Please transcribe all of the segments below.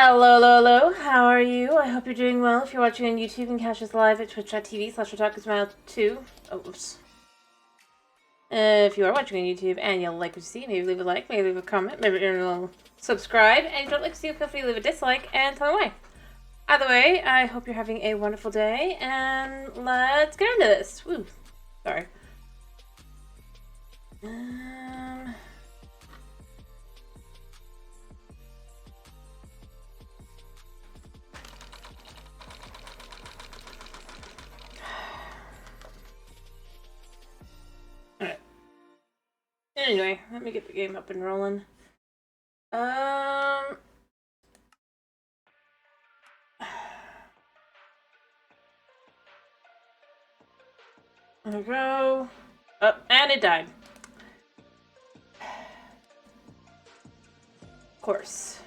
Hello, hello, hello. How are you? I hope you're doing well. If you're watching on YouTube, you can catch us live at twitch.tv/Smile2. Oh, oops. If you are watching on YouTube and you like what you see, maybe leave a like, maybe leave a comment, maybe subscribe. And if you don't like to see, feel free to leave a dislike and tell me why. Either way, I hope you're having a wonderful day, and let's get into this. Woo. Sorry. Alright. Anyway, let me get the game up and rolling. There we go. Oh, and it died. Of course.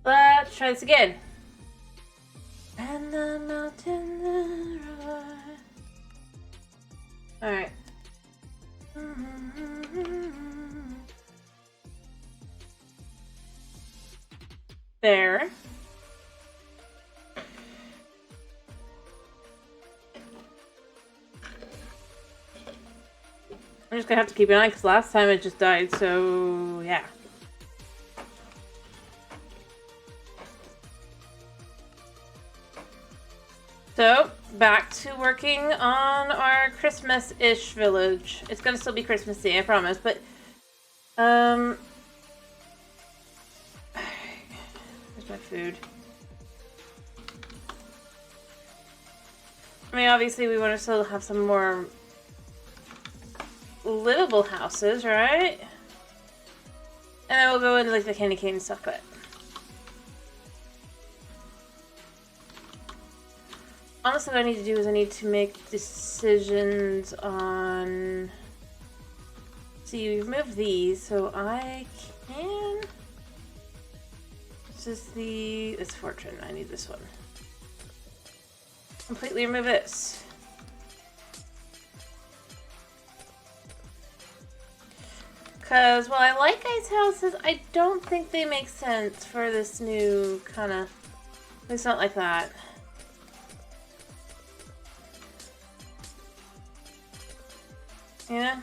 Let's try this again. And the mountain river. Alright. There. I'm just gonna have to keep an eye because last time it just died, so yeah. So, back to working on our Christmas-ish village. It's gonna still be Christmassy, I promise, but where's my food? I mean, obviously we want to still have some more livable houses, right? And then we'll go into like the candy cane and stuff, but honestly what I need to do is I need to make decisions on... See, we've moved these, so I can... This is this fortune. I need this one. Completely remove this. Because while I like ice houses, I don't think they make sense for this new kind of... It's not like that. Yeah?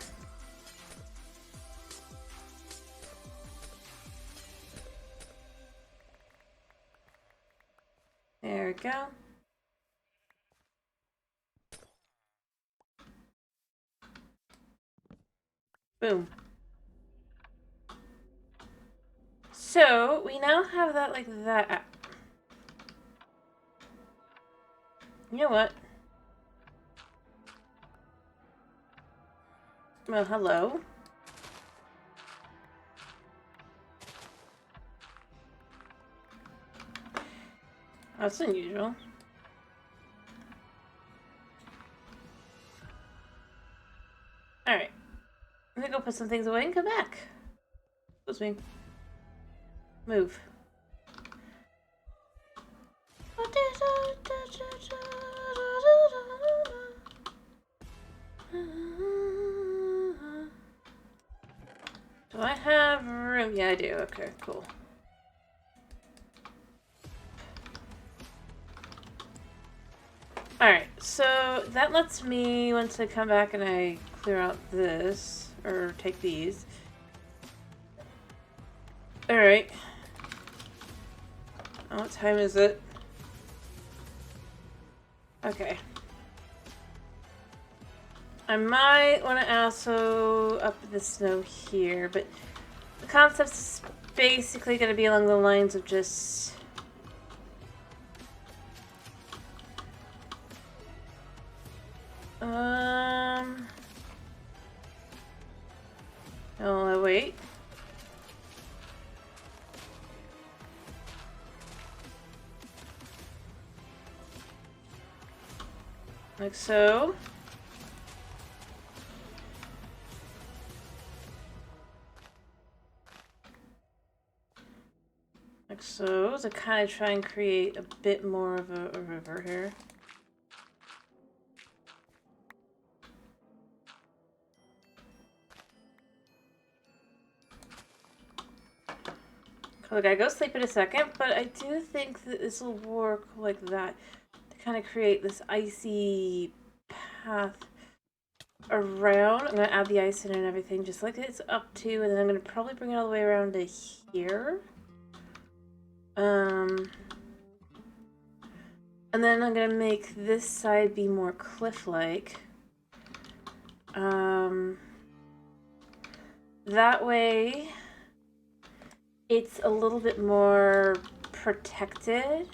There we go. Boom. So, we now have that like that. You know what? Well, hello. That's unusual. Alright. I'm gonna go put some things away and come back. Excuse me. Move. Do I have room? Yeah, I do. Okay, cool. Alright, so that lets me, once I come back and I clear out this, or take these. Alright. Oh, what time is it? Okay. I might want to also up the snow here, but the concept's basically going to be along the lines of just... Oh, wait. Like so. Like so, to kind of try and create a bit more of a river here. Look, I go sleep in a second, but I do think that this will work like that to kind of create this icy path around. I'm going to add the ice in and everything just like it's up to, and then I'm going to probably bring it all the way around to here. And then I'm going to make this side be more cliff-like. That way it's a little bit more protected,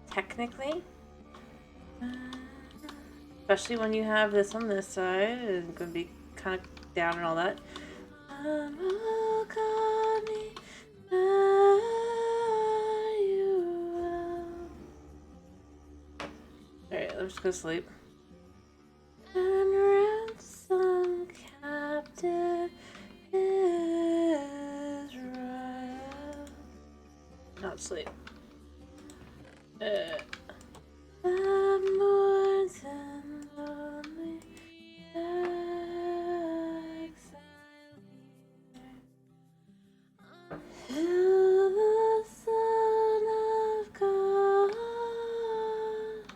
technically. Especially when you have this on this side, it's going to be kind of down and all that. Alright, let's go sleep. And ransom captive Israel. Not sleep. Mourns and lonely till the Son of God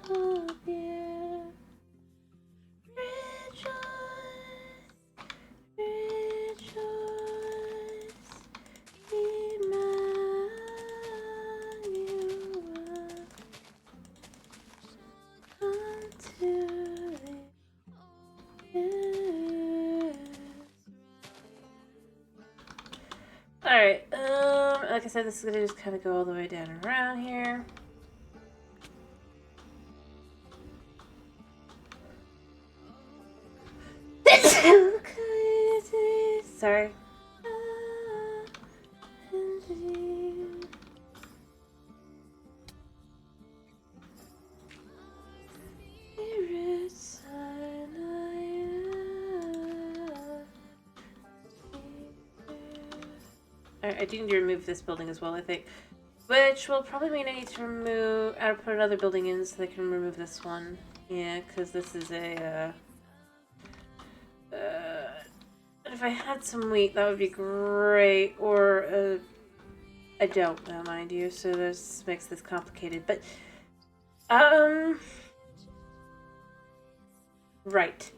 appear. Rejoice, rejoice, Emmanuel, unto thee is. Alright, like I said, this is gonna just kind of go all the way down and around here. Sorry. Alright, I do need to remove this building as well, I think. Which will probably mean I need to remove, or put another building in so I can remove this one. Yeah, because this is a, if I had some wheat, that would be great. Or, I don't know, mind you, so this makes this complicated. But, right.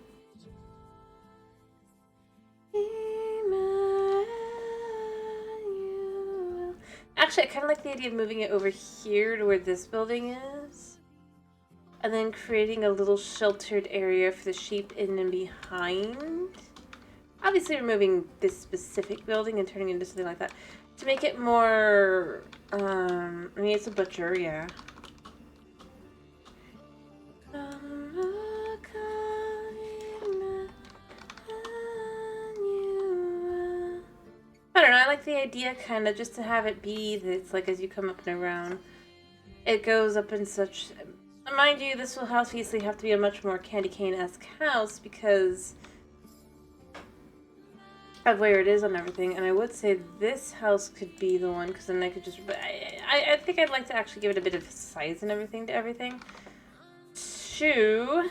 Actually, I kind of like the idea of moving it over here to where this building is. And then creating a little sheltered area for the sheep in and behind. Obviously removing this specific building and turning it into something like that. To make it more, I mean, it's a butcher, yeah. I don't know, I like the idea kind of just to have it be that it's like as you come up and around, it goes up in such... Mind you, this will obviously have to be a much more candy cane-esque house because of where it is on everything. And I would say this house could be the one because then I could just... I think I'd like to actually give it a bit of size and everything to everything. To...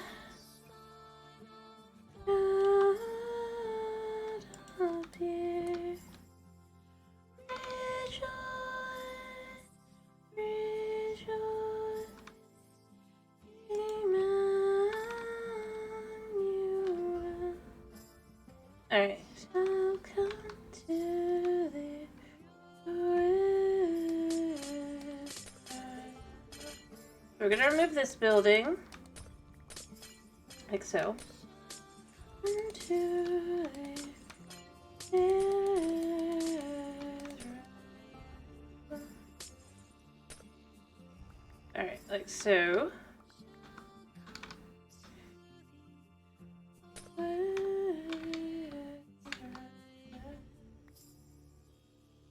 Alright. Welcome to the We're gonna remove this building. Like so. Alright, like so.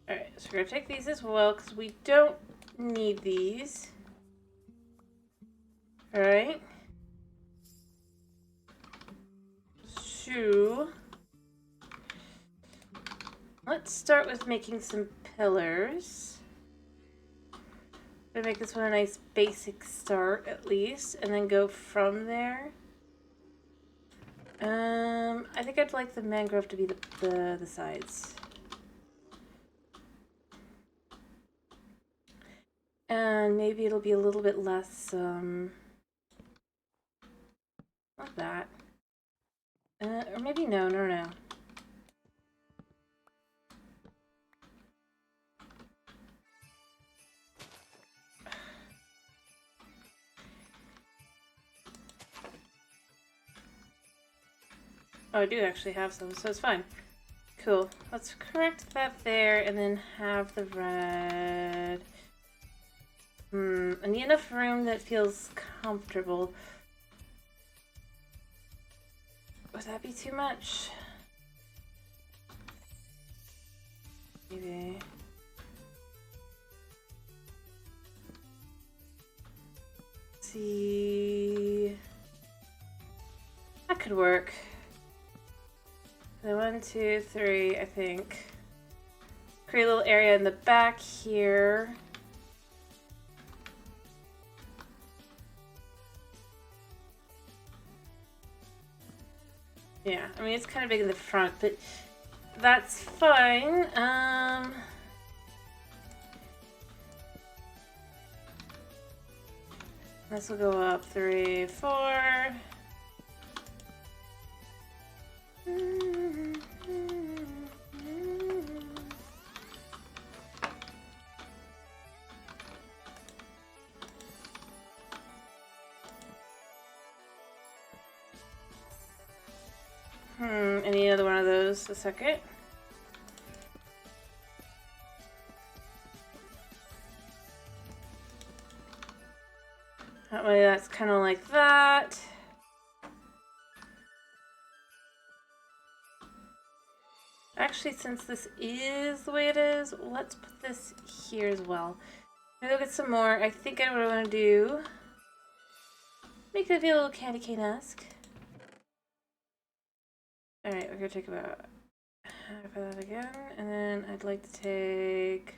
Alright, so we're gonna take these as well because we don't need these. Alright. So let's start with making some pillars. gonna make this one a nice basic start at least, and then go from there. I think I'd like the mangrove to be the sides. And maybe it'll be a little bit less, like that. Or maybe no. Oh, I do actually have some, so it's fine. Cool. Let's correct that there and then have the red. I need enough room that feels comfortable. Would that be too much? Maybe. Let's see. That could work. So 1, 2, 3, I think. Create a little area in the back here. Yeah, I mean, it's kind of big in the front, but that's fine. This will go up 3, 4. Any other one of those a second? That way that's kind of like that. Actually, since this is the way it is, let's put this here as well. Maybe I'll get some more. I think what I want to do, make it feel a little candy cane-esque. Alright, we're gonna take about half of that again, and then I'd like to take...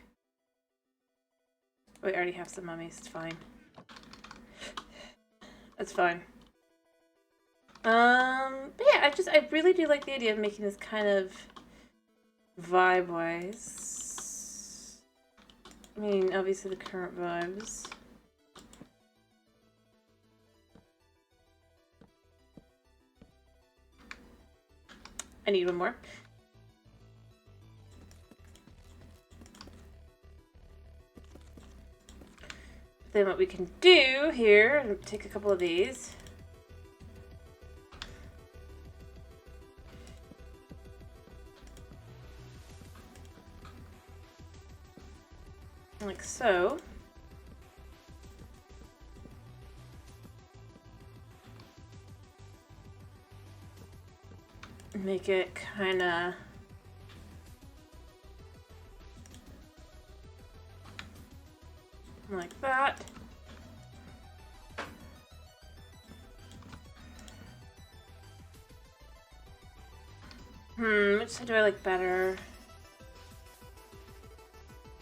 Wait, I already have some mummies, it's fine. That's fine. But yeah, I really do like the idea of making this kind of vibe-wise. I mean, obviously the current vibes. I need one more. Then what we can do here, take a couple of these. Like so. Make it kind of like that. Which side do I like better?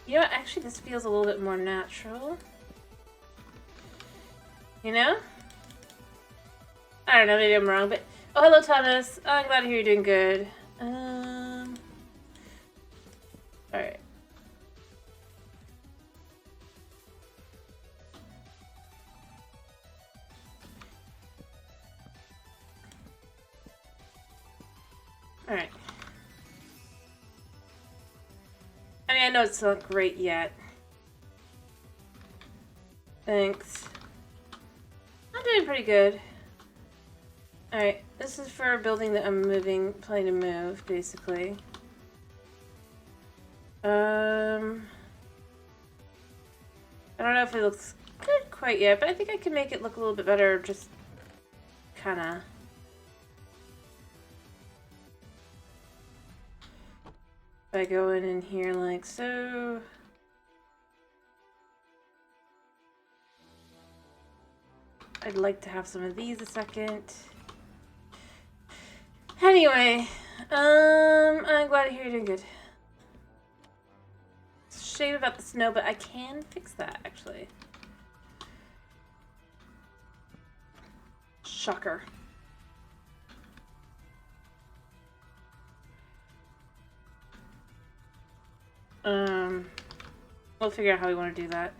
You know what? Actually, this feels a little bit more natural. You know? I don't know, maybe I'm wrong, but... Oh, hello, Thomas. Oh, I'm glad to hear you're doing good. Alright. Alright. I mean, I know it's not great yet. Thanks. I'm doing pretty good. Alright, this is for a building that I'm planning to move, basically. I don't know if it looks good quite yet, but I think I can make it look a little bit better, just kinda. If I go in here like so. I'd like to have some of these a second. Anyway, I'm glad to hear you're doing good. It's a shame about the snow, but I can fix that, actually. Shocker. We'll figure out how we want to do that.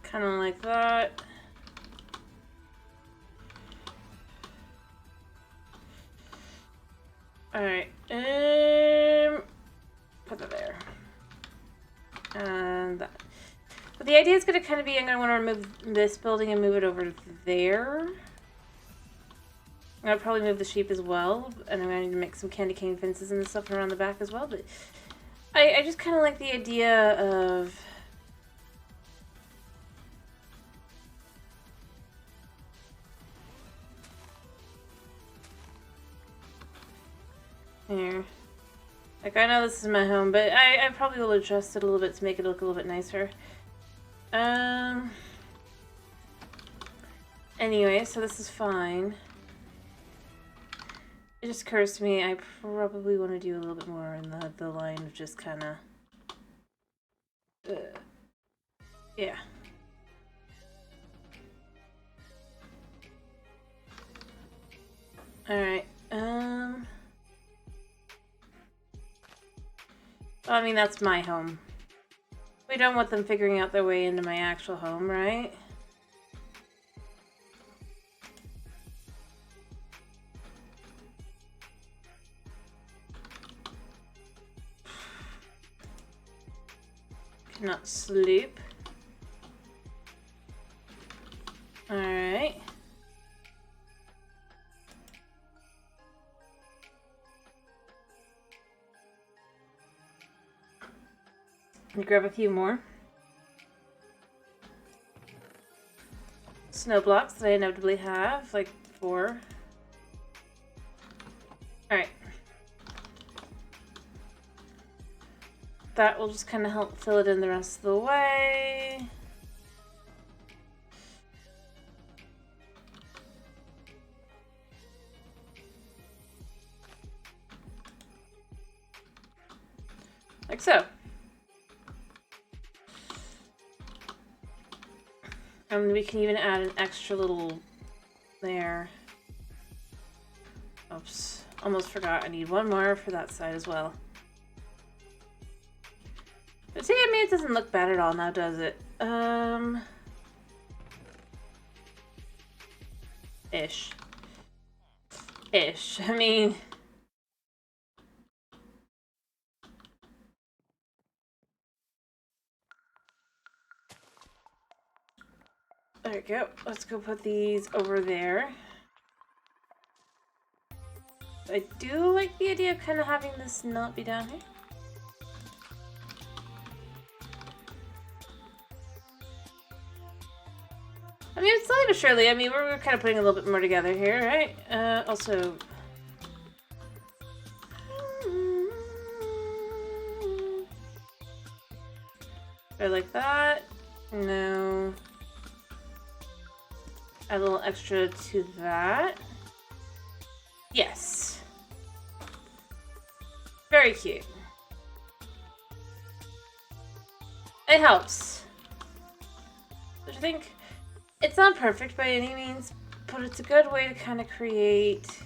Kind of like that. Alright, put that there. And that. But the idea is going to kind of be, I'm going to want to remove this building and move it over there. I'm going to probably move the sheep as well, and I'm going to need to make some candy cane fences and stuff around the back as well, but I just kind of like the idea of... Here. Like, I know this is my home, but I probably will adjust it a little bit to make it look a little bit nicer. Anyway, so this is fine. It just occurs to me I probably want to do a little bit more in the line of just kind of... yeah. Alright, I mean, that's my home. We don't want them figuring out their way into my actual home, right? Cannot sleep. Alright. Let me grab a few more snow blocks that I inevitably have, like 4. Alright. That will just kind of help fill it in the rest of the way. Like so. And we can even add an extra little there. Oops, almost forgot. I need one more for that side as well. But see, I mean, it doesn't look bad at all now, does it? Ish. Ish. I mean... there we go. Let's go put these over there. I do like the idea of kind of having this not be down here. I mean, slowly but surely. I mean, we're kind of putting a little bit more together here, right? Also... I like that. No. Add a little extra to that. Yes. Very cute. It helps. Don't you think? It's not perfect by any means, but it's a good way to kind of create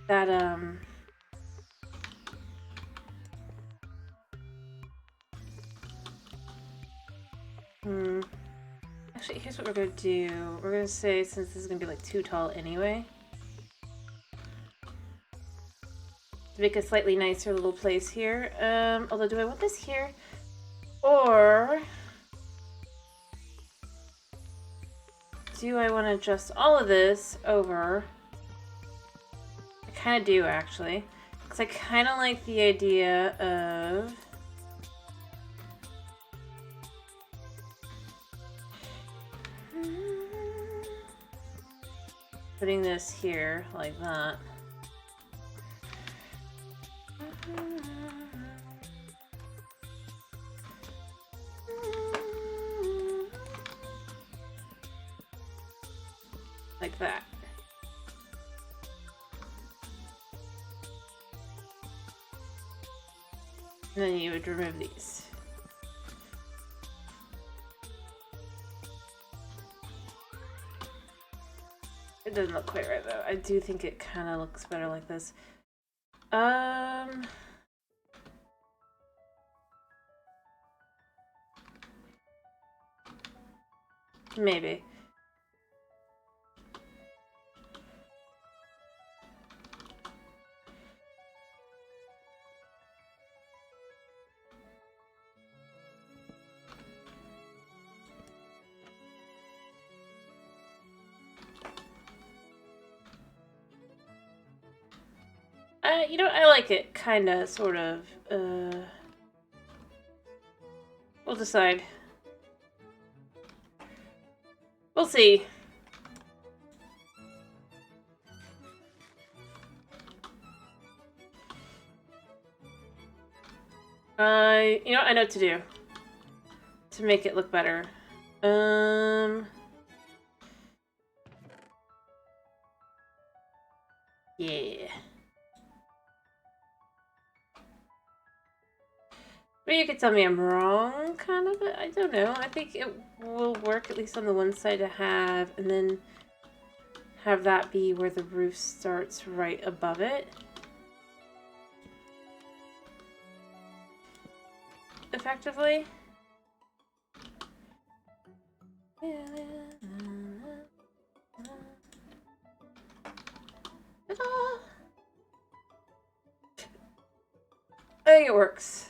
that, Actually, here's what we're gonna do. We're gonna say, since this is gonna be like too tall anyway, to make a slightly nicer little place here. Although, do I want this here? Or do I want to adjust all of this over? I kind of do, actually. Because I kind of like the idea of... putting this here, like that. Like that. And then you would remove these. It doesn't look quite right though. I do think it kind of looks better like this. Maybe. You know, I like it, kinda, sort of. We'll decide. We'll see. You know, I know what to do to make it look better. Yeah. But you could tell me I'm wrong, kind of, but I don't know. I think it will work, at least on the one side to have, and then have that be where the roof starts right above it. Effectively. I think it works.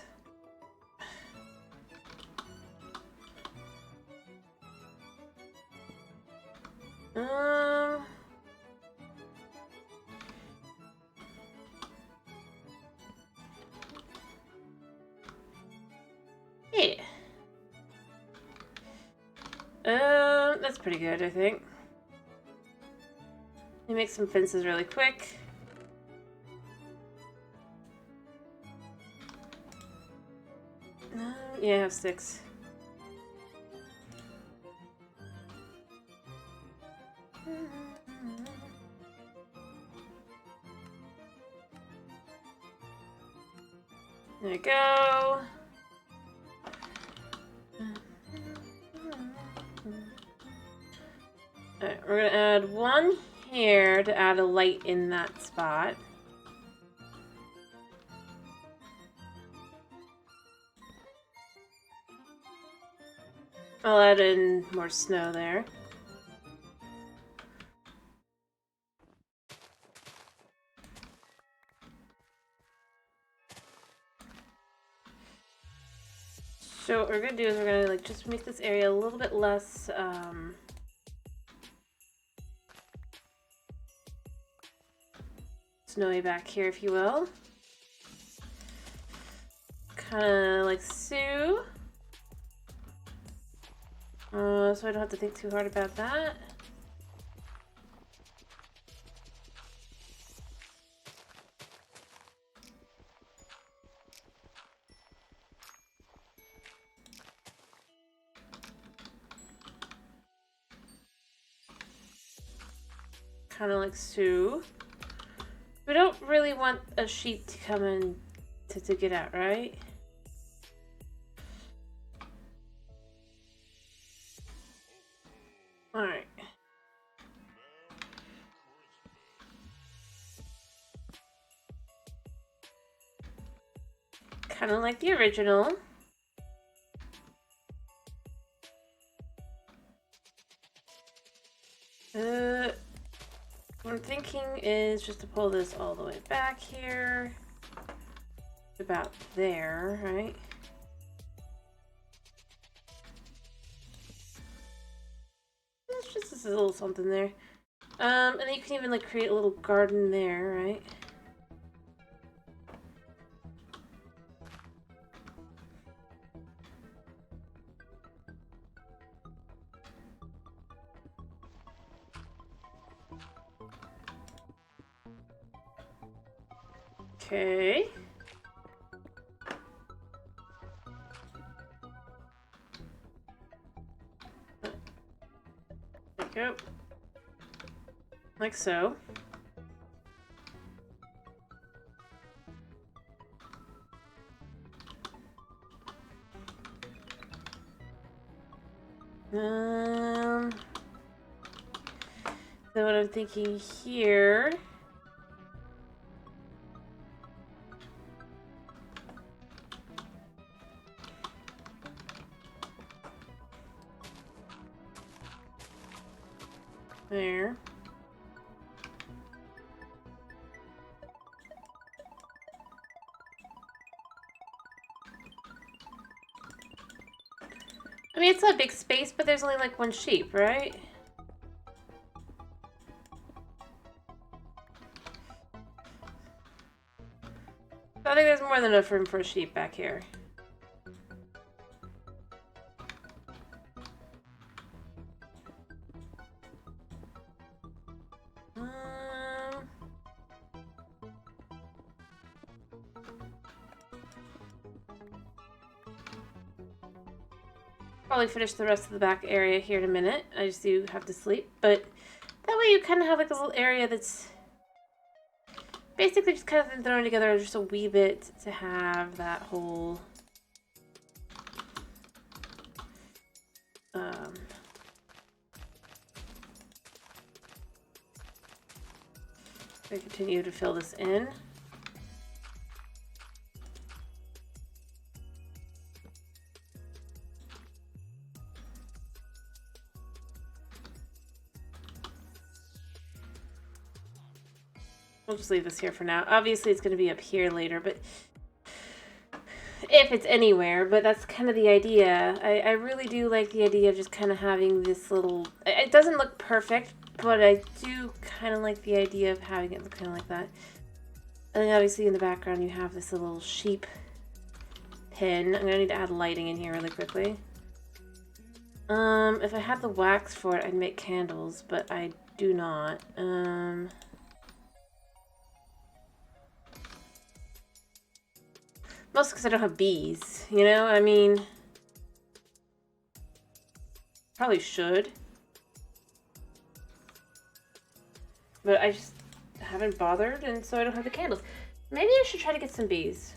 Yeah. That's pretty good, I think. You make some fences really quick. Yeah, I have sticks. There we go. Alright, we're gonna add one here to add a light in that spot. I'll add in more snow there. So what we're gonna do is we're gonna like just make this area a little bit less snowy back here, if you will. Kind of like so. So I don't have to think too hard about that. Kind of like so. We don't really want a sheep to come in to get out, right? Alright. Kind of like the original. What I'm thinking is just to pull this all the way back here. About there, right? It's just a little something there. And then you can even like create a little garden there, right? Okay. There we go. Like so. So what I'm thinking here. There. I mean, it's not a big space, but there's only like one sheep, right? I think there's more than enough room for a sheep back here. Probably finish the rest of the back area here in a minute. I just do have to sleep, but that way you kind of have like a little area that's basically just kind of been thrown together just a wee bit to have that whole I continue to fill this in. We'll just leave this here for now. Obviously, it's going to be up here later, but if it's anywhere, but that's kind of the idea. I really do like the idea of just kind of having this little... It doesn't look perfect, but I do kind of like the idea of having it look kind of like that. And then obviously in the background you have this little sheep pen. I'm going to need to add lighting in here really quickly. If I had the wax for it, I'd make candles, but I do not. Mostly because I don't have bees, you know? I mean, probably should. But I just haven't bothered, and so I don't have the candles. Maybe I should try to get some bees.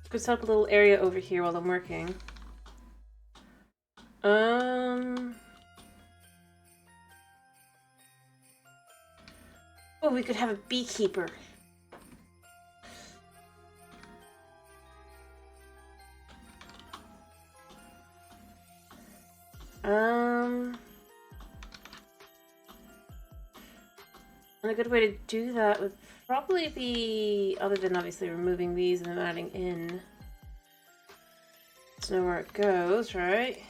Could set up a little area over here while I'm working. Oh, we could have a beekeeper. And a good way to do that would probably be, other than obviously removing these and then adding in, to know where it goes, right?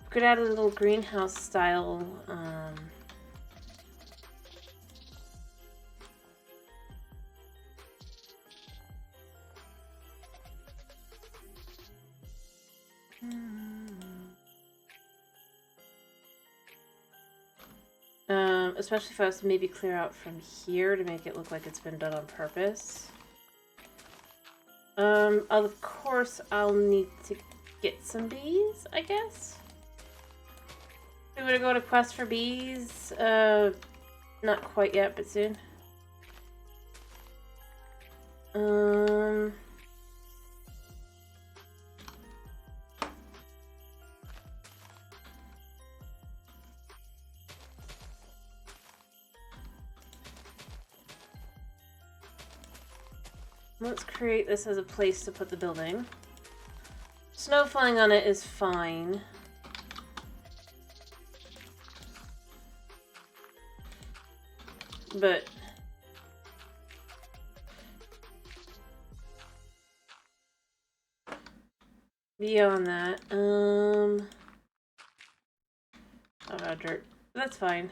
We could add a little greenhouse style, especially if I was to maybe clear out from here to make it look like it's been done on purpose. Of course, I'll need to get some bees, I guess. We would go on a quest for bees. Not quite yet, but soon. Let's create this as a place to put the building. Snow falling on it is fine. But beyond that, oh, dirt. That's fine.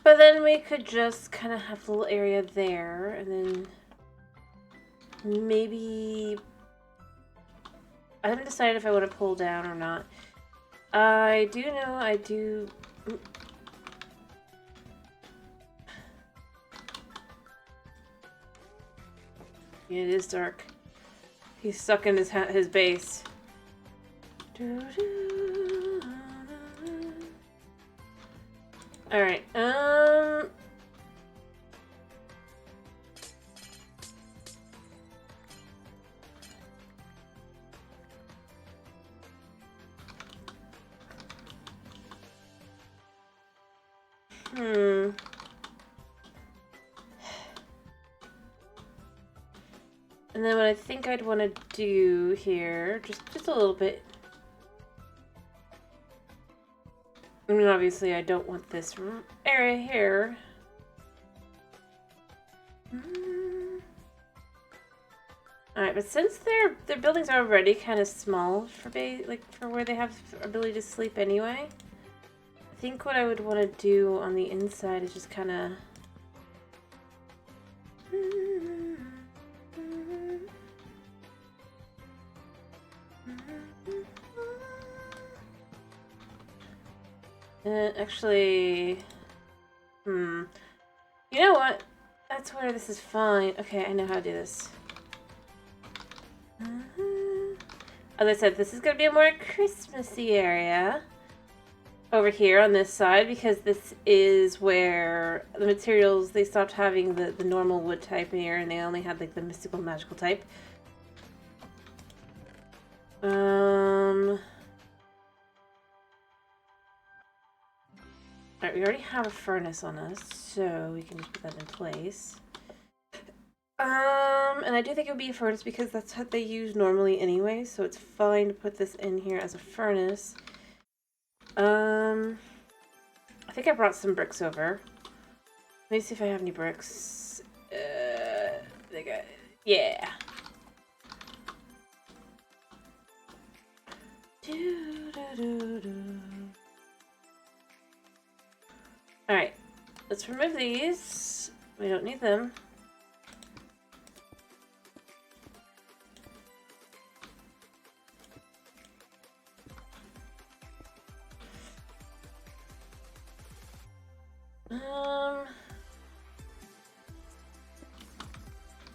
But then we could just kind of have a little area there, and then maybe... I haven't decided if I want to pull down or not. I do know I do... Yeah, it is dark. He's stuck in his base. Alright, And then what I think I'd want to do here, just a little bit. I mean, obviously I don't want this area here. Alright, but since their buildings are already kind of small for for where they have ability to sleep anyway, I think what I would want to do on the inside is just kind of actually, you know what? That's where this is fine. Okay, I know how to do this. As I said, this is going to be a more Christmassy area over here on this side, because this is where the materials, they stopped having the normal wood type here, and they only had like the mystical magical type. Alright, we already have a furnace on us, so we can just put that in place. And I do think it would be a furnace because that's what they use normally anyway, so it's fine to put this in here as a furnace. I think I brought some bricks over. Let me see if I have any bricks. Yeah. Alright, let's remove these. We don't need them.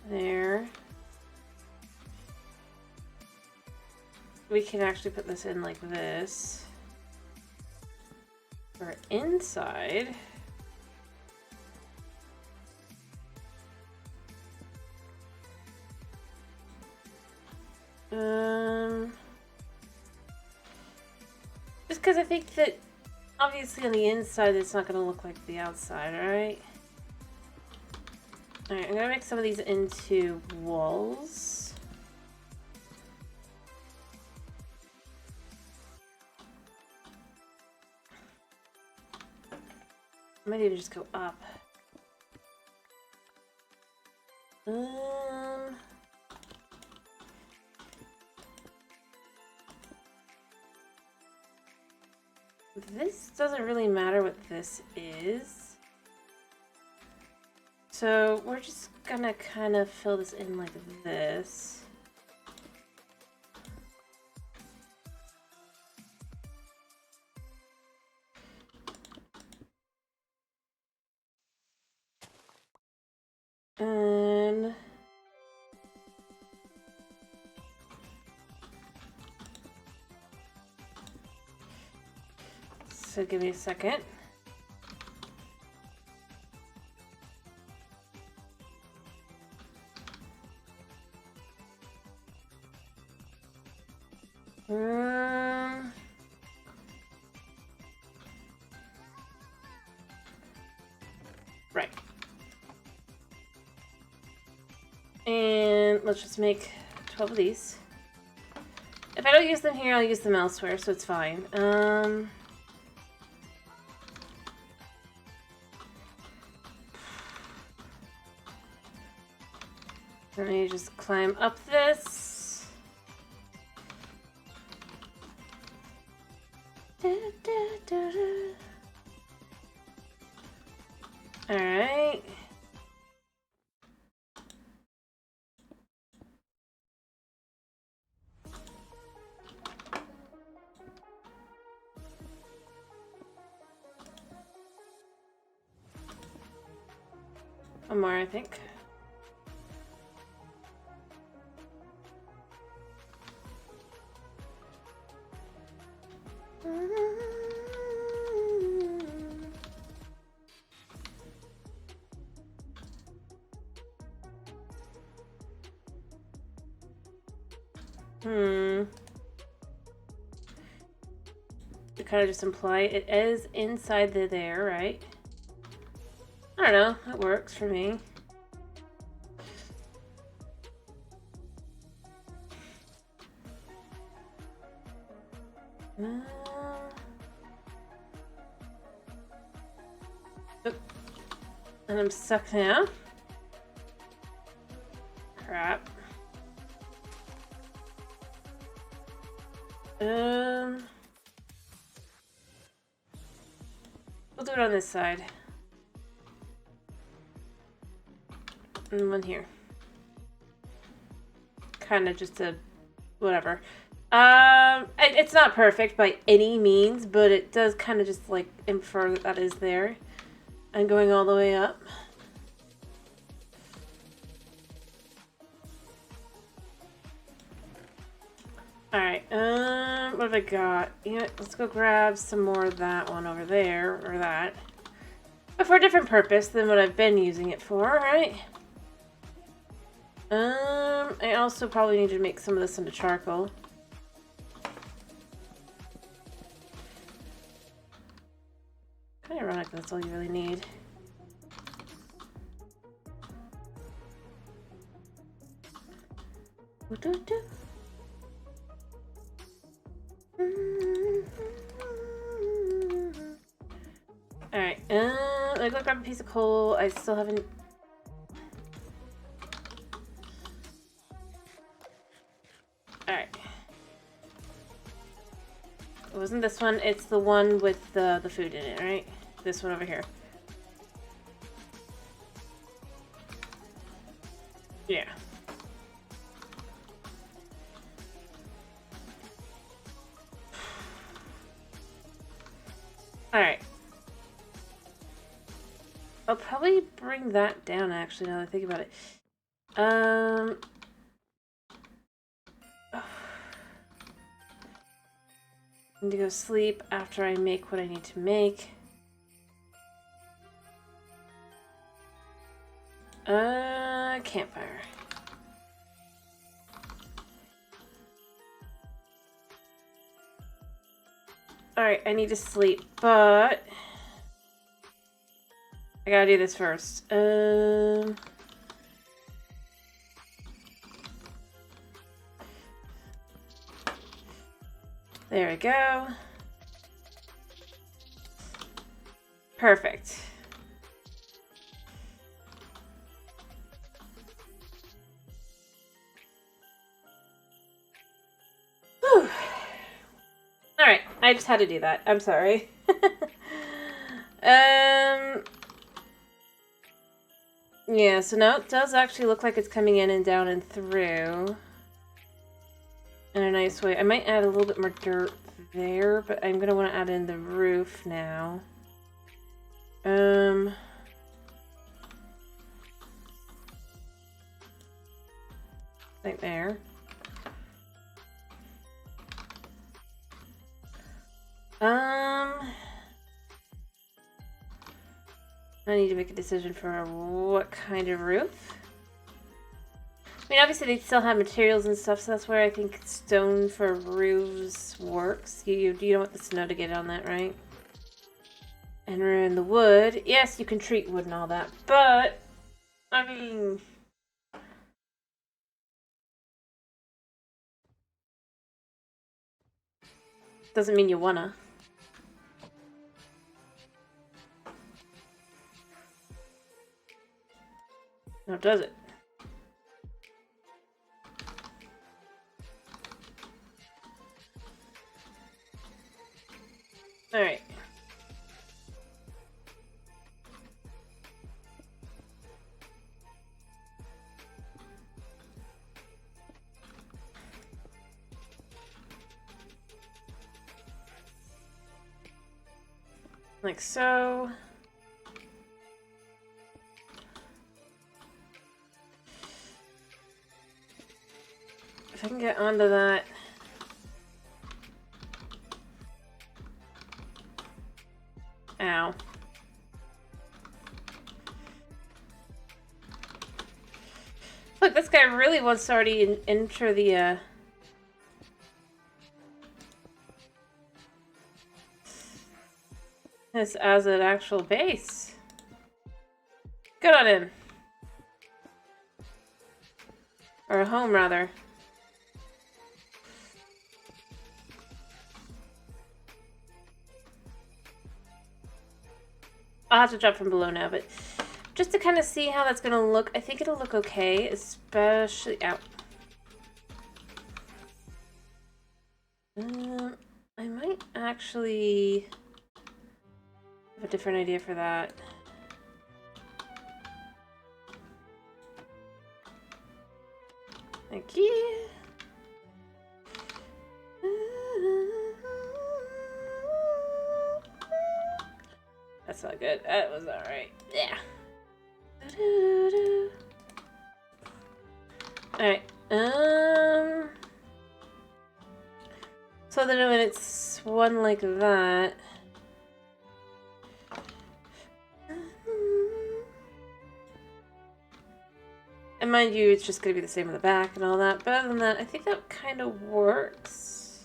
There. We can actually put this in like this. For inside. Just because I think that obviously on the inside it's not going to look like the outside, alright? Alright, I'm going to make some of these into walls. I might even just go up. This doesn't really matter what this is. So we're just gonna kind of fill this in like this. And so give me a second. Right. And let's just make 12 of these. If I don't use them here, I'll use them elsewhere, so it's fine. Let me just climb up this. All right. One more, I think. To kind of just imply it is inside there, right? I don't know. It works for me. And I'm stuck now. Crap. We'll do it on this side. And one here. Kind of just a whatever. It's not perfect by any means, but it does kind of just like infer that that is there. And going all the way up. Alright, what have I got? Yeah, let's go grab some more of that one over there, or that. But for a different purpose than what I've been using it for, right? I also probably need to make some of this into charcoal. Kind of ironic that's all you really need. Alright, I go grab a piece of coal. I still haven't... Alright. It wasn't this one, it's the one with the food in it, right? This one over here. Yeah. Alright. I'll probably bring that down, actually, now that I think about it. I need to go sleep after I make what I need to make. Campfire. Alright, I need to sleep, but... I gotta do this first. There we go. Perfect. Whew. Alright, I just had to do that. I'm sorry. Yeah, so now it does actually look like it's coming in and down and through. In a nice way. I might add a little bit more dirt there, but I'm gonna want to add in the roof now. Right there. I need to make a decision for what kind of roof. I mean, obviously they still have materials and stuff, so that's where I think stone for roofs works. You don't want the snow to get on that, right? And ruin the wood. Yes, you can treat wood and all that, but I mean, doesn't mean you wanna. No, does it? Alright. Like so. If I can get onto that. Ow. Look, this guy really wants to already enter the, this as an actual base. Good on him. Or a home, rather. I'll have to drop from below now, but just to kind of see how that's going to look, I think it'll look okay, especially out. I might actually have a different idea for that. Thank you. That's not good. That was alright. Yeah. Alright. So then when it's one like that. And mind you, it's just going to be the same on the back and all that. But other than that, I think that kind of works.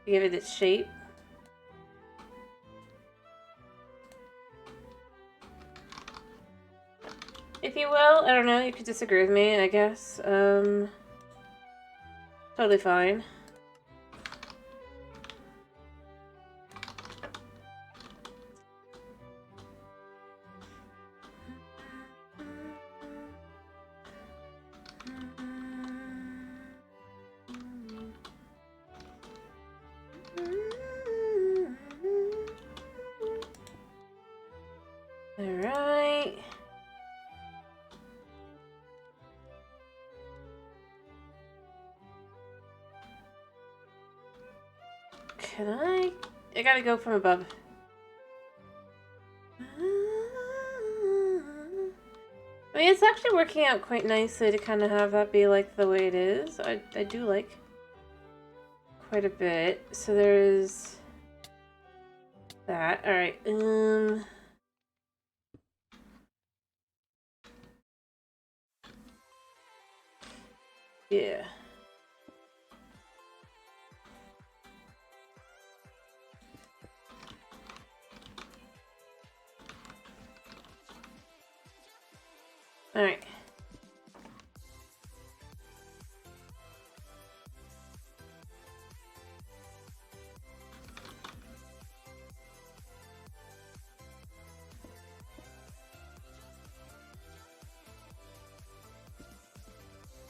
Give it its shape. If you will, I don't know, you could disagree with me, I guess. Totally fine. Alright. Can I gotta go from above. I mean, it's actually working out quite nicely to kind of have that be like the way it is. I do like quite a bit. So there's that. Alright, yeah. Alright.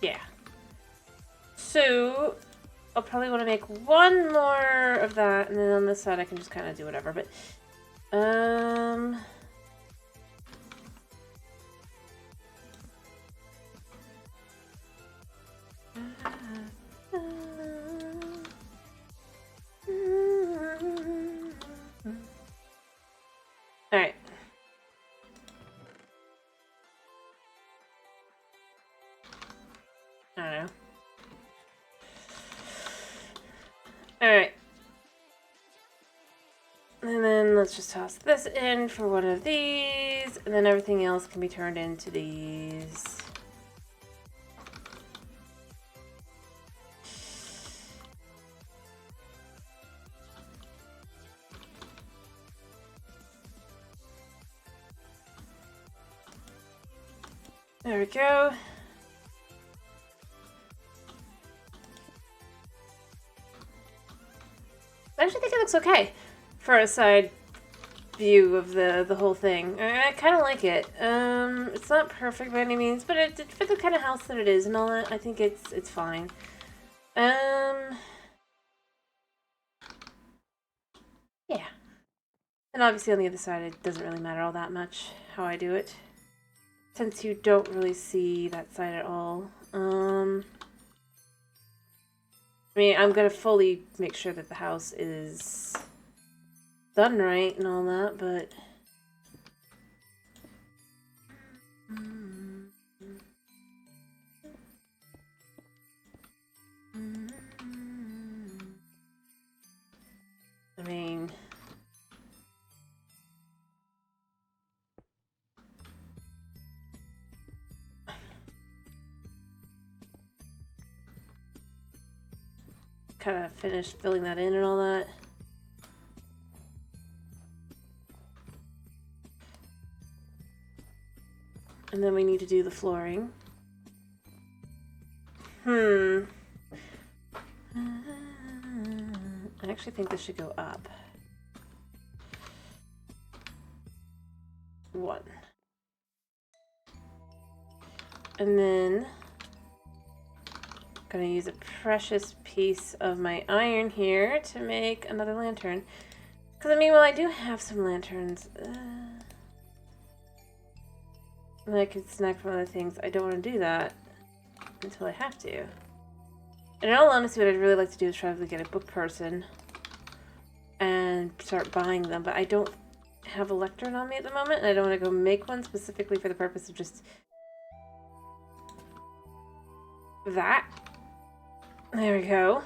Yeah. So, I'll probably want to make one more of that, and then on this side I can just kind of do whatever, but, Alright. I don't know. Alright. And then let's just toss this in for one of these, and then everything else can be turned into these. There we go. I actually think it looks okay for a side view of the whole thing. I kind of like it. It's not perfect by any means, but for the kind of house that it is and all that, I think it's fine. Yeah. And obviously on the other side, it doesn't really matter all that much how I do it, since you don't really see that side at all. I mean, I'm gonna fully make sure that the house is done right and all that, but I mean, kind of finished filling that in and all that. And then we need to do the flooring. I actually think this should go up. 1. And then I'm gonna use a precious piece of my iron here to make another lantern. Because I mean, well, I do have some lanterns. And I could snack from other things. I don't want to do that until I have to. And in all honesty, what I'd really like to do is try to get a book person and start buying them. But I don't have a lectern on me at the moment, and I don't want to go make one specifically for the purpose of just that. There we go.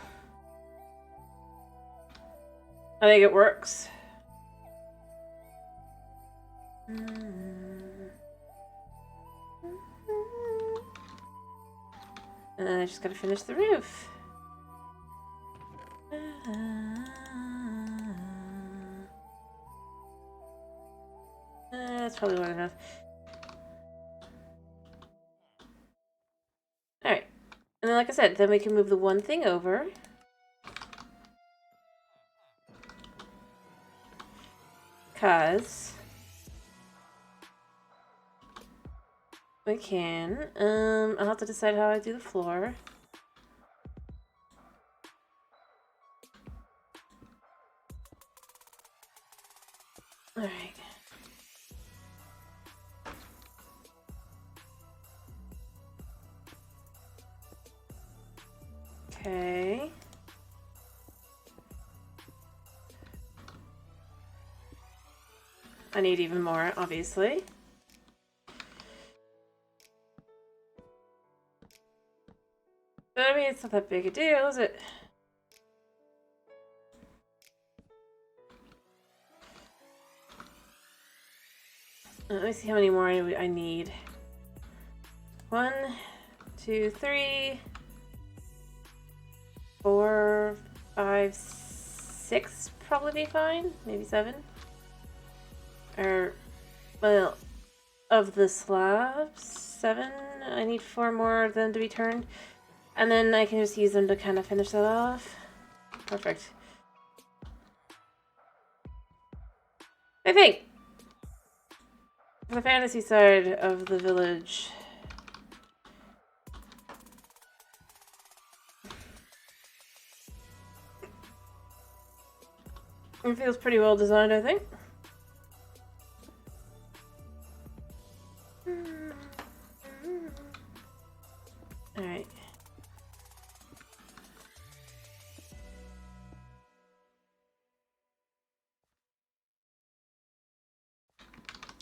I think it works. And then I just gotta finish the roof. That's probably more than enough. Alright. And then, like I said, then we can move the one thing over. Because we can. I'll have to decide how I do the floor. Alright. Okay. I need even more, obviously. But I mean, it's not that big a deal, is it? Let me see how many more I need. 1, 2, 3, 4, 5, 6 probably be fine. Maybe 7. Or, well, of the slabs, 7. I need 4 more of them to be turned. And then I can just use them to kind of finish that off. Perfect. I think the fantasy side of the village. It feels pretty well designed, I think. Alright.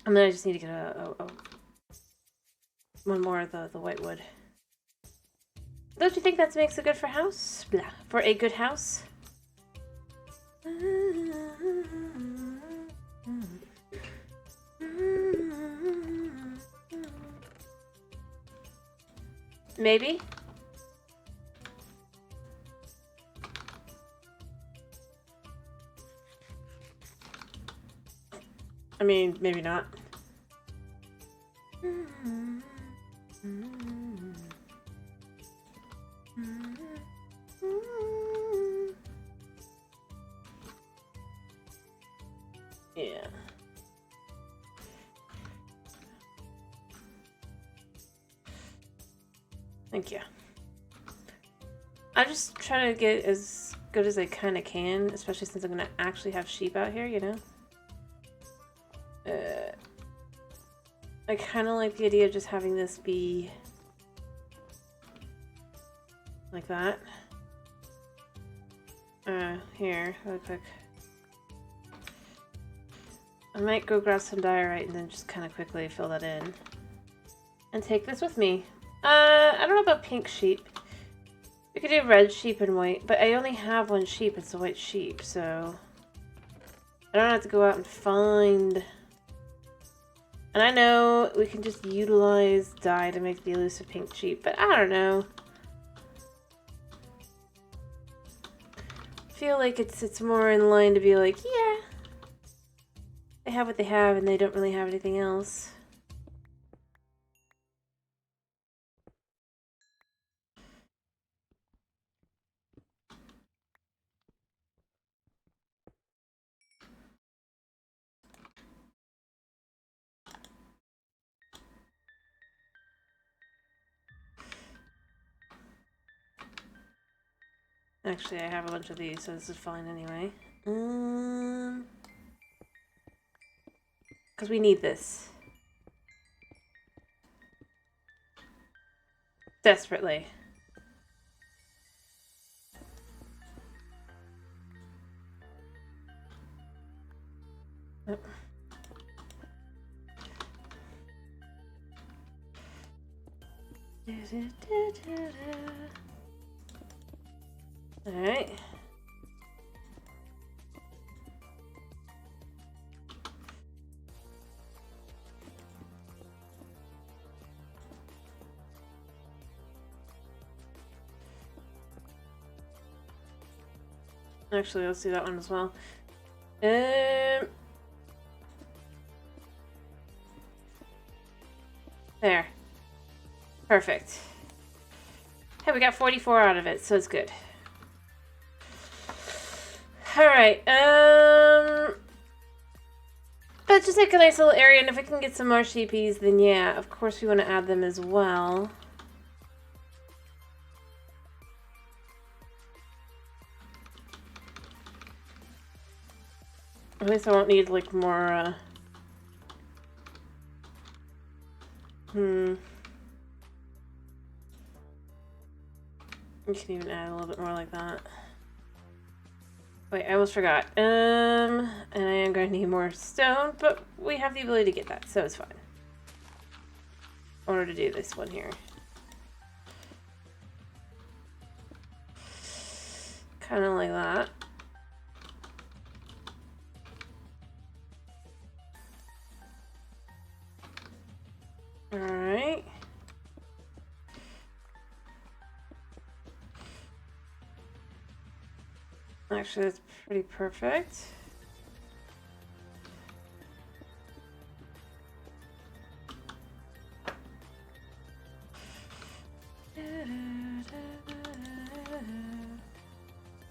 And then I just need to get one more of the white wood. Don't you think that makes a good for house? Blah. For a good house? Maybe? I mean, maybe not. Yeah. Thank you. I'm just trying to get as good as I kind of can, especially since I'm going to actually have sheep out here, you know? I kind of like the idea of just having this be like that. Here, really quick. I might go grab some diorite and then just kind of quickly fill that in. And take this with me. I don't know about pink sheep. We could do red sheep and white, but I only have one sheep. It's a white sheep, so I don't have to go out and find. And I know we can just utilize dye to make the elusive pink sheep, but I don't know. I feel like it's more in line to be like, yeah, they have what they have and they don't really have anything else. Actually, I have a bunch of these, so this is fine anyway. Because we need this. Desperately. Oh. Alright. Actually, let's do that one as well. There. Perfect. Hey, we got 44 out of it, so it's good. Alright, but just like a nice little area, and if we can get some more sheepies, then yeah, of course we want to add them as well. At least I won't need, like, more, You can even add a little bit more like that. Wait, I almost forgot. And I am going to need more stone, but we have the ability to get that, so it's fine. In order to do this one here. Kind of like that. Alright. Actually, that's pretty perfect.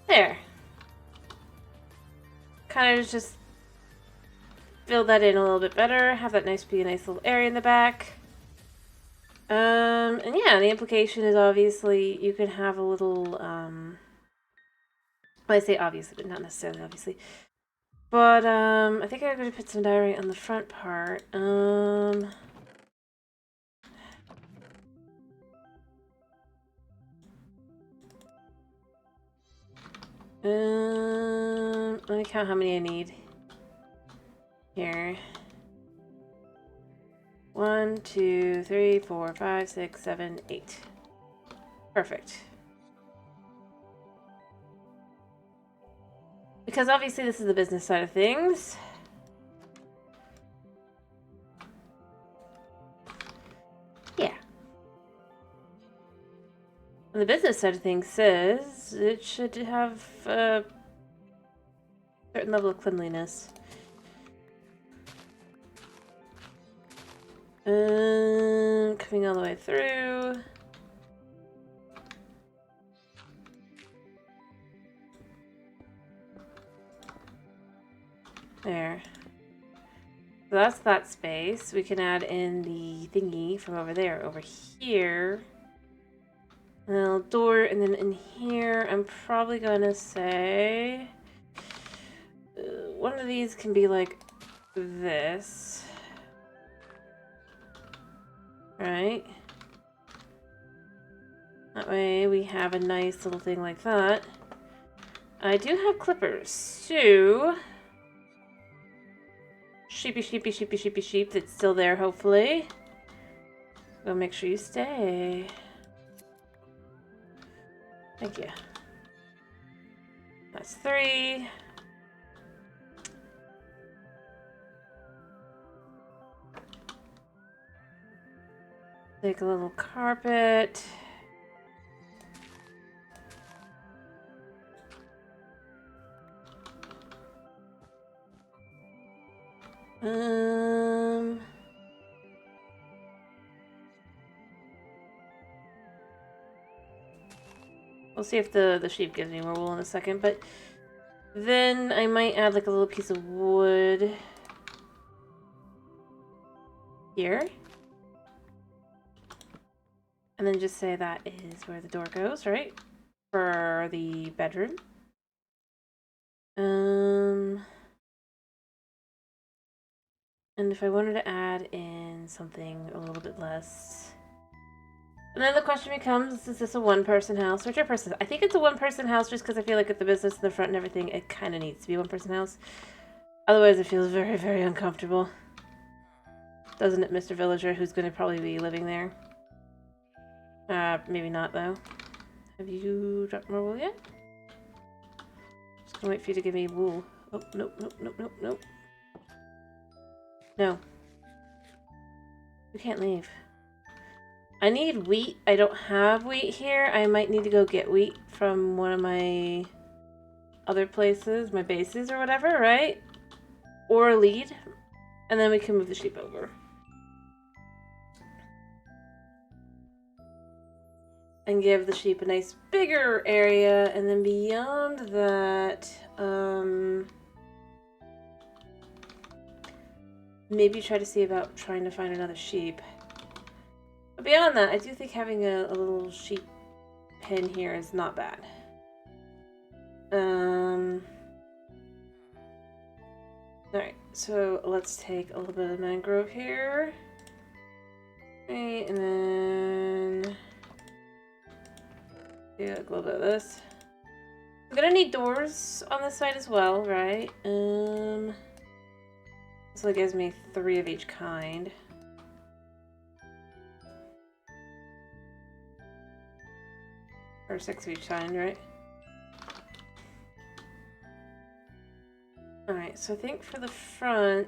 There. Kind of just fill that in a little bit better. Have that be a nice little area in the back. And yeah, the implication is obviously you could have a little, well, I say obviously, but not necessarily obviously. But, I think I'm going to put some diorite on the front part. Let me count how many I need. Here. 1, 2, 3, 4, 5, 6, 7, 8. Perfect. Because obviously this is the business side of things. Yeah. And the business side of things says it should have a certain level of cleanliness. Coming all the way through. There. So that's that space. We can add in the thingy from over there, over here. And then a little door, and then in here, I'm probably gonna say one of these can be like this. Right? That way we have a nice little thing like that. I do have clippers, so sheepy, sheepy, sheepy, sheepy, sheep that's still there, hopefully. Go make sure you stay. Thank you. That's 3. Take a little carpet. We'll see if the sheep gives me more wool in a second, but then I might add like a little piece of wood here. And then just say that is where the door goes, right? for the bedroom. And if I wanted to add in something a little bit less. And then the question becomes, is this a one-person house or two-person? I think it's a one-person house just because I feel like with the business in the front and everything, it kind of needs to be a one-person house. Otherwise, it feels very, very uncomfortable. Doesn't it, Mr. Villager, who's going to probably be living there? Maybe not, though. Have you dropped more wool yet? Just gonna wait for you to give me wool. Oh, nope, nope, nope, nope, nope. No. You can't leave. I need wheat. I don't have wheat here. I might need to go get wheat from one of my other places, my bases or whatever, right? Or a lead. And then we can move the sheep over. And give the sheep a nice bigger area. And then beyond that, maybe try to see about trying to find another sheep. But beyond that, I do think having a little sheep pen here is not bad. Alright, so let's take a little bit of mangrove here. Right, and then do a little bit of this. I'm gonna need doors on this side as well, right? So it gives me 3 of each kind. Or 6 of each kind, right? Alright, so I think for the front...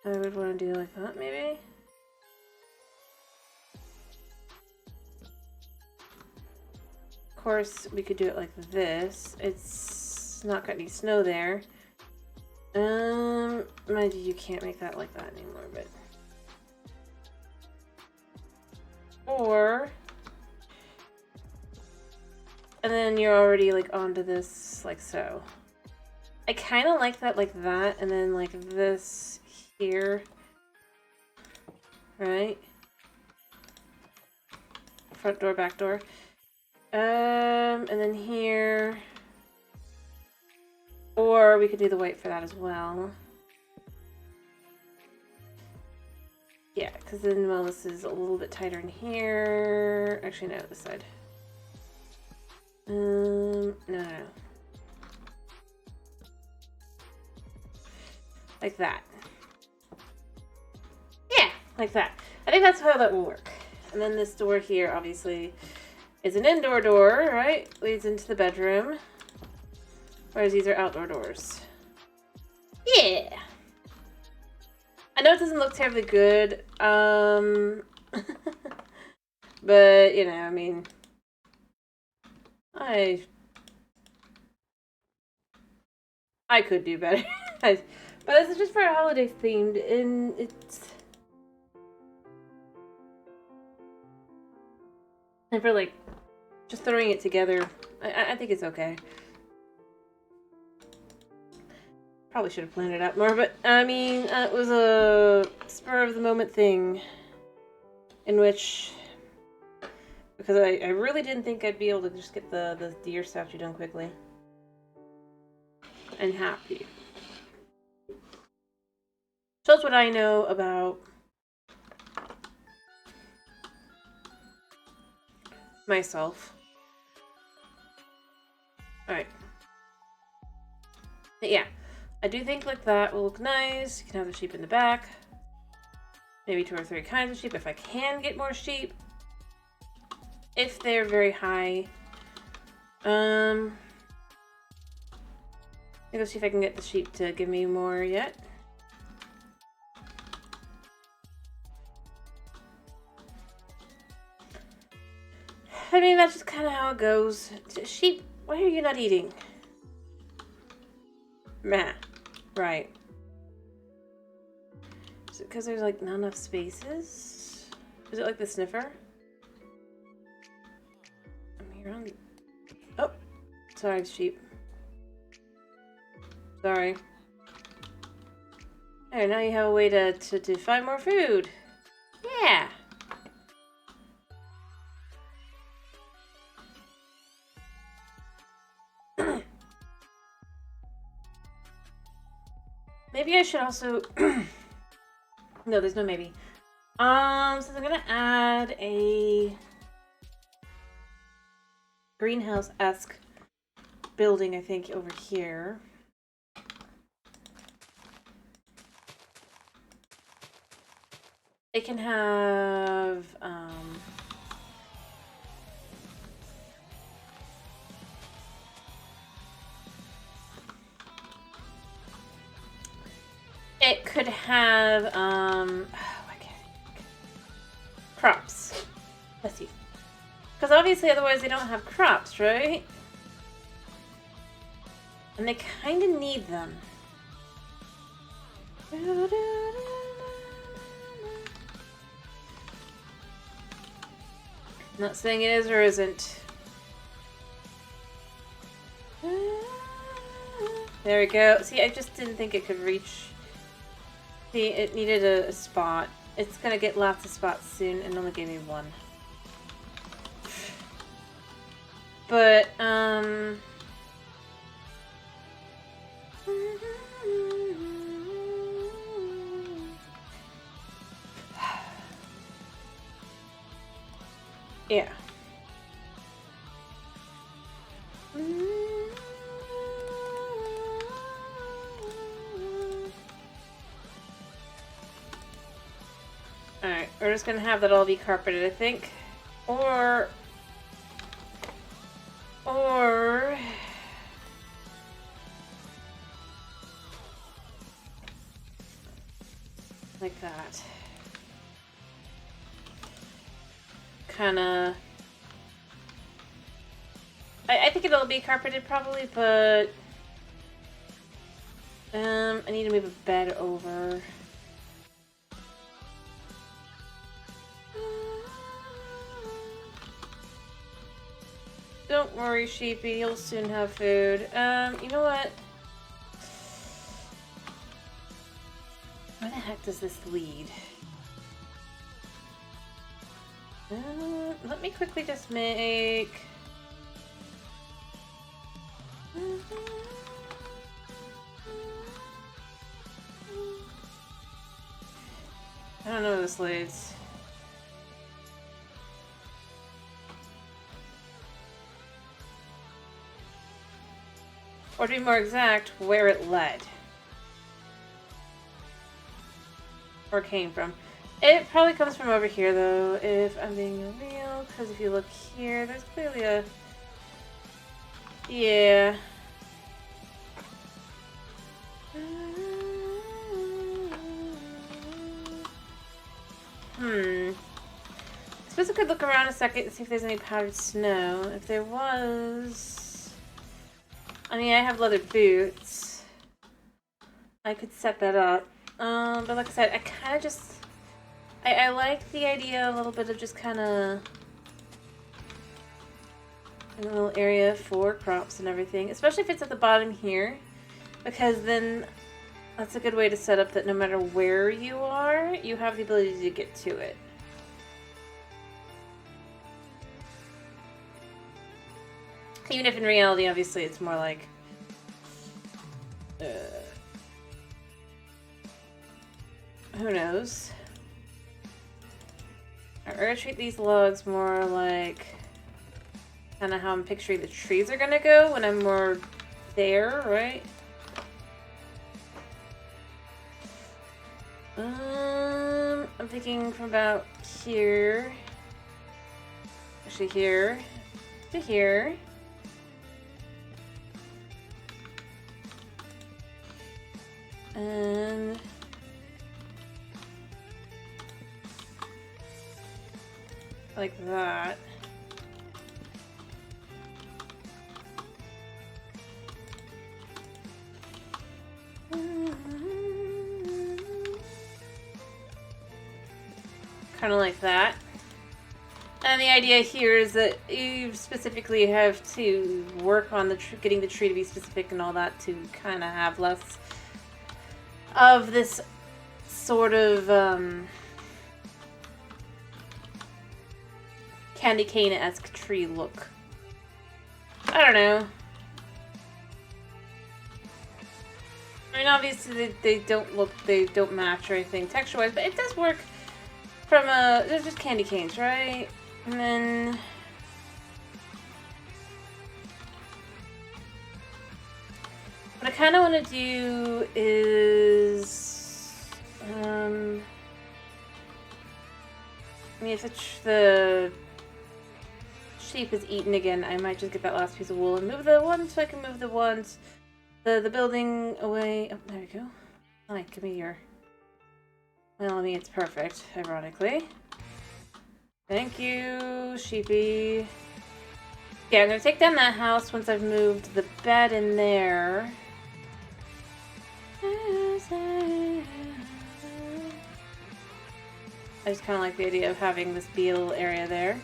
I would want to do like that, maybe? Of course, we could do it like this. It's not got any snow there. Mind you, you can't make that like that anymore, but... Or... And then you're already, like, onto this, like so. I kind of like that, and then, like, this here. Right? Front door, back door. And then here. Or we could do the white for that as well. Yeah, because then, well, this is a little bit tighter in here. Actually, no, this side. No. Like that. Yeah, like that. I think that's how that will work. And then this door here, obviously, is an indoor door, right? Leads into the bedroom. Whereas these are outdoor doors. Yeah! I know it doesn't look terribly good, but, you know, I mean... I could do better. But this is just for a holiday themed, and it's... And for, like, just throwing it together, I think it's okay. Probably should have planned it out more, but, I mean, it was a spur-of-the-moment thing in which... Because I really didn't think I'd be able to just get the deer statue done quickly. And happy. So that's what I know about myself. Alright. Yeah. I do think like that will look nice. You can have the sheep in the back. Maybe 2 or 3 kinds of sheep if I can get more sheep. If they're very high. Let's go see if I can get the sheep to give me more yet. I mean, that's just kind of how it goes. Sheep, why are you not eating? Meh. Right. Is it because there's like not enough spaces? Is it like the sniffer? I'm here on the... Oh! Sorry, sheep. Sorry. There, now you have a way to find more food. Yeah. Maybe I should also... No, there's no maybe. So I'm gonna add a greenhouse-esque building, I think, over here. It can have, it could have, crops. Let's see. Because obviously otherwise they don't have crops, right? And they kind of need them. Not saying it is or isn't. There we go. See, I just didn't think it could reach. See, it needed a spot. It's gonna get lots of spots soon and only gave me one. But, yeah. Alright, we're just gonna have that all be carpeted, I think. Or... like that. Kinda... I think it'll be carpeted probably, but... I need to move a bed over. Don't worry, sheepy, you'll soon have food. You know what? Where the heck does this lead? Let me quickly just make... I don't know where this leads. Or to be more exact, where it led. Or came from. It probably comes from over here though, if I'm being real, because if you look here, there's clearly a... Yeah. I suppose I could look around a second and see if there's any powdered snow. If there was... I mean, I have leather boots. I could set that up. But like I said, I kind of just... I like the idea a little bit of just kind of... a little area for crops and everything. Especially if it's at the bottom here. Because then that's a good way to set up that no matter where you are, you have the ability to get to it. Even if in reality, obviously, it's more like... who knows? We're gonna treat these logs more like... kind of how I'm picturing the trees are gonna go when I'm more there, right? I'm thinking from about here... actually here... to here... and like that. Kind of like that. And the idea here is that you specifically have to work on the getting the tree to be specific and all that to kind of have less of this sort of candy cane-esque tree look. I don't know. I mean, obviously they don't match or anything texture-wise, but it does work from they're just candy canes, right? And then what I kind of want to do is, I mean, if the sheep is eaten again, I might just get that last piece of wool and move the one so I can move the ones. The building away. Oh, there we go. Hi, give me your... Well, I mean, it's perfect, ironically. Thank you, sheepy. Yeah, I'm gonna take down that house once I've moved the bed in there. I just kind of like the idea of having this be a little area there.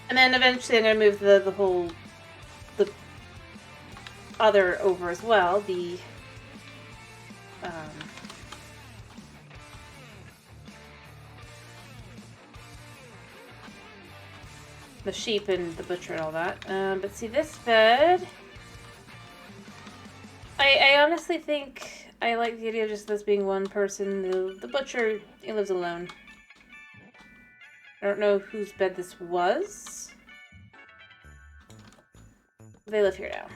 And then eventually I'm going to move the other over as well, the sheep and the butcher and all that. But see, this bed, I honestly think I like the idea of just this being one person. The butcher, he lives alone. I don't know whose bed this was. They live here now.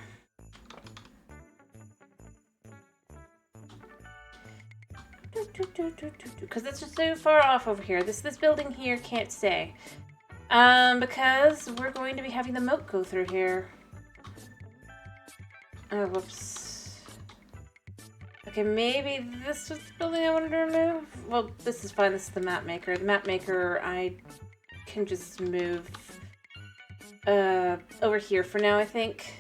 Because it's just so far off over here. This building here can't stay. Because we're going to be having the moat go through here. Oh, whoops. Okay, maybe this was the building I wanted to remove? Well, this is fine. This is the map maker. The map maker, I can just move over here for now, I think.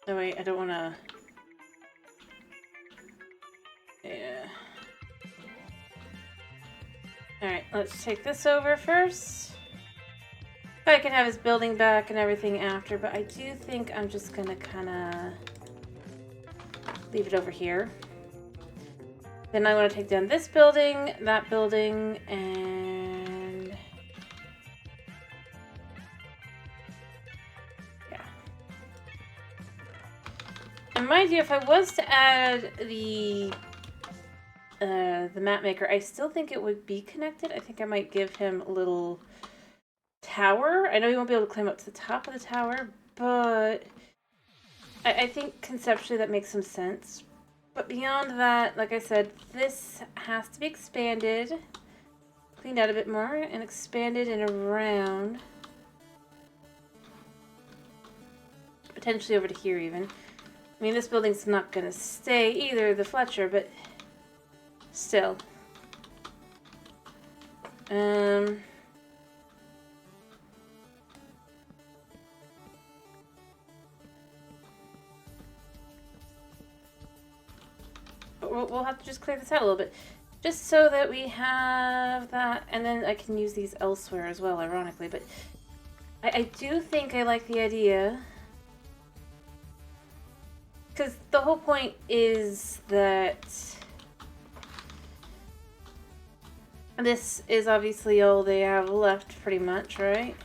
Oh wait, I don't want to... Yeah. Alright, let's take this over first. I can have his building back and everything after, but I do think I'm just gonna kind of leave it over here. Then I want to take down this building, that building, and... yeah. And mind you, if I was to add the map maker, I still think it would be connected. I think I might give him a little tower. I know he won't be able to climb up to the top of the tower, but I think conceptually that makes some sense. But beyond that, like I said, this has to be expanded, cleaned out a bit more, and expanded and around. Potentially over to here even. I mean, this building's not going to stay either, the Fletcher, but still. We'll have to just clear this out a little bit. Just so that we have that, and then I can use these elsewhere as well, ironically. But I do think I like the idea. Because the whole point is that this is obviously all they have left, pretty much, right?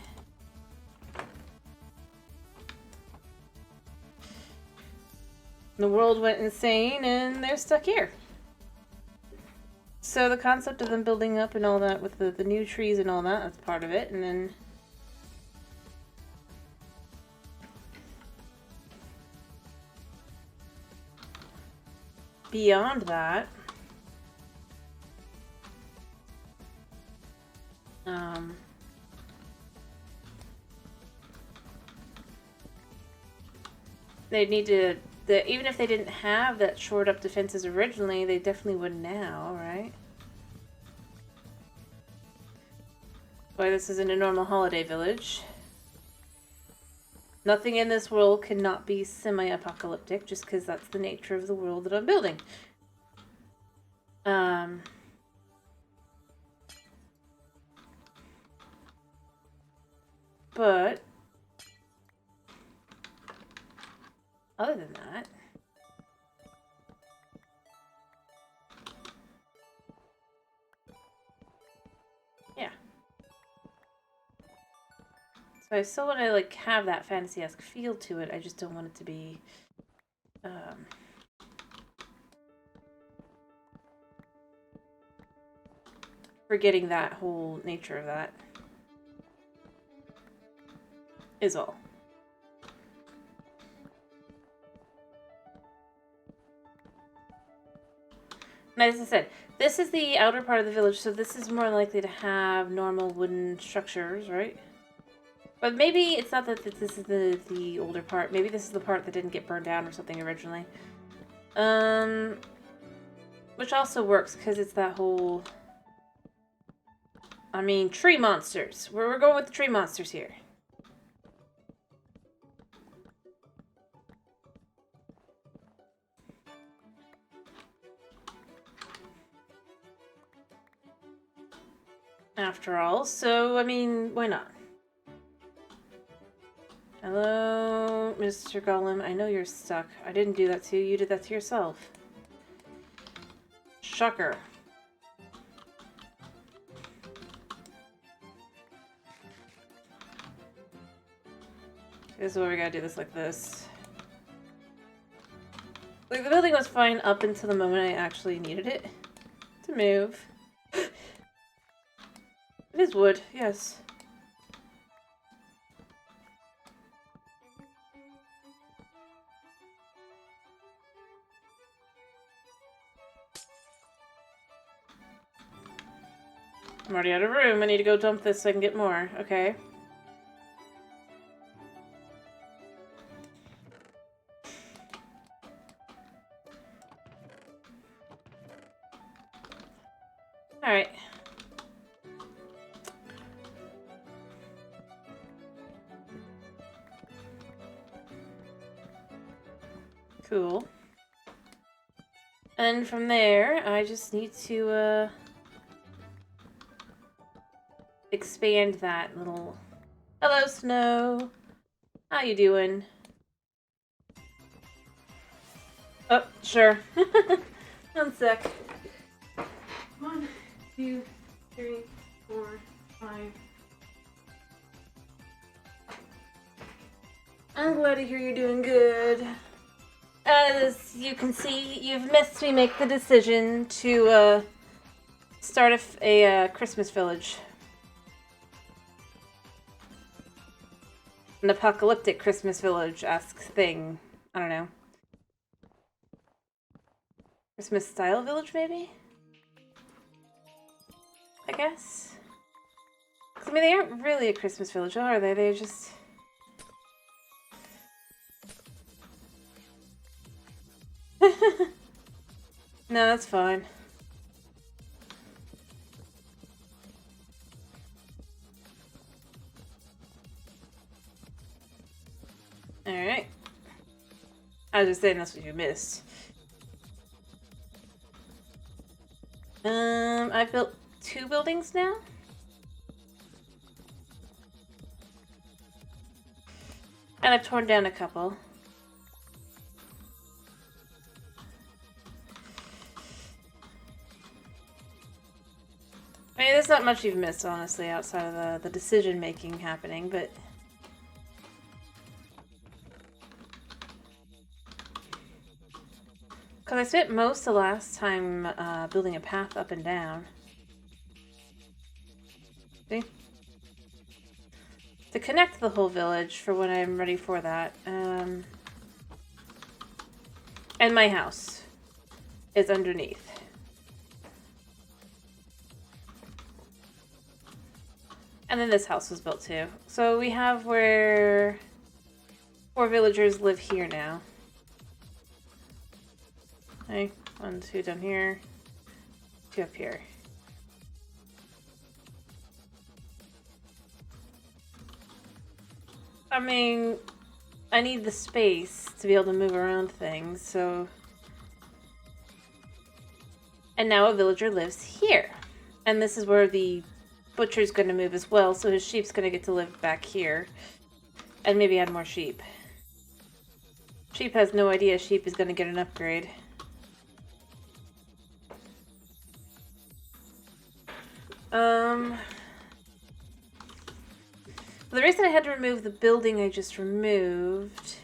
The world went insane and they're stuck here. So the concept of them building up and all that with the new trees and all that, that's part of it. And then beyond that, they'd need to... even if they didn't have that shored up defenses originally, they definitely would now, right? Why this isn't a normal holiday village. Nothing in this world cannot be semi-apocalyptic, just because that's the nature of the world that I'm building. But other than that... yeah. So I still want to, like, have that fantasy-esque feel to it. I just don't want it to be, forgetting that whole nature of that. Is all. And as I said, this is the outer part of the village, so this is more likely to have normal wooden structures, right? But maybe it's not that this is the older part. Maybe this is the part that didn't get burned down or something originally. Which also works, because it's that whole... I mean, tree monsters. We're going with the tree monsters here. After all, so, I mean, why not? Hello, Mr. Gollum. I know you're stuck. I didn't do that to you. You did that to yourself. Shocker. This is where we gotta do this like this. Like, the building was fine up until the moment I actually needed it to move. It is wood, yes. I'm already out of room. I need to go dump this so I can get more. Okay. Alright. Cool. And from there, I just need to, expand that little... Hello, Snow! How you doing? Oh, sure. 1 sec. 1, 2, 3, 4, 5. I'm glad to hear you're doing good. As you can see, you've missed me make the decision to start a Christmas village. An apocalyptic Christmas village-esque thing. I don't know. Christmas-style village, maybe? I guess? 'Cause, I mean, they aren't really a Christmas village, are they? They're just... No, that's fine. Alright. I was just saying that's what you missed. I've built 2 buildings now. And I've torn down a couple. I mean, there's not much you've missed, honestly, outside of the decision-making happening, but... Because I spent most of the last time building a path up and down. See? To connect the whole village for when I'm ready for that. And my house is underneath. And then this house was built too. So we have where 4 villagers live here now. Okay, 1, 2 down here, 2 up here. I mean, I need the space to be able to move around things, so... And now a villager lives here. And this is where the butcher's going to move as well, so his sheep's going to get to live back here. And maybe add more sheep. Sheep has no idea Sheep is going to get an upgrade. The reason I had to remove the building I just removed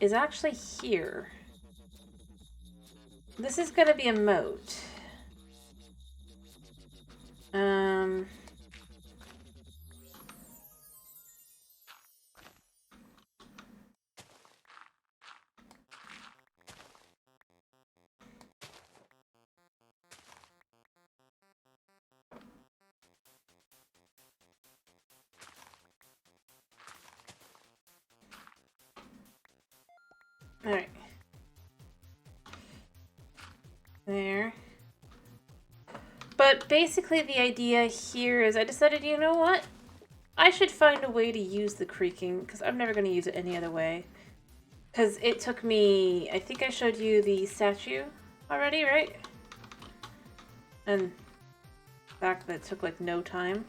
is actually here. This is going to be a moat. Alright. There. But basically the idea here is I decided, you know what? I should find a way to use the creaking, because I'm never going to use it any other way. Because it took me, I think I showed you the statue already, right? And the fact that it took like no time.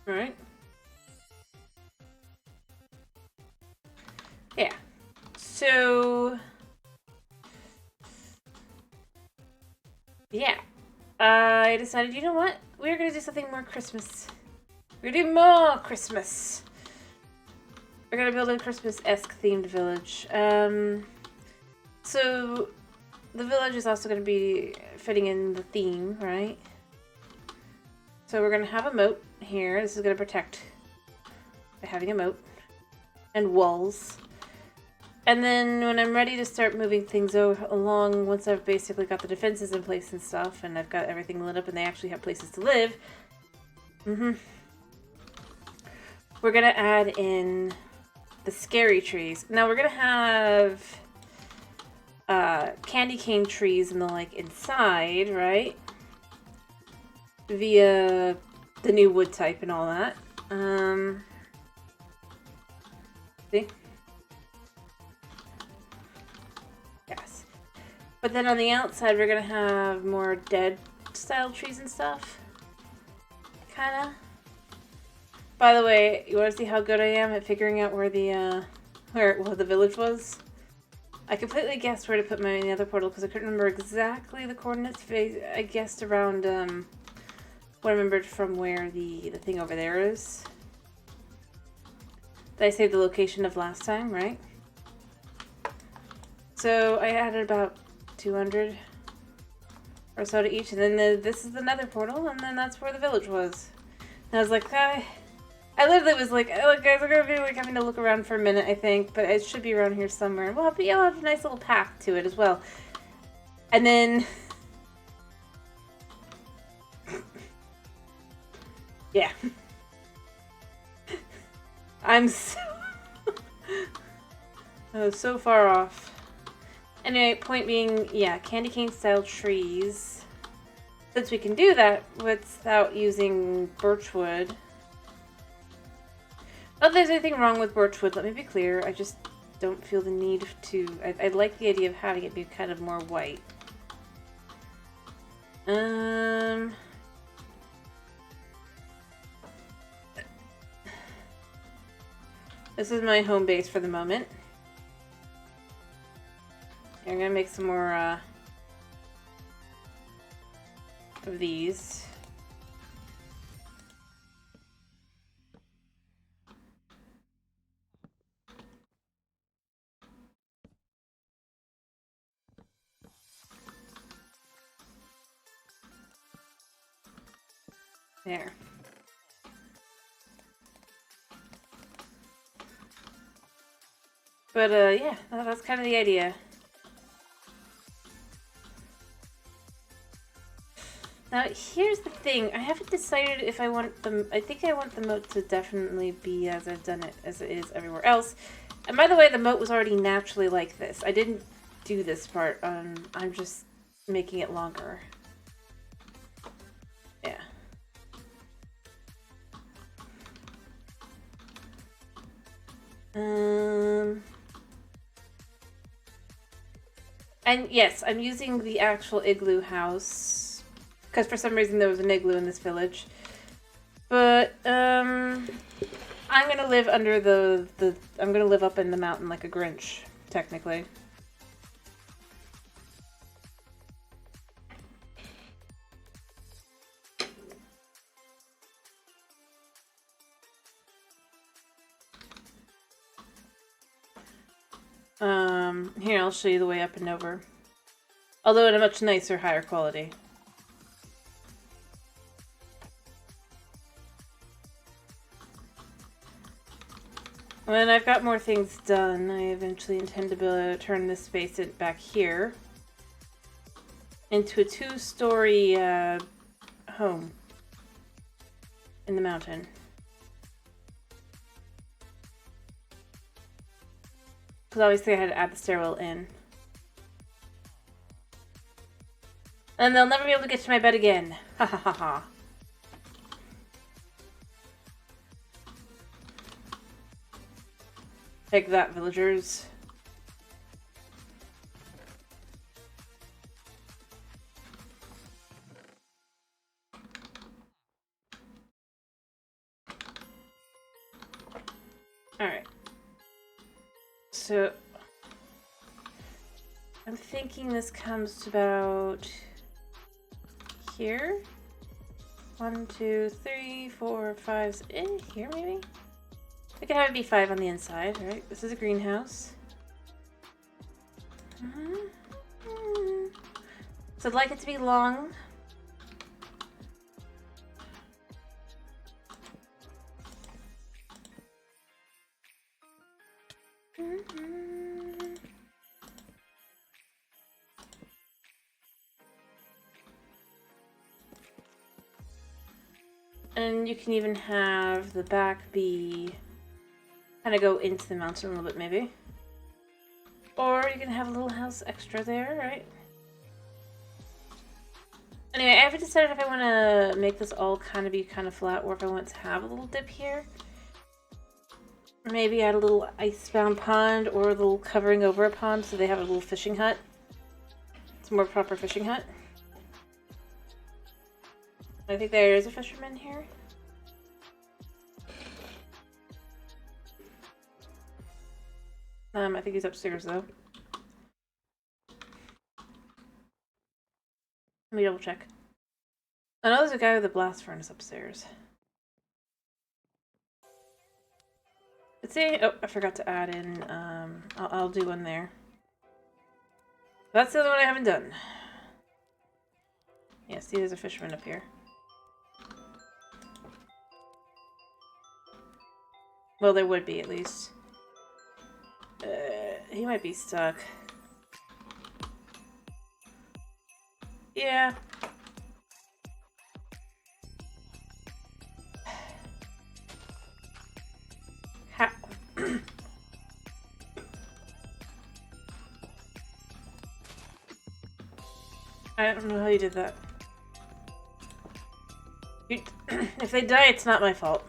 Alright. Yeah. So... yeah. I decided, you know what? We're gonna do something more Christmas. We're gonna do more Christmas. We're gonna build a Christmas-esque themed village. So the village is also gonna be fitting in the theme, right? So we're gonna have a moat here. This is gonna protect by having a moat and walls. And then when I'm ready to start moving things along, once I've basically got the defenses in place and stuff, and I've got everything lit up and they actually have places to live, we're gonna add in the scary trees. Now we're gonna have candy cane trees and the like inside, right? Via the new wood type and all that. See? Yes. But then on the outside, we're gonna have more dead style trees and stuff. Kinda. By the way, you wanna see how good I am at figuring out where the village was? I completely guessed where to put my other portal because I couldn't remember exactly the coordinates. I guessed around what I remembered from where the thing over there is. Did I say the location of last time, right? So I added about 200 or so to each, and then this is another portal, and then that's where the village was. And I was like, I literally was like, oh, guys, we're gonna be like having to look around for a minute, I think, but it should be around here somewhere. Well, but you'll have a nice little path to it as well. And then, yeah, I'm so far off. Anyway, point being, yeah, candy cane style trees. Since we can do that without using birchwood. Not that there's anything wrong with birchwood, let me be clear. I just don't feel the need to... I like the idea of having it be kind of more white. This is my home base for the moment. I'm gonna make some more of these. There. But yeah, that's kind of the idea. Now, here's the thing. I haven't decided if I want the... I think I want the moat to definitely be as I've done it, as it is everywhere else. And by the way, the moat was already naturally like this. I didn't do this part. I'm just making it longer. Yeah. And yes, I'm using the actual igloo house. Because for some reason there was an igloo in this village. But, I'm gonna live under the I'm gonna live up in the mountain like a Grinch, technically. Here, I'll show you the way up and over. Although in a much nicer, higher quality. When I've got more things done, I eventually intend to turn this space back here into a 2-story home in the mountain. Because obviously I had to add the stairwell in. And they'll never be able to get to my bed again. Ha ha ha ha. Take that, villagers. Alright. So, I'm thinking this comes to about here. 1, 2, 3, 4, 5, here maybe? We can have it be 5 on the inside, right? This is a greenhouse. So I'd like it to be long. And you can even have the back be kind of go into the mountain a little bit, maybe. Or you can have a little house extra there, right? Anyway, I haven't decided if I want to make this all kind of be kind of flat or if I want to have a little dip here. Maybe add a little icebound pond or a little covering over a pond so they have a little fishing hut. It's a more proper fishing hut. I think there is a fisherman here. I think he's upstairs though. Let me double check. I know there's a guy with a blast furnace upstairs. Let's see. Oh, I forgot to add in. I'll do one there. That's the other one I haven't done. Yeah, see, there's a fisherman up here. Well, there would be at least. He might be stuck. Yeah. How? I don't know how you did that. If they die, it's not my fault.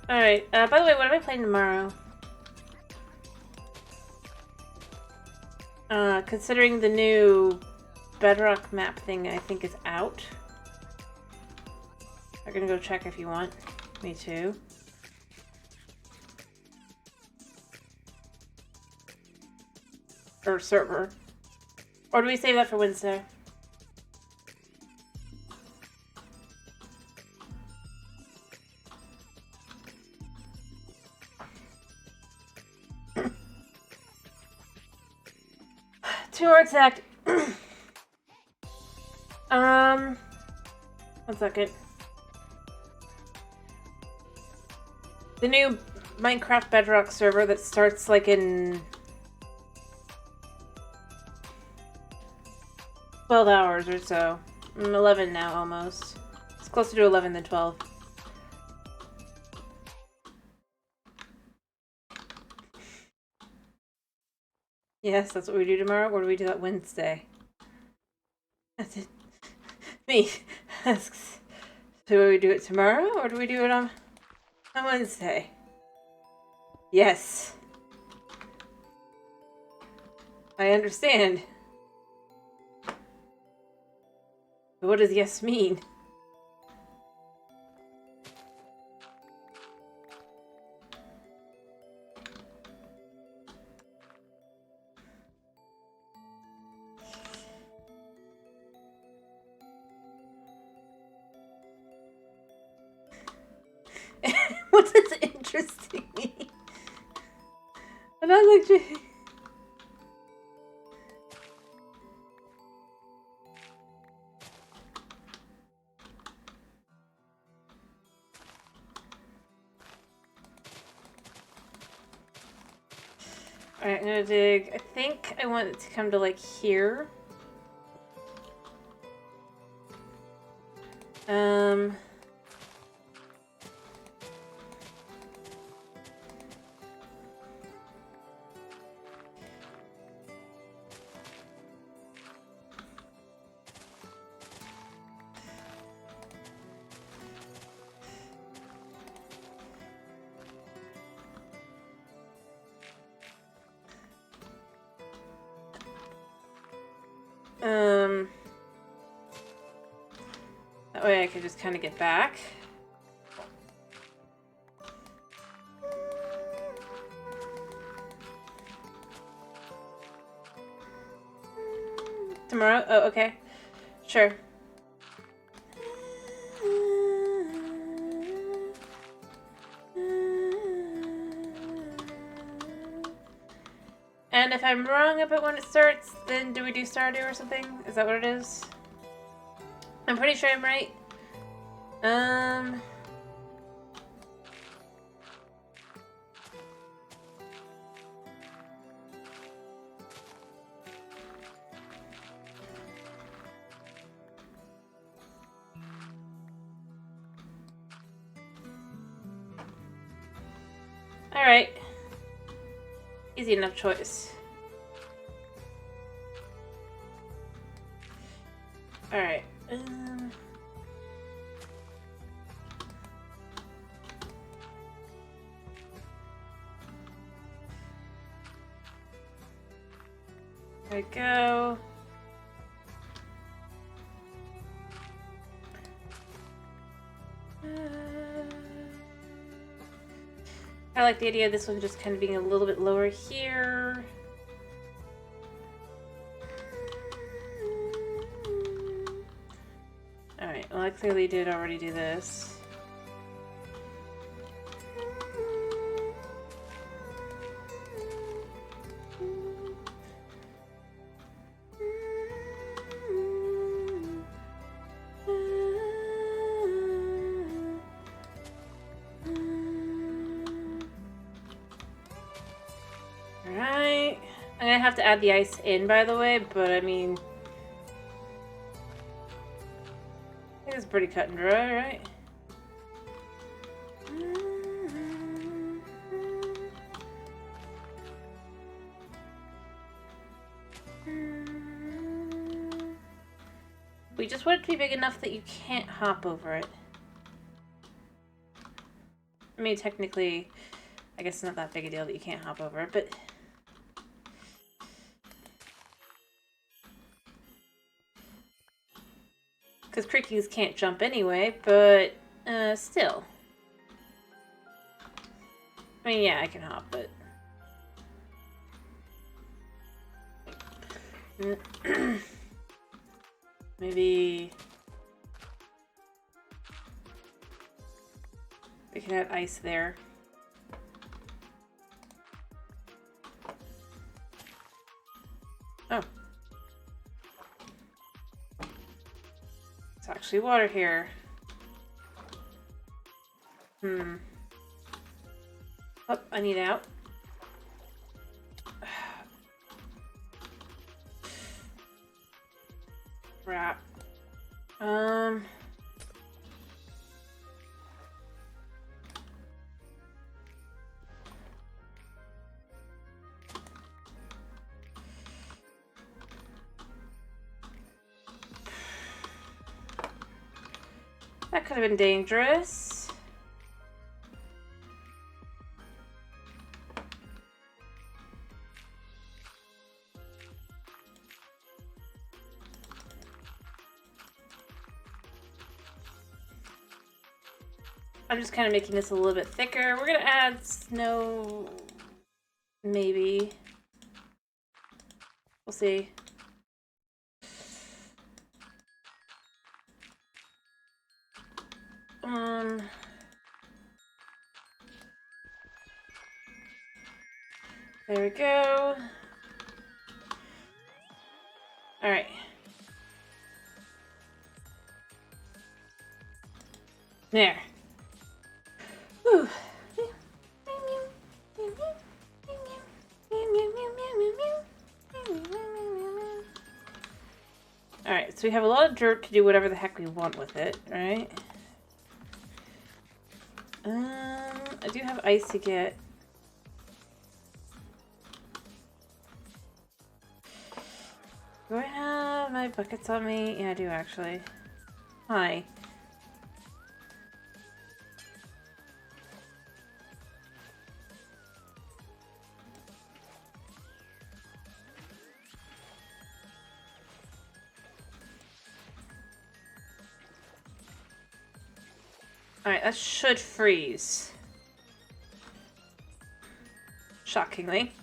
Alright, by the way, what am I playing tomorrow? Considering the new Bedrock map thing I think is out. I'm gonna go check if you want. Me too. Or server. Or do we save that for Wednesday? To be more exact. 1 second. The new Minecraft Bedrock server that starts like in 12 hours or so. 11 now almost. It's closer to 11 than 12. Yes, that's what we do tomorrow, or do we do that Wednesday? That's it. Me asks, do we do it tomorrow, or do we do it on Wednesday? Yes. I understand. But what does yes mean? What does interesting mean? And I was like, alright, I'm gonna dig. I think I want it to come to like here. That way I can just kind of get back. Tomorrow? Oh, okay. Sure. And if I'm wrong about when it starts, then do we do Stardew or something? Is that what it is? I'm pretty sure I'm right. Alright. Easy enough choice. Alright. There we go. I like the idea of this one just kind of being a little bit lower here. Alright, well I clearly did already do this. Alright. I'm gonna have to add the ice in, by the way, but I mean... I think it's pretty cut and dry, right? We just want it to be big enough that you can't hop over it. I mean, technically, I guess it's not that big a deal that you can't hop over it, but... Because creekies can't jump anyway, but still. I mean, yeah, I can hop, but... Maybe... we can have ice there. Oh. It's actually water here. Oh, I need out. Crap. That could have been dangerous. I'm just kind of making this a little bit thicker. We're gonna add snow, maybe. We'll see. There we go. All right. There. Whew. Alright, so we have a lot of dirt to do whatever the heck we want with it, right? I do have ice to get. Do I have my buckets on me? Yeah, I do actually. Hi. Alright, that should freeze. Shockingly.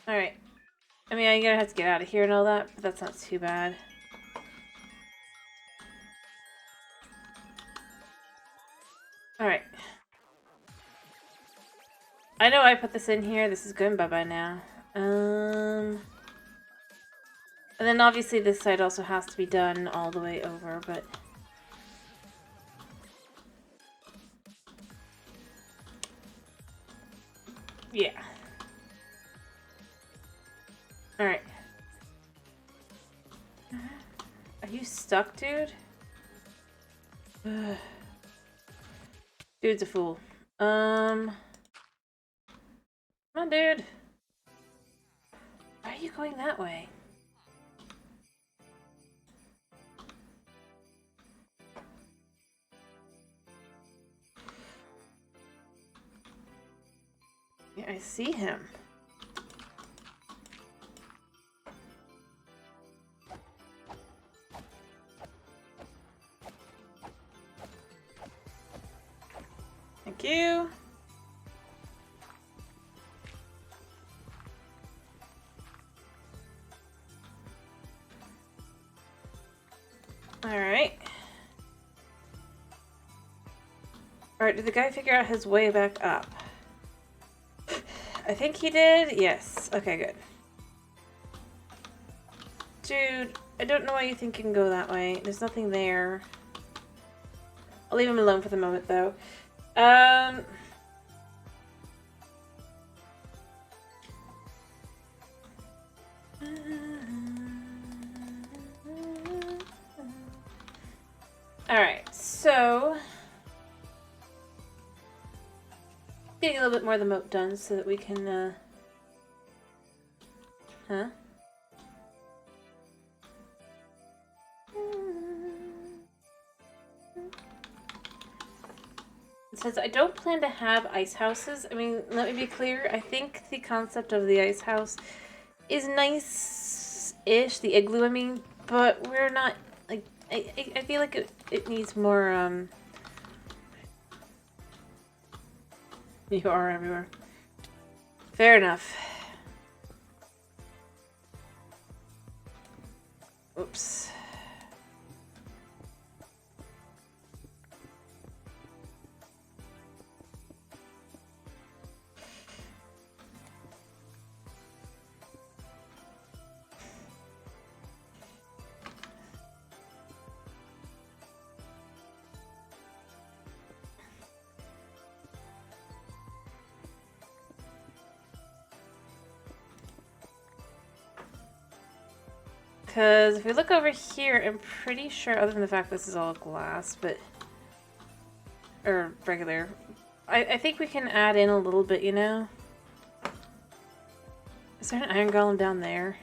Alright. I mean, I'm gonna have to get out of here and all that, but that's not too bad. Alright. I know I put this in here. This is going bye-bye now. And then obviously this side also has to be done all the way over, but... yeah. Alright. Are you stuck, dude? Dude's a fool. Come on, dude. Why are you going that way? Yeah, I see him. Thank you. Alright. Alright, did the guy figure out his way back up? I think he did. Yes. Okay, good. Dude, I don't know why you think you can go that way. There's nothing there. I'll leave him alone for the moment, though. Alright, so... getting a little bit more of the moat done so that we can, huh? It says, I don't plan to have ice houses. I mean, let me be clear. I think the concept of the ice house is nice-ish, the igloo, I mean, but we're not, like, I feel like it needs more, You are everywhere. Fair enough. Oops. Because if we look over here, I'm pretty sure, other than the fact this is all glass, but... or regular. I think we can add in a little bit, you know? Is there an iron golem down there?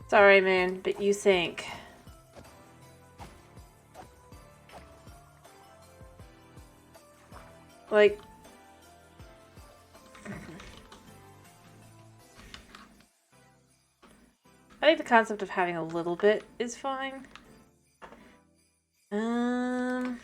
Sorry, man, but you sink. Like... I think the concept of having a little bit is fine. I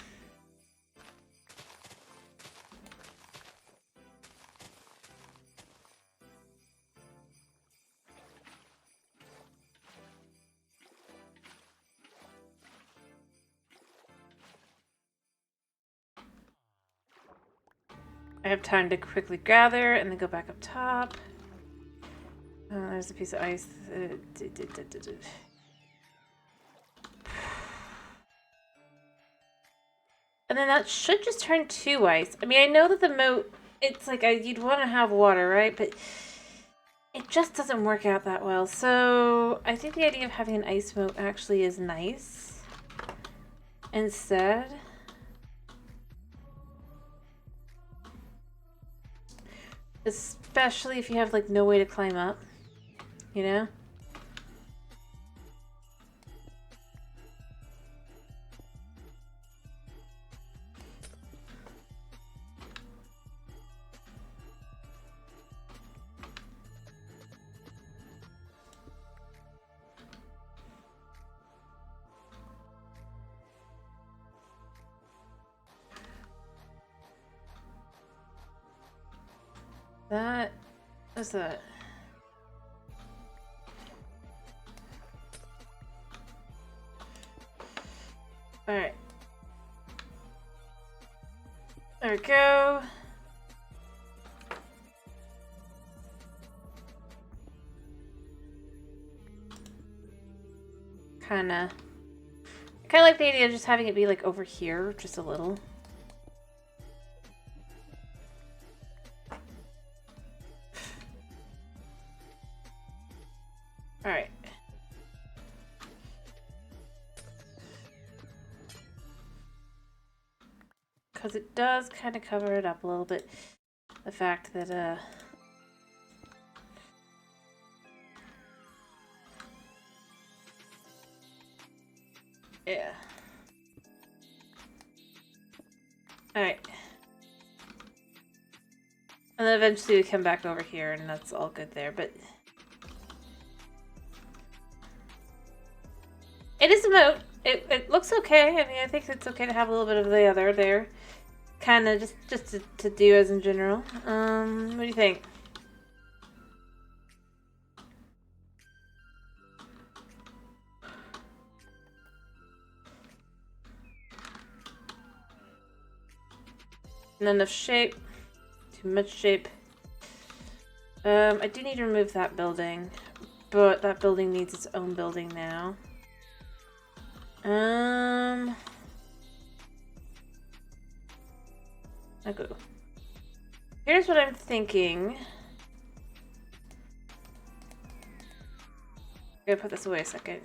have time to quickly gather and then go back up top. There's a piece of ice. And then that should just turn to ice. I mean, I know that the moat, it's like you'd want to have water, right? But it just doesn't work out that well. So I think the idea of having an ice moat actually is nice. Instead. Especially if you have, like, no way to climb up. You know? What's that? Alright. There we go. I kinda like the idea of just having it be like over here, just a little. Alright. Because it does kind of cover it up a little bit. The fact that, yeah. Alright. And then eventually we come back over here and that's all good there, but... It is a moat. It looks okay. I mean, I think it's okay to have a little bit of the other there. Kind of just to do as in general. What do you think? Not enough shape. Too much shape. I do need to remove that building. But that building needs its own building now. Okay. Here's what I'm thinking. I'm gonna put this away a second.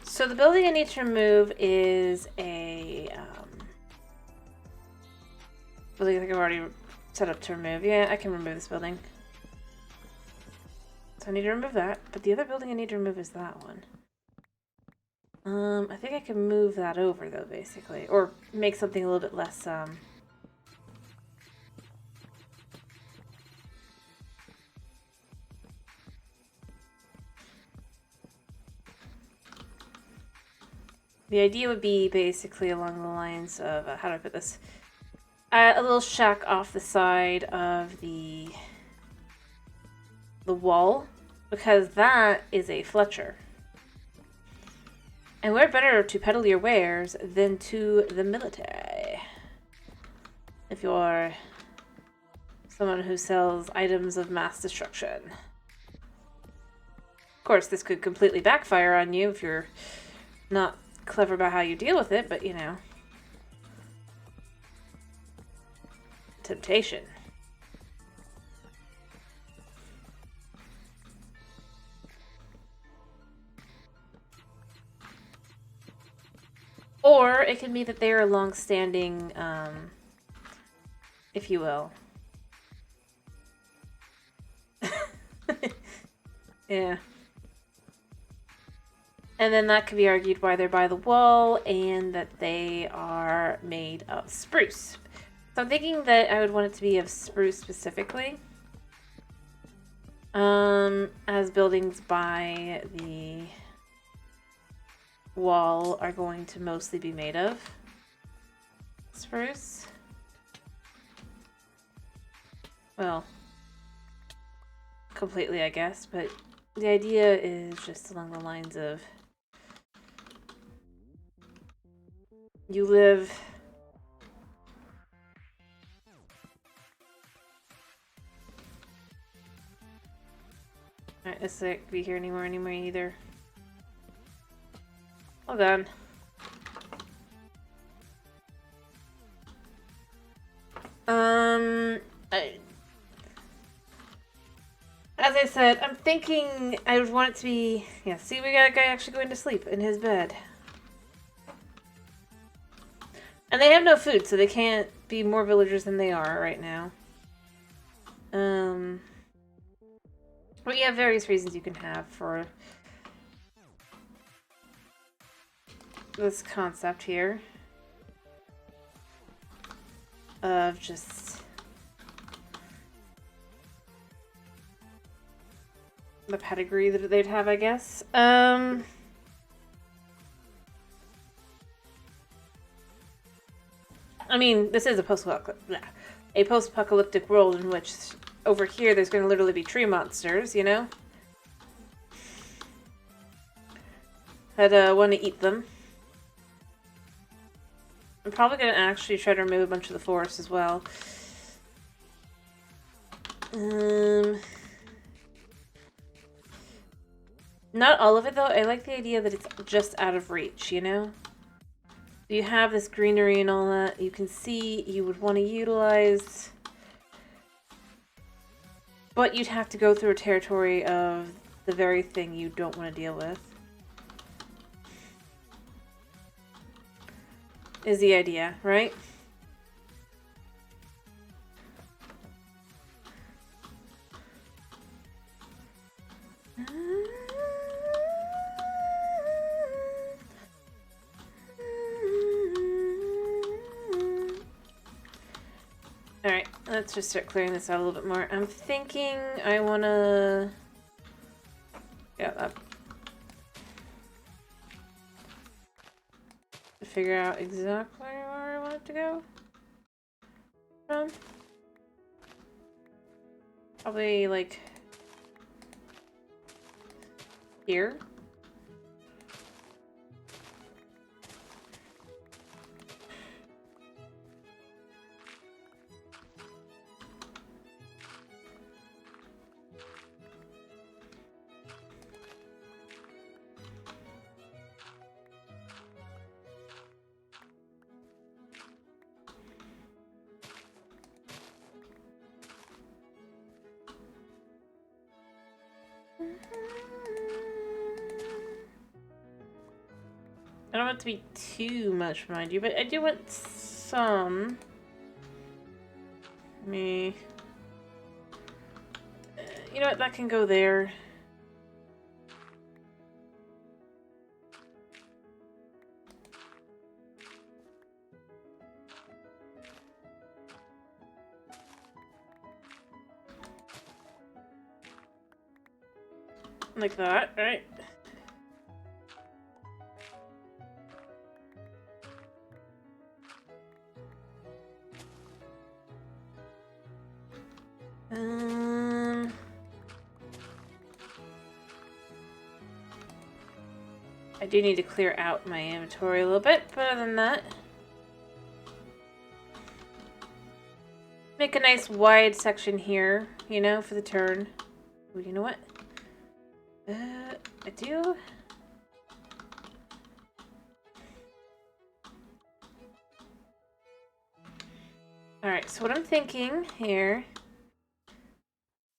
So the building I need to remove is a building I think I've already set up to remove. Yeah, I can remove this building. So I need to remove that, but the other building I need to remove is that one. I think I can move that over though, basically. Or make something a little bit less, The idea would be basically along the lines of, how do I put this? A little shack off the side of the wall, because that is a Fletcher. And where better to peddle your wares than to the military? If you're someone who sells items of mass destruction. Of course, this could completely backfire on you if you're not clever about how you deal with it, but you know. Temptation. Or it can be that they are long-standing, if you will. Yeah. And then that could be argued why they're by the wall and that they are made of spruce. So I'm thinking that I would want it to be of spruce specifically. As buildings by the wall are going to mostly be made of spruce. Well, completely, I guess, but the idea is just along the lines of you live Alright, this can't be here anymore either. Hold on. As I said, I'm thinking I would want it to be... Yeah, see, we got a guy actually going to sleep in his bed. And they have no food, so they can't be more villagers than they are right now. But you have various reasons you can have for this concept here. Of just... the pedigree that they'd have, I guess. I mean, this is a post-apocalyptic world in which over here there's going to literally be tree monsters, you know? I'd want to eat them. I'm probably going to actually try to remove a bunch of the forest as well. Not all of it, though. I like the idea that it's just out of reach, you know? You have this greenery and all that. You can see you would want to utilize... But you'd have to go through a territory of the very thing you don't want to deal with. Is the idea, right? Alright, let's just start clearing this out a little bit more. I'm thinking I want to... Yeah, that... to figure out exactly where I want it to go from. Probably, like... here. I don't want it to be too much, mind you, but I do want some. You know what? That can go there. Like that, right? I do need to clear out my inventory a little bit, but other than that, make a nice wide section here, you know, for the turn. Well, you know what? I do. Alright, so what I'm thinking here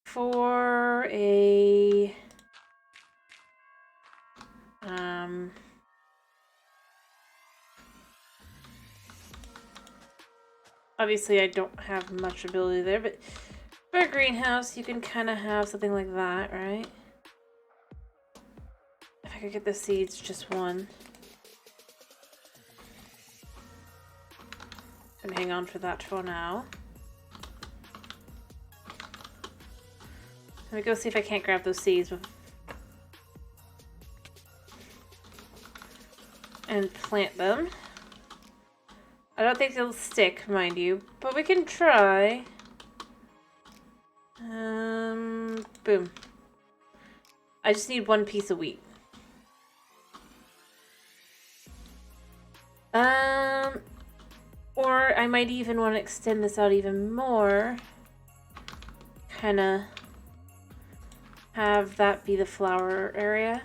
for a obviously I don't have much ability there, but for a greenhouse you can kind of have something like that, right? If I could get the seeds, just one. And hang on for that for now. Let me go see if I can't grab those seeds and plant them. I don't think they'll stick, mind you, but we can try. Boom. I just need one piece of wheat. Or I might even want to extend this out even more. Kind of have that be the flower area.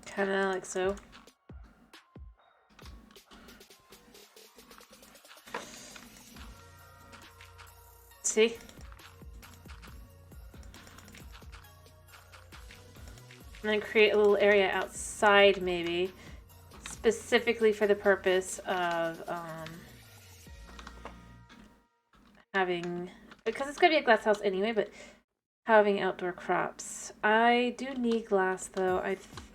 Kind of like so. See? And then create a little area outside, maybe, specifically for the purpose of having, because it's gonna be a glass house anyway, but having outdoor crops. I do need glass though.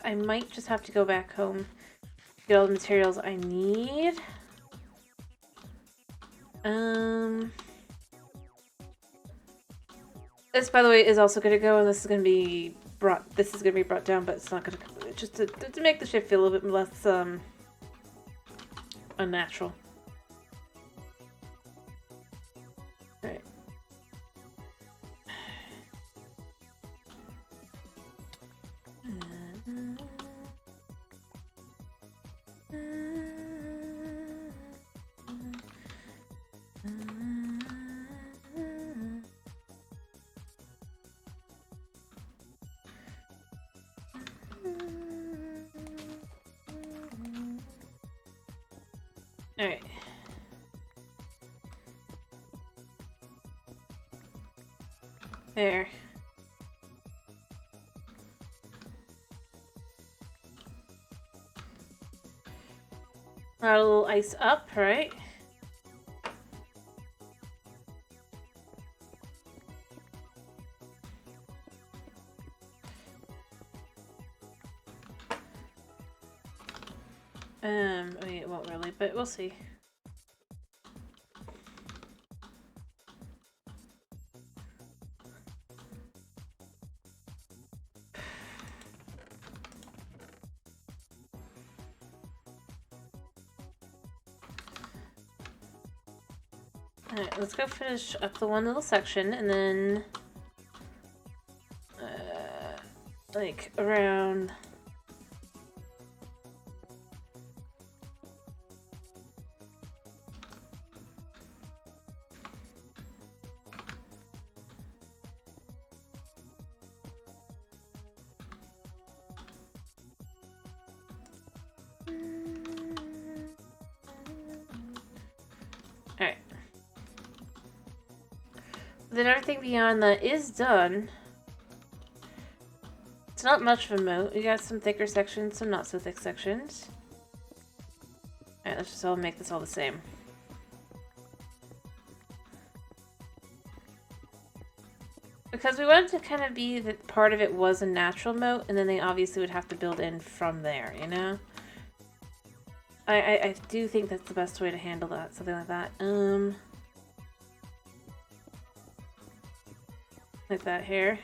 I might just have to go back home, get all the materials I need. This, by the way, is also gonna go, and this is gonna be brought. This is gonna be brought down, but it's not gonna. Just to make the ship feel a little bit less unnatural. All right. All right. There. Got a little ice up, right? I mean, it won't really, but we'll see. Alright, let's go finish up the one little section, and then like around alright. Then everything beyond that is done. It's not much of a moat. We got some thicker sections, some not so thick sections. Alright, let's just all make this all the same. Because we wanted to kind of be that part of it was a natural moat, and then they obviously would have to build in from there, you know? I do think that's the best way to handle that, something like that. Like that here.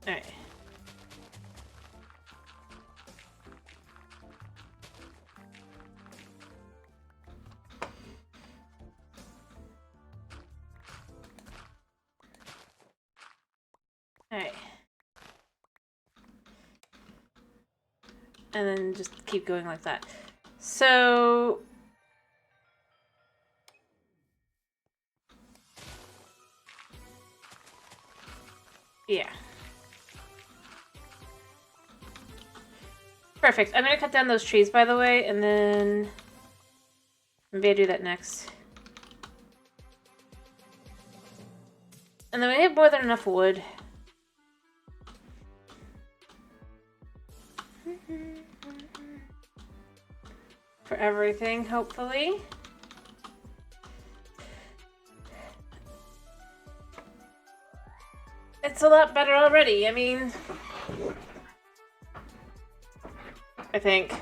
Alright. Alright. And then just keep going like that. So yeah. Perfect. I'm gonna cut down those trees, by the way, and then maybe I do that next. And then we have more than enough wood. For everything, hopefully. It's a lot better already, I mean... I think.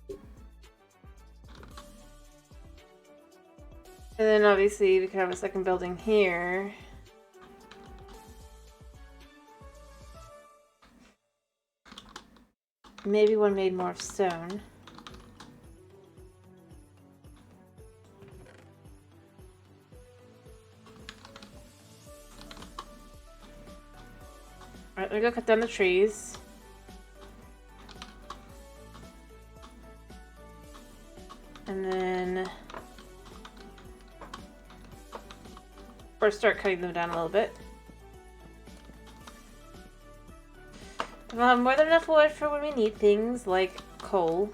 And then obviously we could have a second building here. Maybe one made more of stone. Alright, let me go cut down the trees. And then first start cutting them down a little bit. We'll have more than enough wood for when we need things like coal.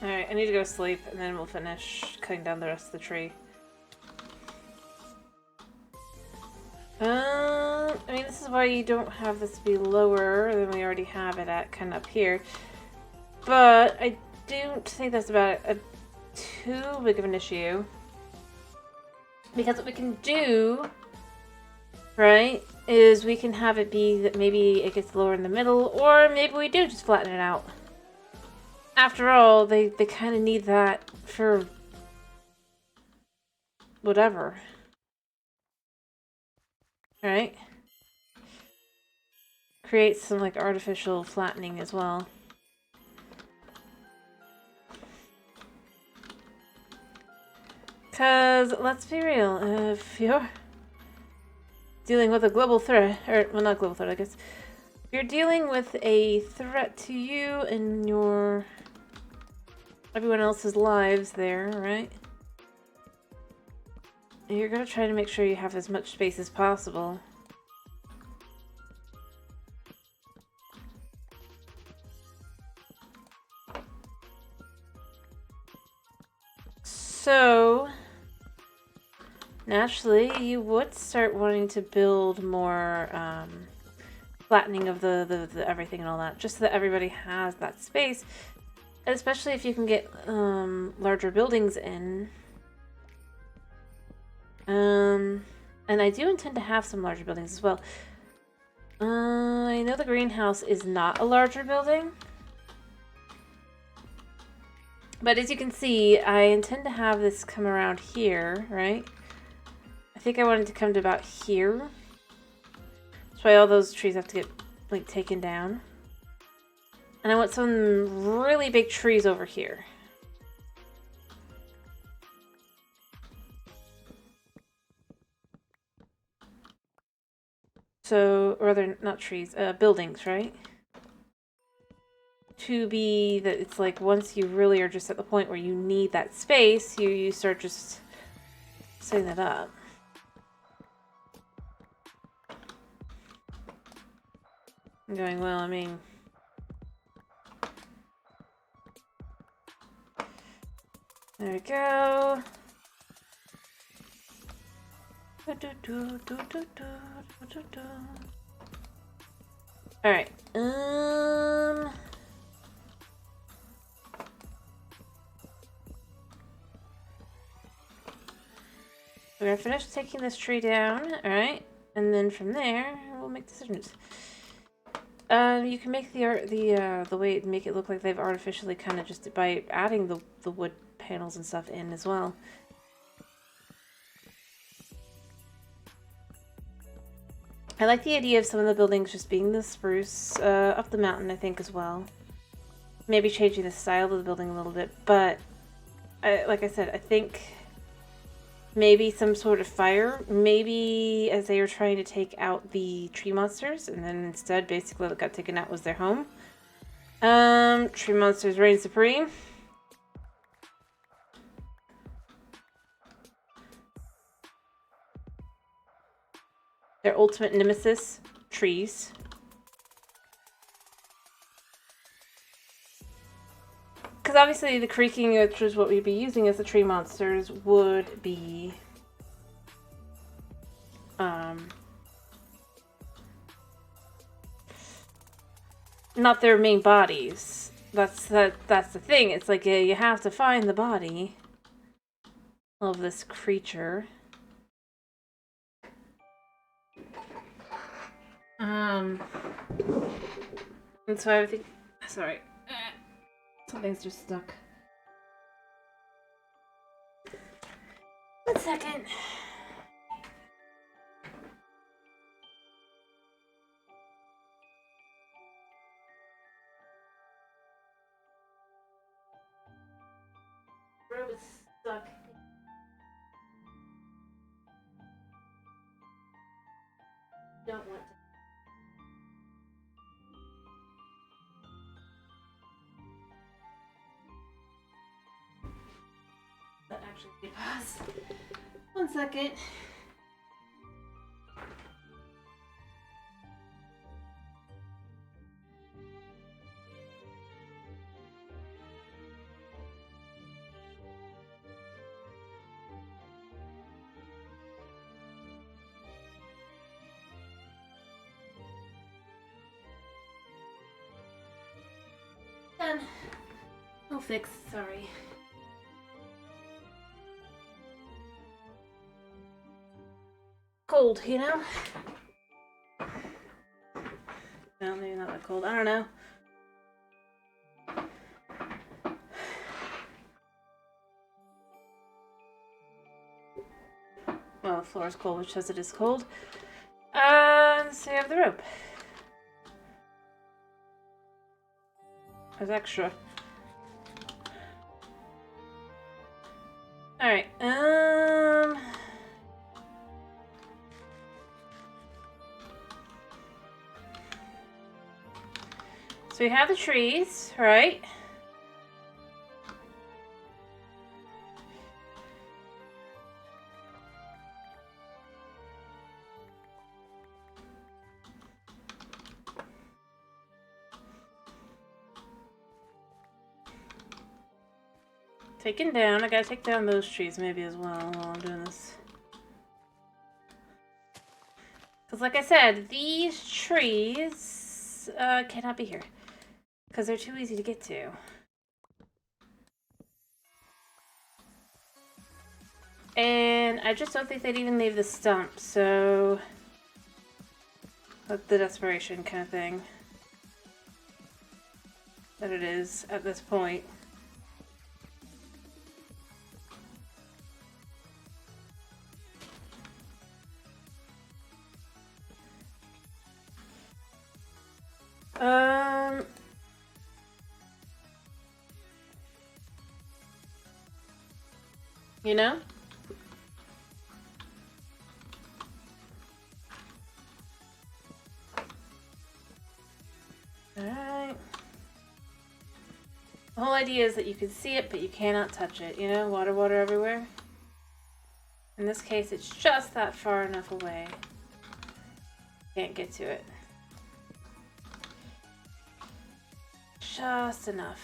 Alright, I need to go to sleep and then we'll finish cutting down the rest of the tree. I mean, this is why you don't have this be lower than we already have it at, kind of up here. But I don't think that's about too big of an issue. Because what we can do, right, is we can have it be that maybe it gets lower in the middle, or maybe we do just flatten it out. After all, they kind of need that for whatever. Right? Create some like artificial flattening as well. Cause let's be real, if you're dealing with a global threat, or well, not global threat, I guess. If you're dealing with a threat to you and your everyone else's lives there, right? You're gonna try to make sure you have as much space as possible. So, naturally, you would start wanting to build more flattening of the everything and all that, just so that everybody has that space. And especially if you can get larger buildings in. And I do intend to have some larger buildings as well. I know the greenhouse is not a larger building. But as you can see, I intend to have this come around here, right? I think I wanted to come to about here. That's why all those trees have to get, like, taken down. And I want some really big trees over here. So, or rather, not trees, buildings, right? To be that it's like once you really are just at the point where you need that space, you start just setting that up. I'm going, well, I mean... There we go. Alright, we're gonna finish taking this tree down, alright? And then from there, we'll make decisions. You can make the way make it look like they've artificially kind of just by adding the wood panels and stuff in as well. I like the idea of some of the buildings just being the spruce up the mountain, I think, as well. Maybe changing the style of the building a little bit, but like I said, I think Maybe some sort of fire. Maybe as they were trying to take out the tree monsters, and then instead, basically, what got taken out was their home. Tree monsters reign supreme. Their ultimate nemesis, trees. Because obviously the creaking, which is what we'd be using as the tree monsters, would be not their main bodies. That's the thing. It's like you have to find the body of this creature. And so I think, sorry, something's just stuck. 1 second. Rope is stuck. Don't want to. That actually be paused. 1 second. Done. I'll fix, sorry. Cold, you know? No, maybe not that cold. I don't know. Well, the floor is cold, which says it is cold. So you have the rope. There's extra. Alright, so we have the trees, right? Taken down. I gotta take down those trees maybe as well while I'm doing this. Because like I said, these trees cannot be here. Because they're too easy to get to. And I just don't think they'd even leave the stump, so... That's the desperation kind of thing. That it is at this point. You know? Alright. The whole idea is that you can see it, but you cannot touch it. You know? Water everywhere. In this case, it's just that far enough away. Can't get to it. Just enough.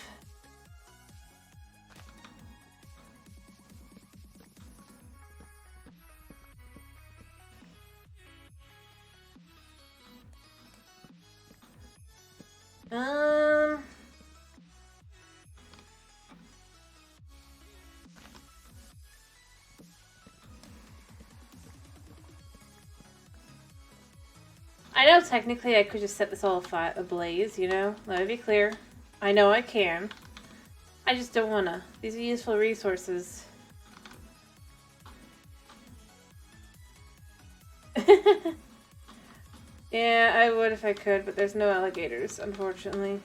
I know technically I could just set this all ablaze, you know? Let me be clear. I know I can. I just don't wanna. These are useful resources. Yeah, I would if I could, but there's no alligators, unfortunately.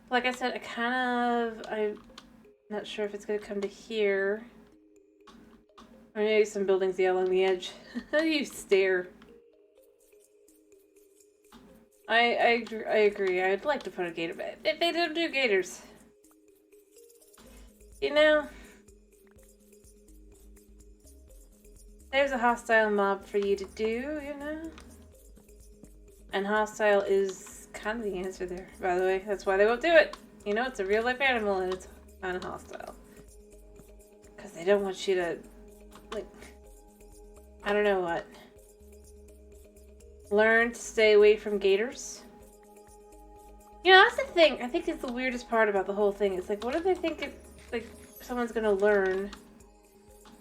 Like I said, I'm not sure if it's going to come to here. Or maybe some buildings, yeah, along the edge. You stare. I agree. I'd like to put a gator, but they don't do gators. You know, there's a hostile mob for you to do, you know? And hostile is kind of the answer there, by the way. That's why they won't do it. You know, it's a real life animal and it's kind of hostile. Because they don't want you to, like, I don't know what. Learn to stay away from gators. You know, that's the thing. I think it's the weirdest part about the whole thing. It's like, what do they think like someone's gonna learn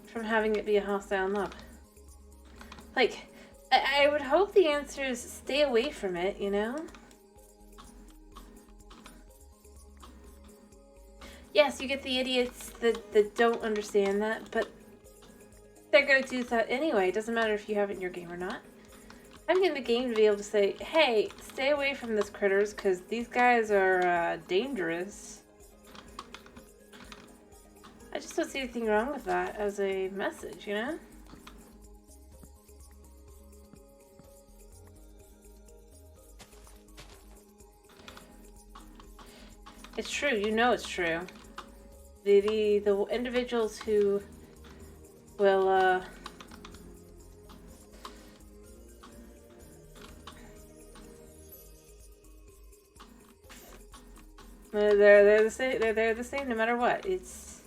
from having it be a hostile mob? Like, I would hope the answer is stay away from it, you know? Yes, you get the idiots that don't understand that, but they're gonna do that anyway. It doesn't matter if you have it in your game or not. I'm getting the game to be able to say, hey, stay away from this critters, because these guys are dangerous. I just don't see anything wrong with that as a message, you know? It's true, you know it's true. The individuals who will, they're the same. They're the same no matter what. It's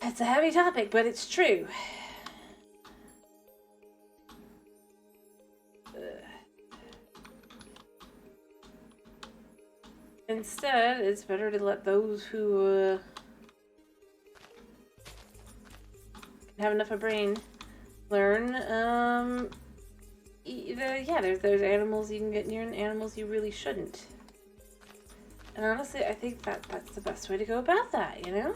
a heavy topic, but it's true. Instead, it's better to let those who have enough of a brain learn. Yeah, there's animals you can get near and animals you really shouldn't. And honestly, I think that's the best way to go about that, you know?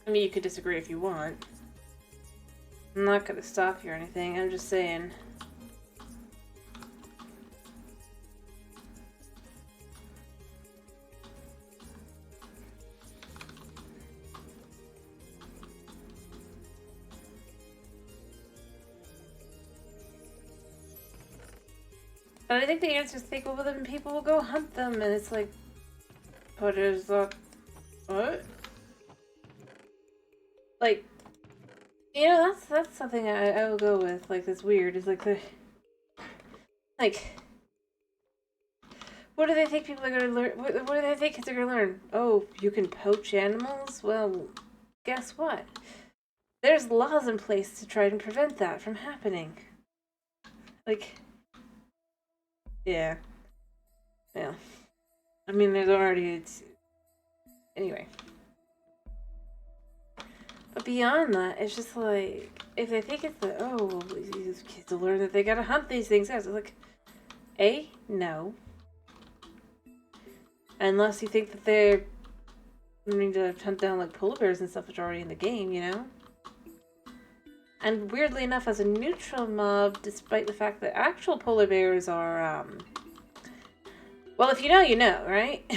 I mean, you could disagree if you want. I'm not gonna stop you or anything, I'm just saying. But I think the answer is take over them and people will go hunt them, and it's like, but is that, what? Like, you know, that's something I will go with, like, that's weird, is like what do they think people are gonna learn, what do they think kids are gonna learn? Oh, you can poach animals? Well, guess what? There's laws in place to try and prevent that from happening. Like, yeah. Yeah. I mean, there's already... Anyway. But beyond that, it's just like... If they think it's like, oh, well, these kids will learn that they gotta hunt these things out. It's like, A, no. Unless you think that they're learning to hunt down, like, polar bears and stuff, which are already in the game, you know? And weirdly enough, as a neutral mob, despite the fact that actual polar bears are, well, if you know, you know, right?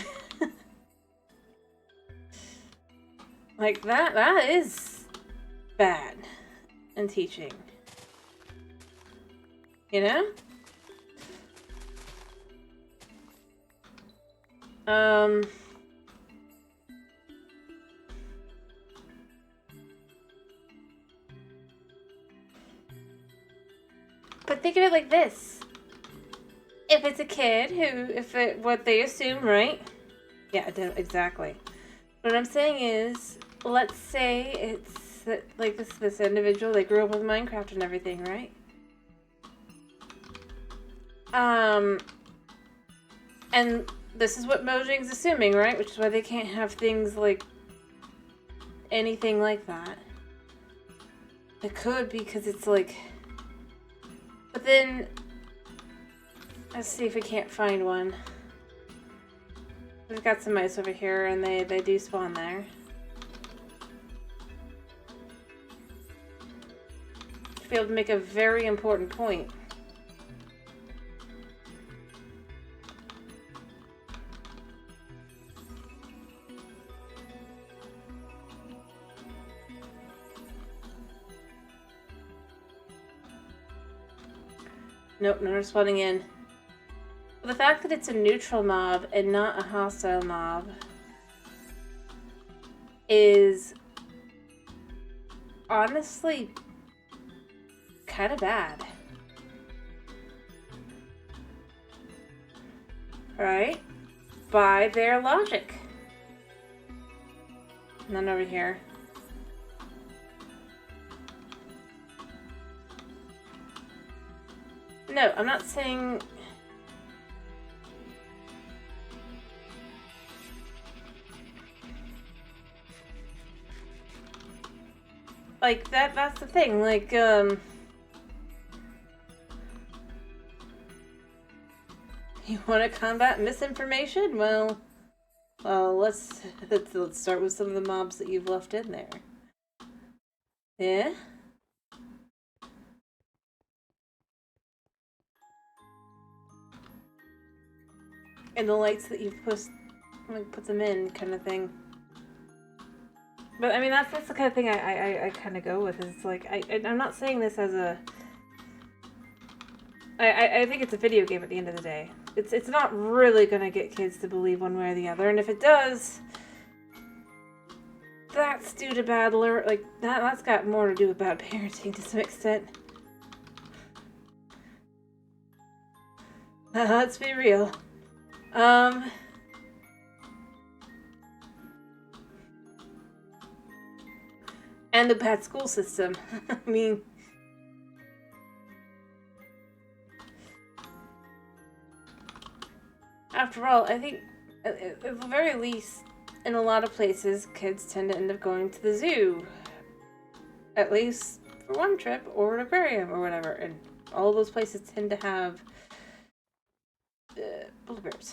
Like, that is bad in teaching. You know? But think of it like this. If it's a kid who, what they assume, right? Yeah, exactly. What I'm saying is, let's say it's like this individual, they grew up with Minecraft and everything, right? And this is what Mojang's assuming, right? Which is why they can't have things like anything like that. It could, because it's like... But then... Let's see if we can't find one. We've got some mice over here, and they do spawn there. be able to make a very important point. Nope, not responding in. The fact that it's a neutral mob and not a hostile mob is honestly kind of bad. Right? By their logic. None over here. No, I'm not saying... Like, that's the thing, like, you want to combat misinformation? Well, let's start with some of the mobs that you've left in there. Yeah? And the lights that you've put them in, kind of thing. But I mean, that's the kind of thing I kind of go with. Is it's like I'm not saying this as a. I think it's a video game at the end of the day. It's not really gonna get kids to believe one way or the other, and if it does, that's due to bad like that's got more to do with bad parenting to some extent. Let's be real. And the bad school system. I mean, after all, I think, at the very least, in a lot of places, kids tend to end up going to the zoo. At least for one trip, or an aquarium, or whatever. And all those places tend to have polar bears.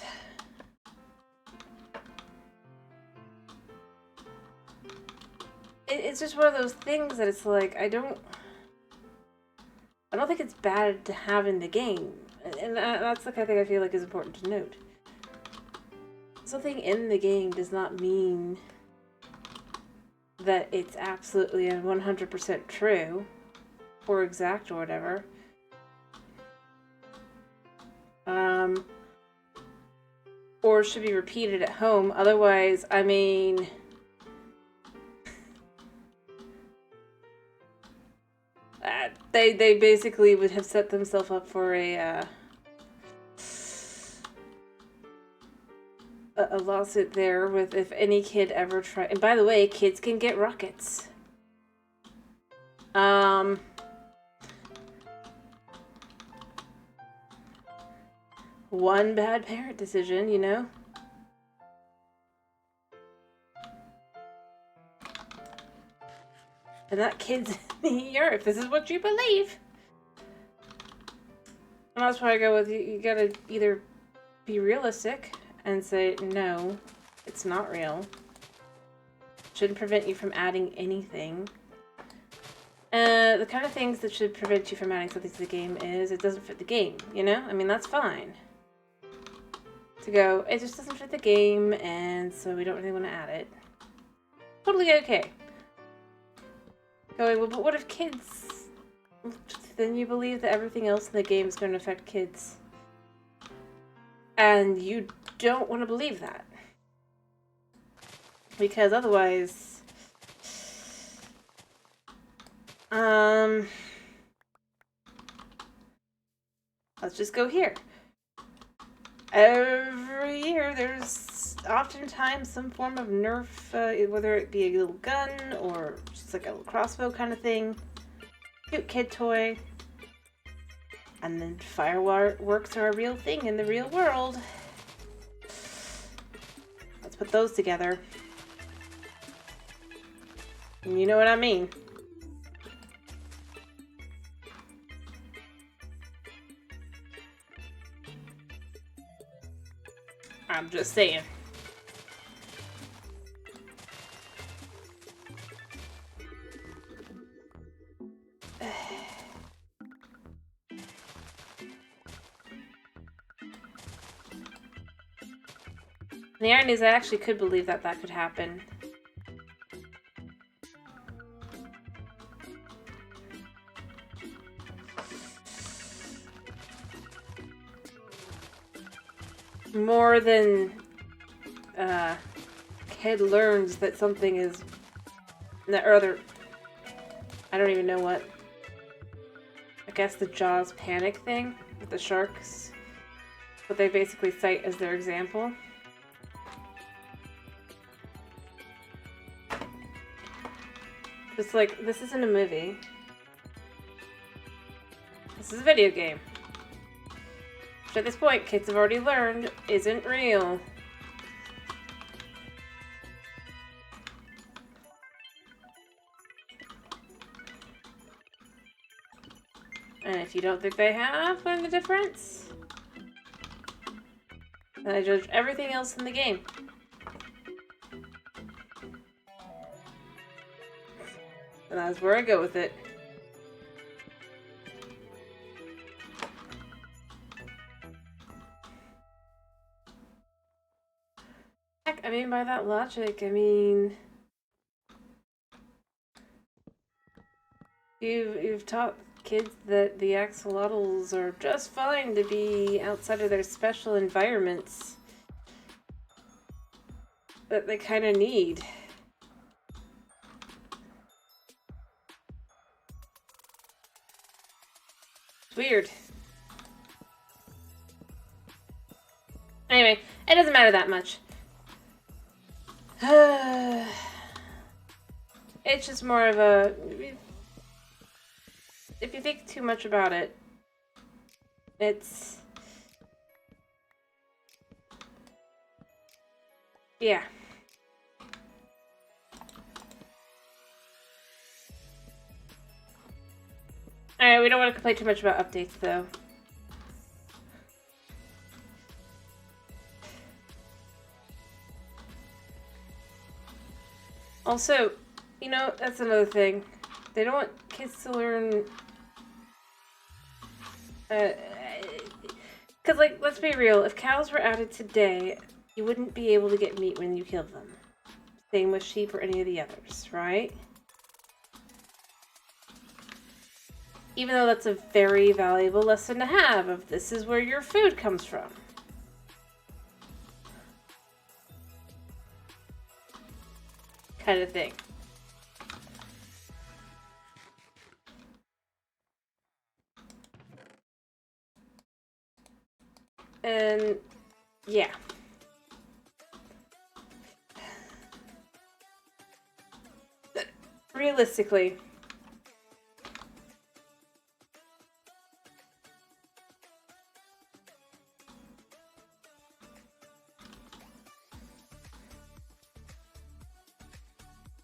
It's just one of those things that it's like, I don't think it's bad to have in the game. And that's the kind of thing I feel like is important to note. Something in the game does not mean that it's absolutely and 100% true or exact or whatever. Or should be repeated at home. Otherwise, I mean... They basically would have set themselves up for a lawsuit there with if any kid ever try. And by the way, kids can get rockets. One bad parent decision, you know? And that kid's in the earth. This is what you believe. And that's why I go with you gotta either be realistic and say, no, it's not real. Shouldn't prevent you from adding anything. The kind of things that should prevent you from adding something to the game is it doesn't fit the game, you know? I mean, that's fine. To go, it just doesn't fit the game, and so we don't really want to add it. Totally okay. Going, well, but what if kids... Then you believe that everything else in the game is going to affect kids. And you don't want to believe that. Because otherwise... Let's just go here. Every year there's oftentimes some form of Nerf, whether it be a little gun or just like a little crossbow kind of thing. Cute kid toy. And then fireworks are a real thing in the real world. Let's put those together. And you know what I mean. I'm just saying. The irony is I actually could believe that that could happen. More than kid learns that something is or other, I don't even know what. I guess the Jaws panic thing with the sharks. What they basically cite as their example. It's like, this isn't a movie. This is a video game. Which at this point, kids have already learned isn't real. And if you don't think they have learned the difference, then I judge everything else in the game. And that's where I go with it. Heck, I mean, by that logic, I mean, you've taught kids that the axolotls are just fine to be outside of their special environments that they kind of need. It's weird. Anyway, it doesn't matter that much. It's just more of a... If you think too much about it, it's... Yeah. Alright, we don't want to complain too much about updates, though. Also, you know, that's another thing. They don't want kids to learn... Because, like, let's be real. If cows were added today, you wouldn't be able to get meat when you killed them. Same with sheep or any of the others, right? Even though that's a very valuable lesson to have of this is where your food comes from. Kind of thing. And yeah. Realistically,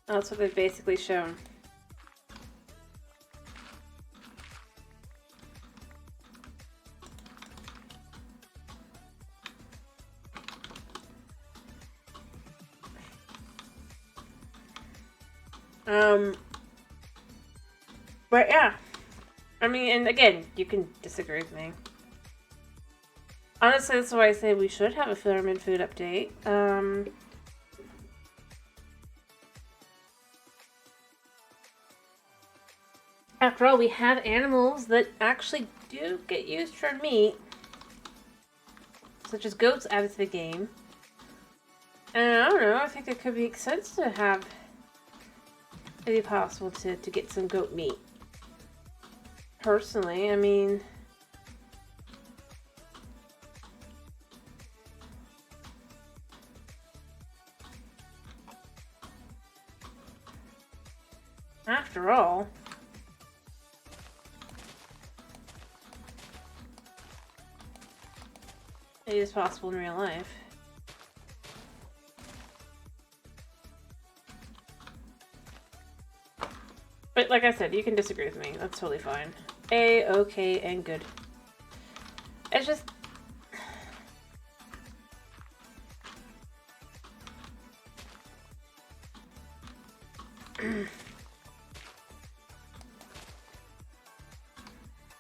that's what they've basically shown. But yeah. I mean, and again, you can disagree with me. Honestly, that's why I say we should have a Film and Food update. After all, we have animals that actually do get used for meat. Such as goats added to the game. And I don't know, I think it could make sense to have it be possible to get some goat meat. Personally, I mean... After all... It is possible in real life. But like I said, you can disagree with me. That's totally fine. Okay, and good. It's just... the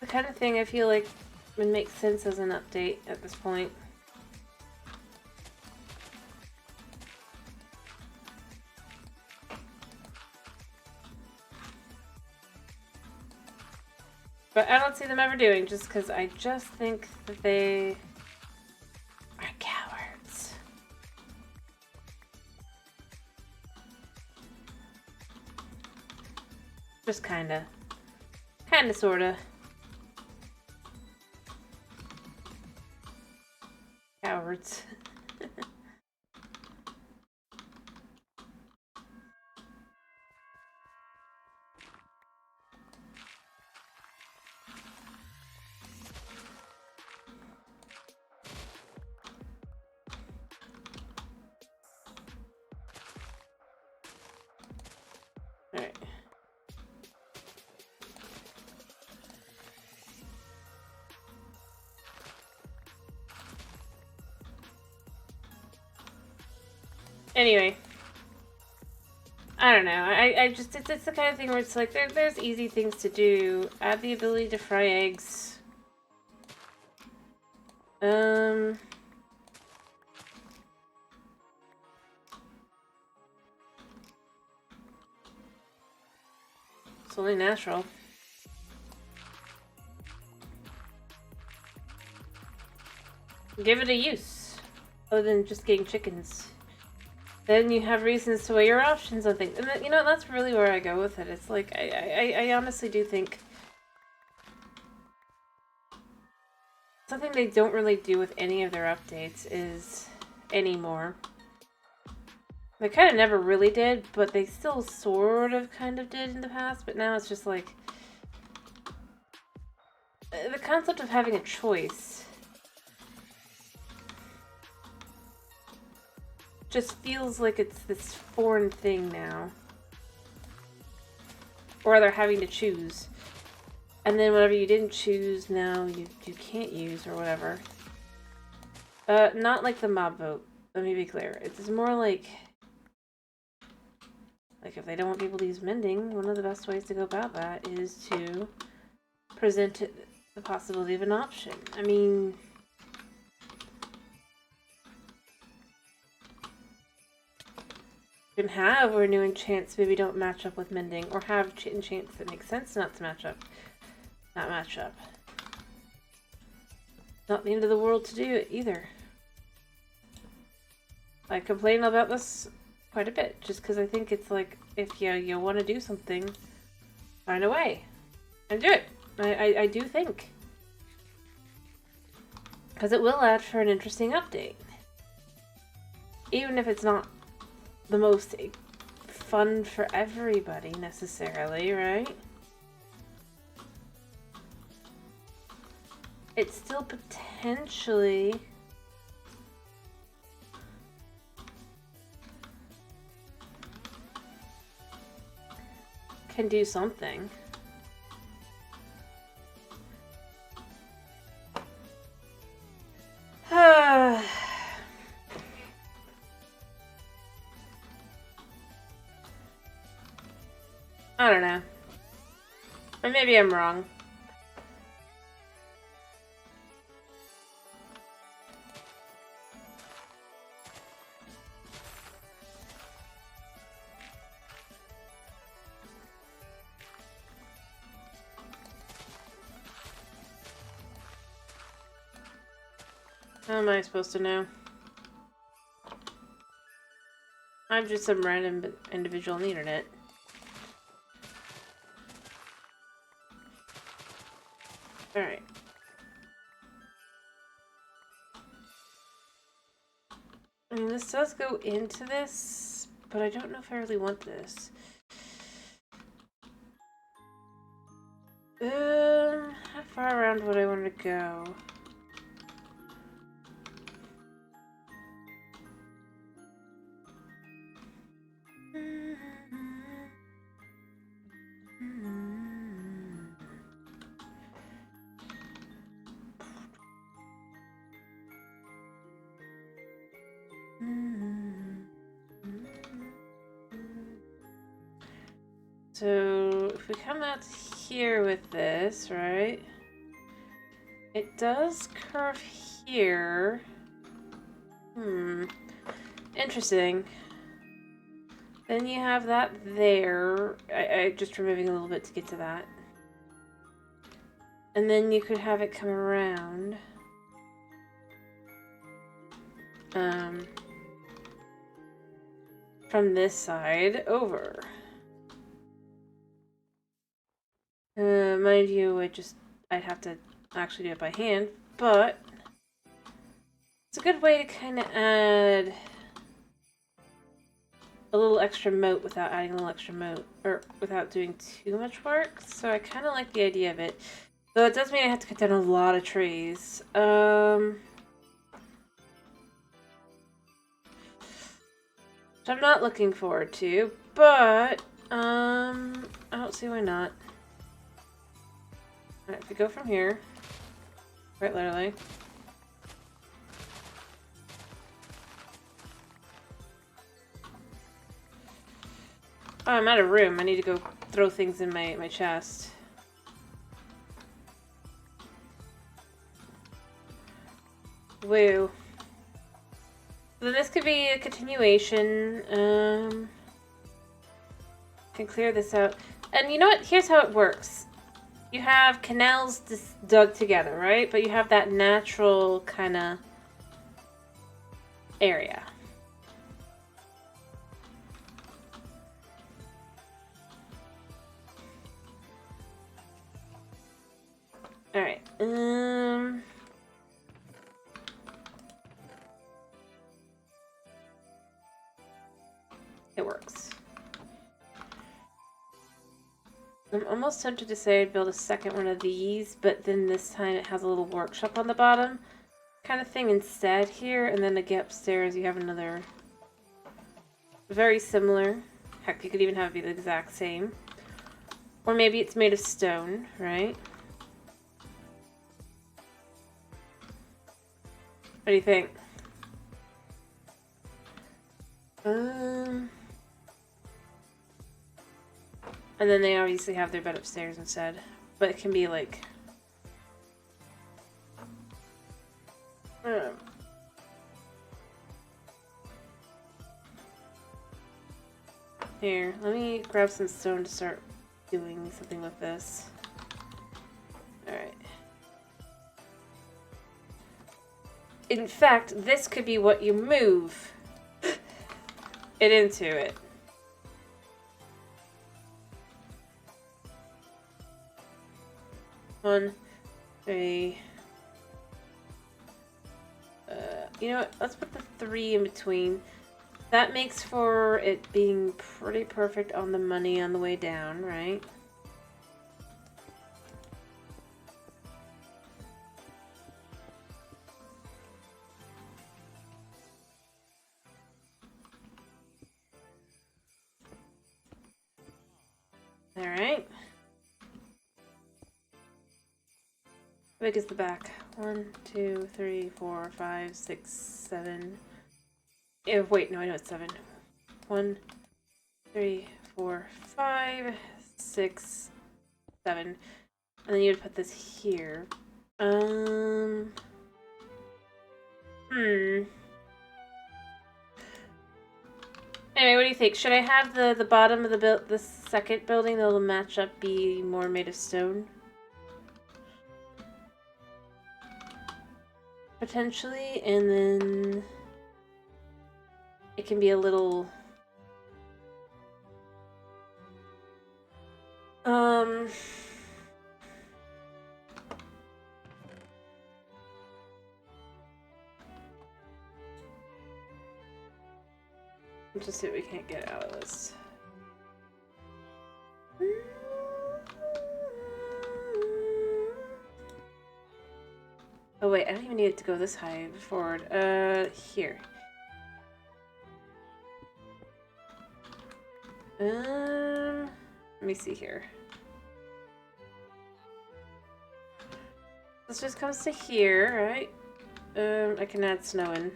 kind of thing I feel like would make sense as an update at this point. But I don't see them ever doing, just because I just think that they are cowards. Just kinda. Kinda, sorta. Cowards. Alright. Anyway. I don't know. I just, it's the kind of thing where it's like, there's easy things to do. Add the ability to fry eggs. It's only natural. Give it a use, other than just getting chickens. Then you have reasons to weigh your options on things. And you know, that's really where I go with it. It's like, I honestly do think something they don't really do with any of their updates is anymore. They kind of never really did, but they still sort of kind of did in the past, but now it's just like the concept of having a choice just feels like it's this foreign thing now. Or they're having to choose. And then whatever you didn't choose, now you can't use or whatever. Not like the mob vote. Let me be clear. It's more like if they don't want people to use mending, one of the best ways to go about that is to present the possibility of an option. I mean, you can have where new enchants maybe don't match up with mending, or have enchants that make sense not to match up. Not match up. Not the end of the world to do it either. I complain about this quite a bit, just because I think it's like, if you want to do something, find a way and do it. I do think, because it will add for an interesting update, even if it's not the most fun for everybody necessarily, right? It's still potentially can do something. I don't know. Or maybe I'm wrong. How am I supposed to know? I'm just some random individual on the internet. Alright. I mean, this does go into this, but I don't know if I really want this. How far around would I want to go? So, if we come out here with this, right? It does curve here. Interesting. Then you have that there. I just removing a little bit to get to that. And then you could have it come around. From this side over. Mind you, I'd have to actually do it by hand, but it's a good way to kind of add a little extra moat without adding a little extra moat, or without doing too much work. So I kind of like the idea of it. Though it does mean I have to cut down a lot of trees. Which I'm not looking forward to, but I don't see why not. Alright, if we go from here, quite literally. Oh, I'm out of room. I need to go throw things in my chest. Woo. Then this could be a continuation. Can clear this out. And you know what? Here's how it works. You have canals just dug together, right? But you have that natural kind of area. Alright. It works. I'm almost tempted to say I'd build a second one of these, but then this time it has a little workshop on the bottom kind of thing instead here, and then to get upstairs you have another very similar. Heck, you could even have it be the exact same. Or maybe it's made of stone, right? What do you think? And then they obviously have their bed upstairs instead. But it can be like... Here, let me grab some stone to start doing something with this. Alright. In fact, this could be what you move it into it. One, three. You know what? Let's put the 3 in between. That makes for it being pretty perfect on the money on the way down, right? Alright. How big is the back? 1, 2, 3, 4, 5, 6, 7. Wait, no, I know it's 7. 1, 3, 4, 5, 6, 7. And then you would put this here. Anyway, what do you think? Should I have the bottom of the second building that'll match up be more made of stone? Potentially, and then it can be a little let's just see what we can't get out of this. Oh wait, I don't even need it to go this high forward. Here. Let me see here. This just comes to here, right? I can add snow in.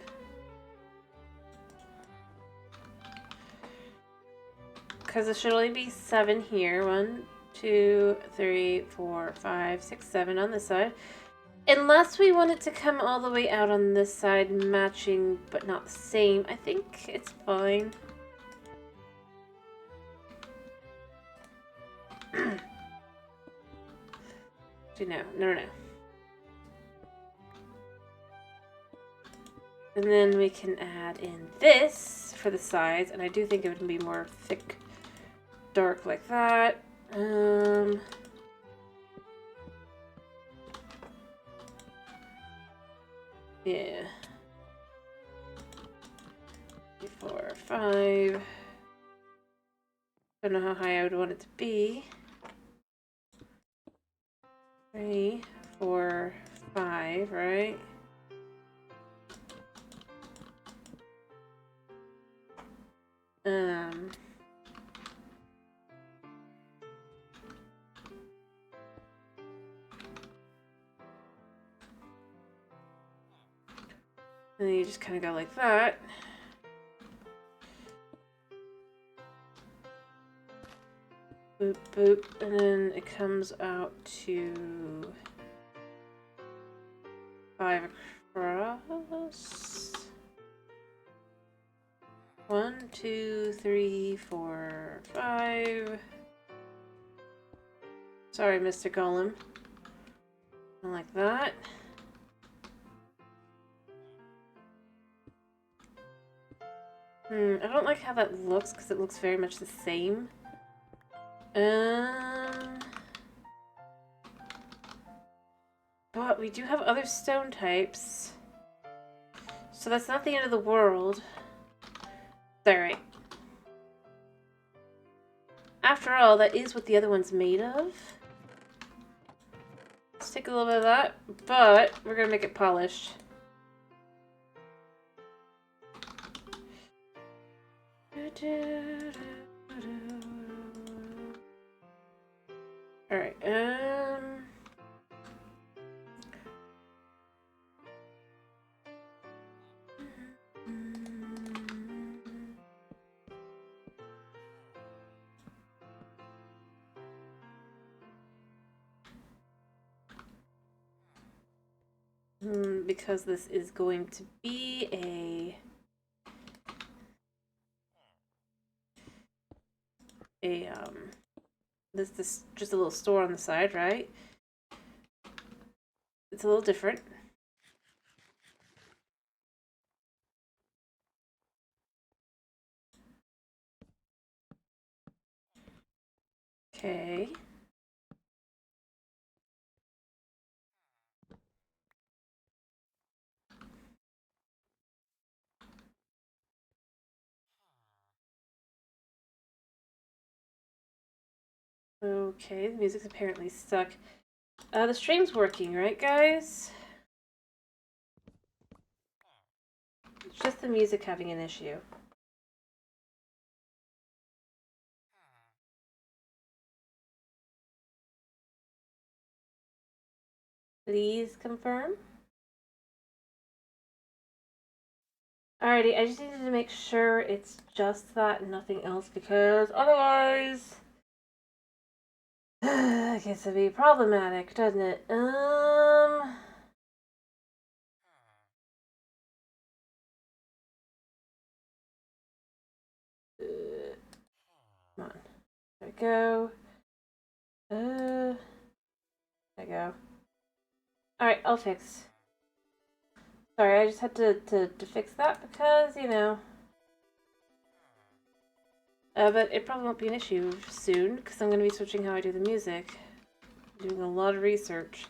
Because it should only be 7 here. 1, 2, 3, 4, 5, 6, 7 on this side. Unless we want it to come all the way out on this side, matching but not the same. I think it's fine. Actually, no. And then we can add in this for the sides, and I do think it would be more thick, dark like that. Yeah. 3, 4, 5. Don't know how high I would want it to be. 3, 4, 5, right? And then you just kind of go like that. Boop, boop, and then it comes out to 5 across. 1, 2, 3, 4, 5. Sorry, Mr. Golem. Like that. I don't like how that looks because it looks very much the same. But we do have other stone types. So that's not the end of the world. Alright. After all, that is what the other one's made of. Let's take a little bit of that, but we're gonna make it polished. Alright, because this is going to be this just a little store on the side, right? It's a little different. Okay. Okay, the music's apparently stuck. The stream's working, right, guys? It's just the music having an issue. Please confirm. Alrighty, I just needed to make sure it's just that and nothing else because otherwise I guess it'd be problematic, doesn't it? Come on. There we go. There we go. Alright, I'll fix. Sorry, I just had to fix that because, you know. But it probably won't be an issue soon because I'm going to be switching how I do the music. I'm doing a lot of research.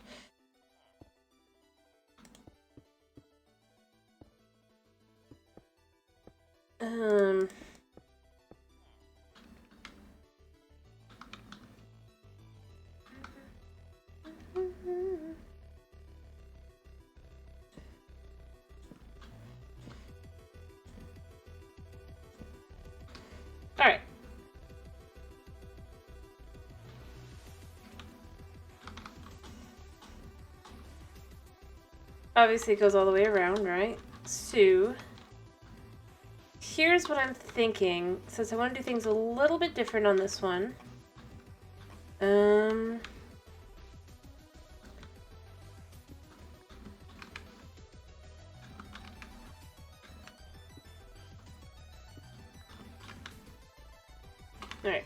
Alright. Obviously it goes all the way around, right? So, here's what I'm thinking. Since I want to do things a little bit different on this one. Alright.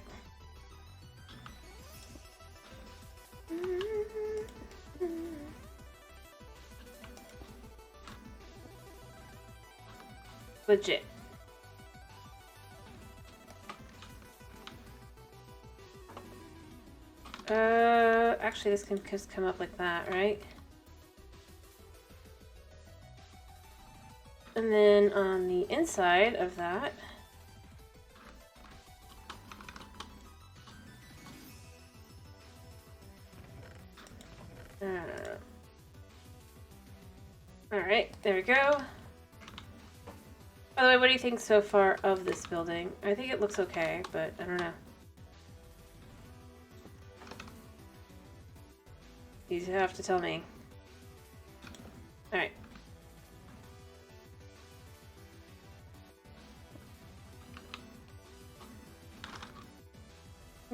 Legit. Actually this can just come up like that, right? And then on the inside of that, alright, there we go. By the way, what do you think so far of this building? I think it looks okay, but I don't know. You have to tell me. Alright.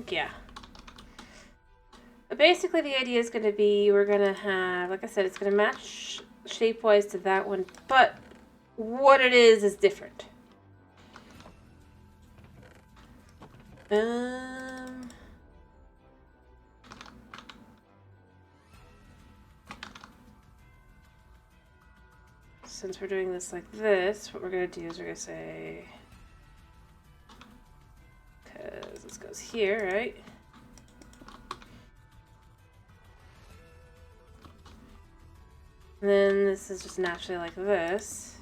Yeah. But basically the idea is going to be we're going to have, like I said, it's going to match shape-wise to that one, but what it is different. Since we're doing this like this, what we're going to do is we're going to say, because this goes here, right? And then this is just naturally like this.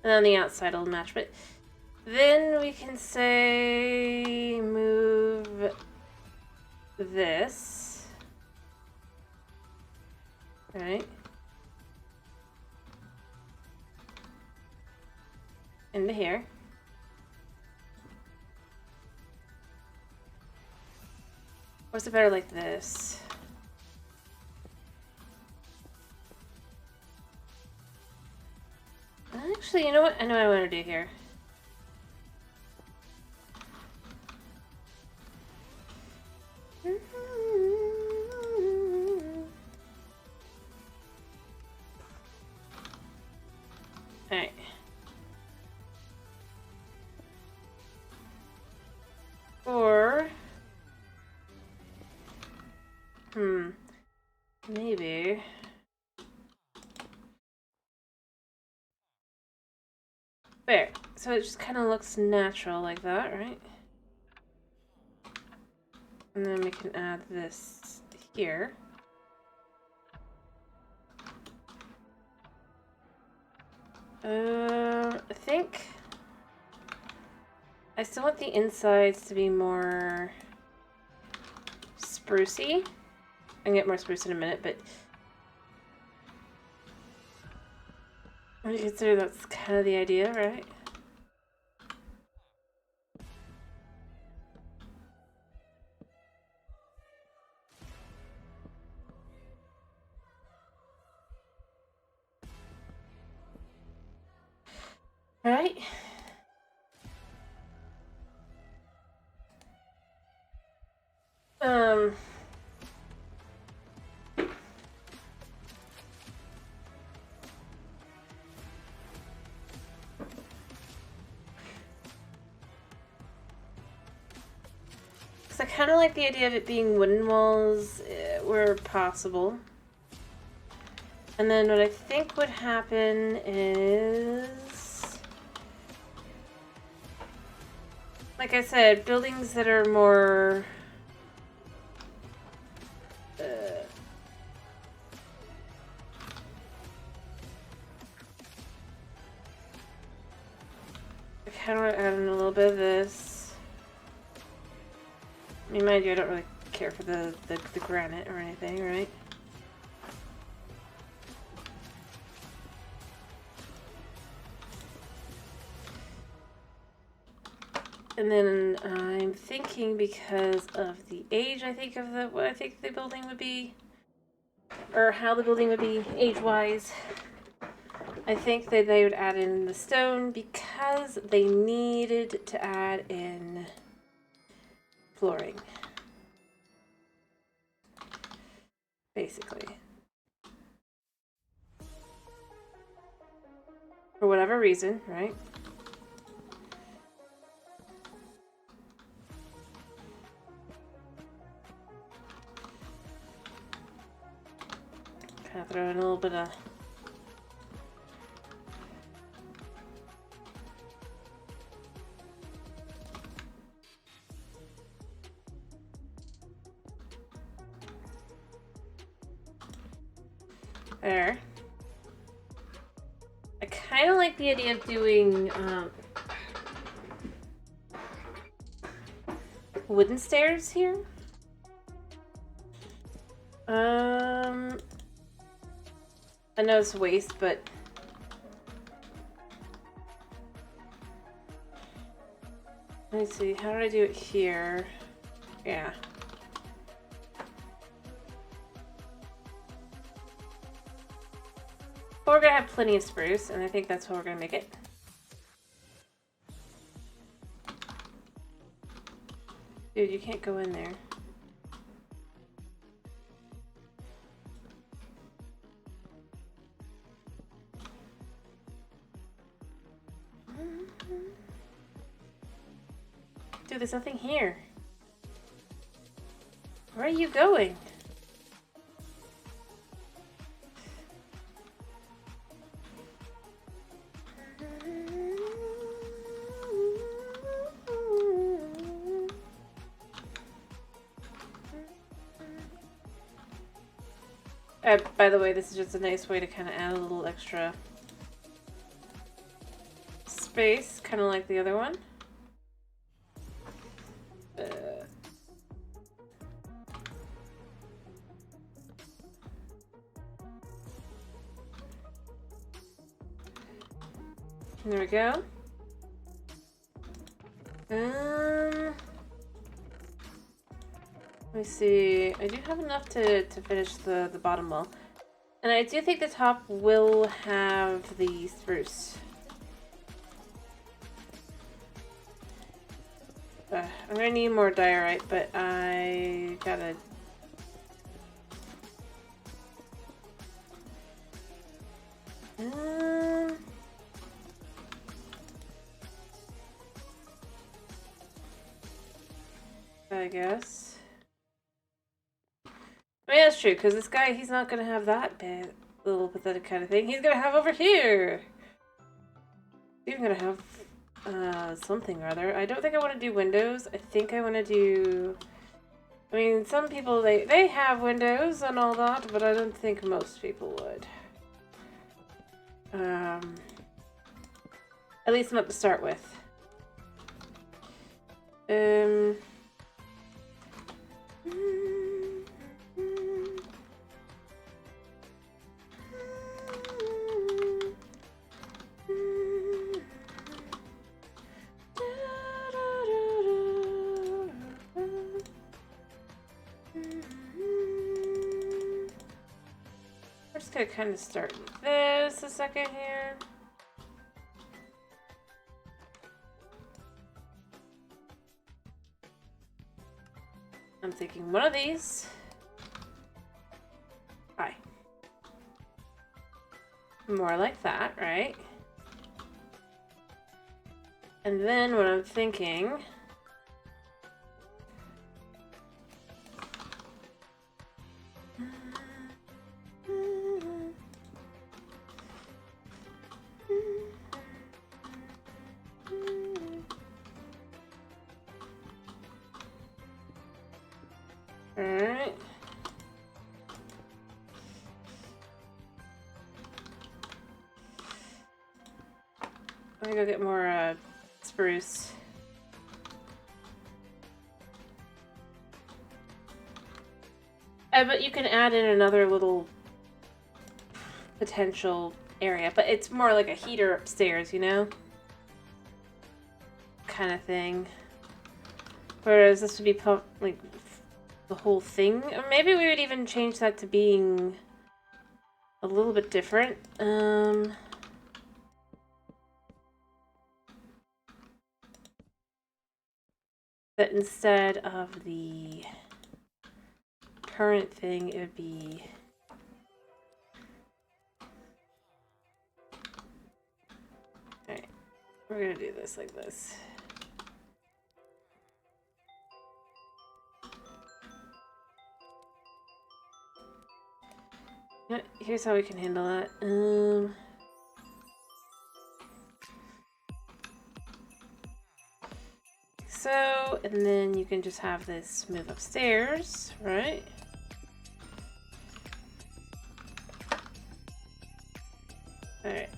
And on the outside it'll match, but then we can say move this, right, into here. Or is it better like this? Actually, you know what? I know what I want to do here. Alright. Or... maybe... There. So it just kind of looks natural like that, right? And then we can add this here. I think I still want the insides to be more sprucey. I can get more spruce in a minute, but I consider that's kind of the idea, right? Right? I kind of like the idea of it being wooden walls where possible. And then what I think would happen is, like I said, buildings that are more I kind of want to add in a little bit of this. I mean, mind you, I don't really care for the granite or anything, right? And then I'm thinking, because of the age, I think of what I think the building would be, or how the building would be age-wise, I think that they would add in the stone because they needed to add in flooring, basically. For whatever reason, right? kind of throw in a little bit of... There. I kind of like the idea of doing wooden stairs here. I know it's waste, but let me see. How did I do it here? Yeah. But we're gonna have plenty of spruce, and I think that's how we're gonna make it. Dude, you can't go in there. Dude, there's nothing here. Where are you going? By the way, this is just a nice way to kind of add a little extra space, kind of like the other one. There we go. Let me see. I do have enough to finish the bottom wall. And I do think the top will have the spruce. I'm gonna need more diorite, but I gotta... I guess. I mean, that's true, because this guy, he's not going to have that bad, little pathetic kind of thing. He's going to have over here! He's even going to have something or other. I don't think I want to do windows. I think I want to do... I mean, some people, they have windows and all that, but I don't think most people would. At least not to start with. We're just gonna kind of start with this a second here. I'm thinking one of these. Hi. More like that, right? And then what I'm thinking... Alright. Let me go get more spruce. But you can add in another little potential area, but it's more like a heater upstairs, you know? Kind of thing. Whereas this would be like the whole thing. Or maybe we would even change that to being a little bit different. But instead of the current thing, it would be... Alright, we're gonna do this like this. Yeah, here's how we can handle that. So, and then you can just have this move upstairs, right? Alright.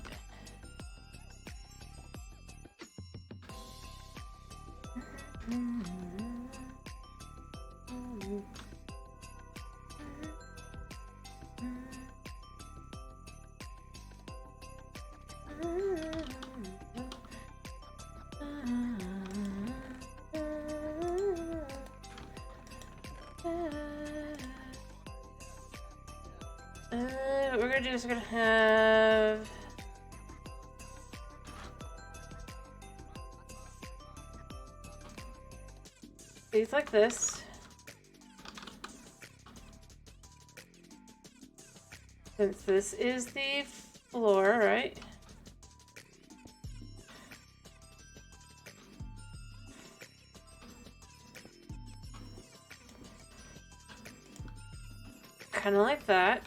What we're gonna do is we're gonna have these like this. Since this is the floor, right? Kind of like that.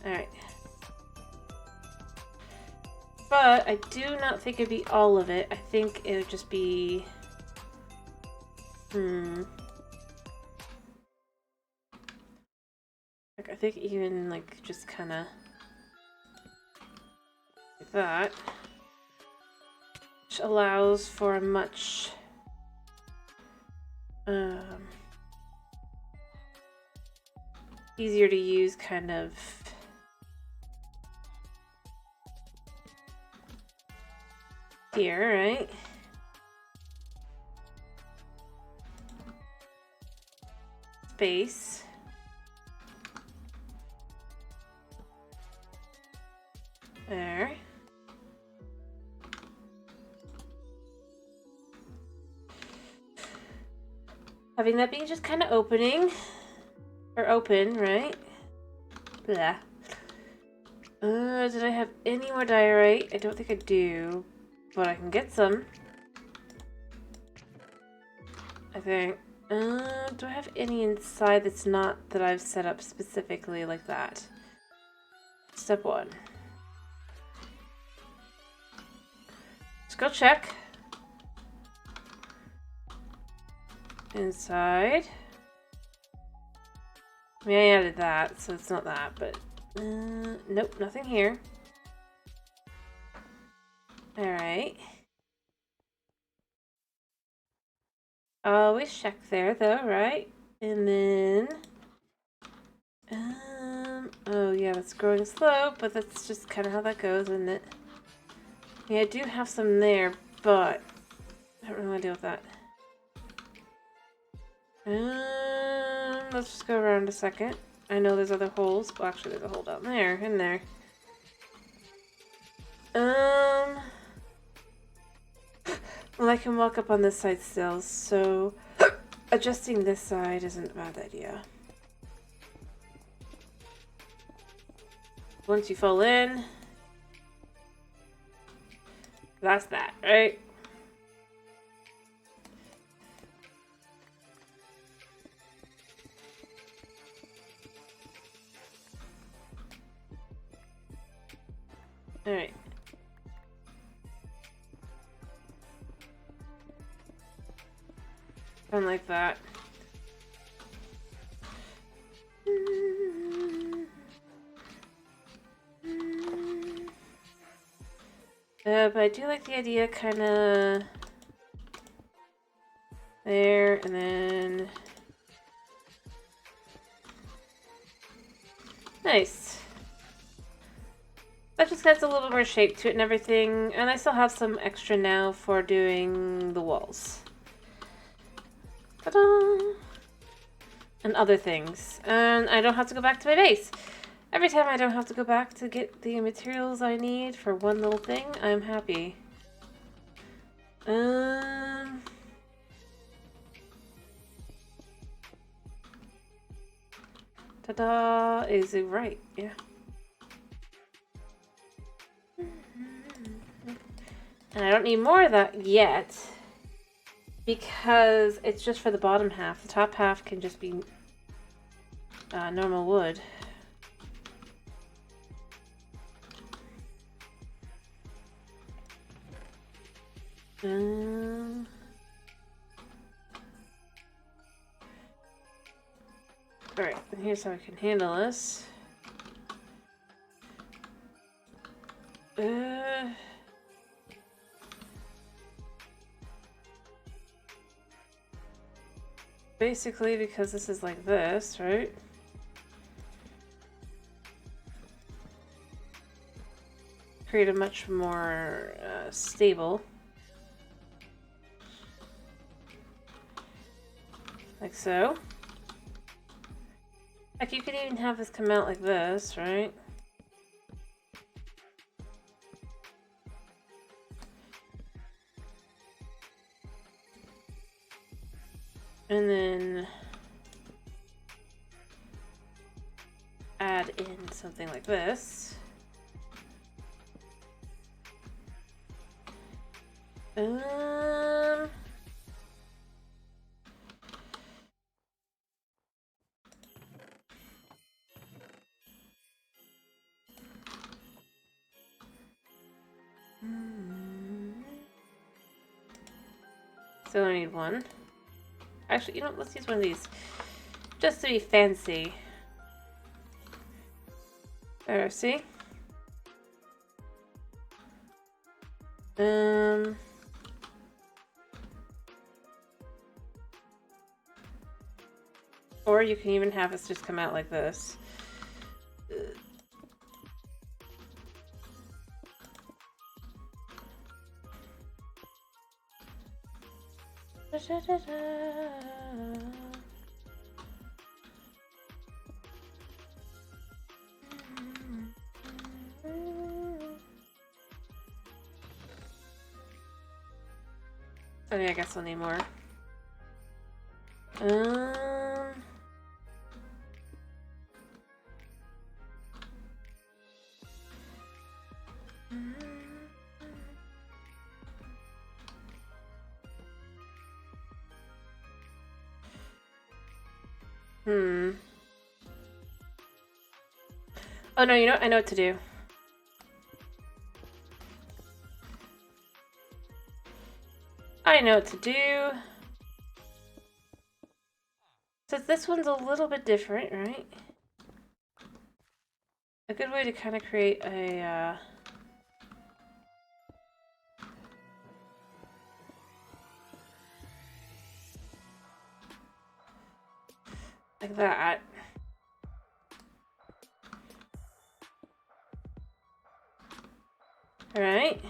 Alright. But I do not think it'd be all of it. I think it would just be... Like, I think even, like, just kind of... like that. Which allows for a much... easier to use kind of... here, right? Space. There. Having that be just kind of opening. Or open, right? Blah. Did I have any more diorite? I don't think I do. But I can get some. I think. Do I have any inside that's not that I've set up specifically like that? Step 1. Let's go check. Inside. I mean, I added that, so it's not that, but... nope, nothing here. Alright. Always check there, though, right? And then... oh yeah, that's growing slow, but that's just kind of how that goes, isn't it? Yeah, I do have some there, but... I don't really want to deal with that. Let's just go around a second. I know there's other holes. Well, actually, there's a hole down there, in there. Well, I can walk up on this side still, so adjusting this side isn't a bad idea. Once you fall in, that's that, right? Alright. Something like that. But I do like the idea kind of there, and then... Nice. That just adds a little more shape to it and everything, and I still have some extra now for doing the walls. Ta-da! And other things. And I don't have to go back to my base. Every time I don't have to go back to get the materials I need for one little thing, I'm happy. Ta-da! Is it right? Yeah. And I don't need more of that yet, because it's just for the bottom half. The top half can just be normal wood. Alright, and here's how I can handle this. Basically, because this is like this, right? Create a much more stable. Like so. Like you could even have this come out like this, right? And then add in something like this. Still only need one. Actually, you know what? Let's use one of these. Just to be fancy. There, see? Or you can even have this just come out like this. Okay, I guess I'll need more. Oh no, you know, I know what to do. I know what to do. So this one's a little bit different, right? A good way to kind of create a like that. All right.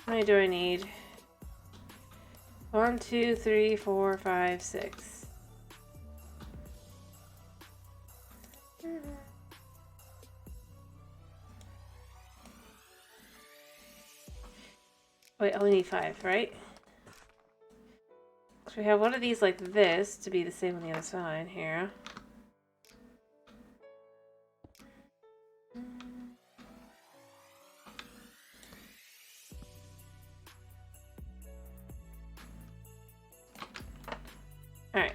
How many do I need? 1, 2, 3, 4, 5, 6. Wait, I only need 5, right? So we have one of these like this to be the same on the other side here. Alright.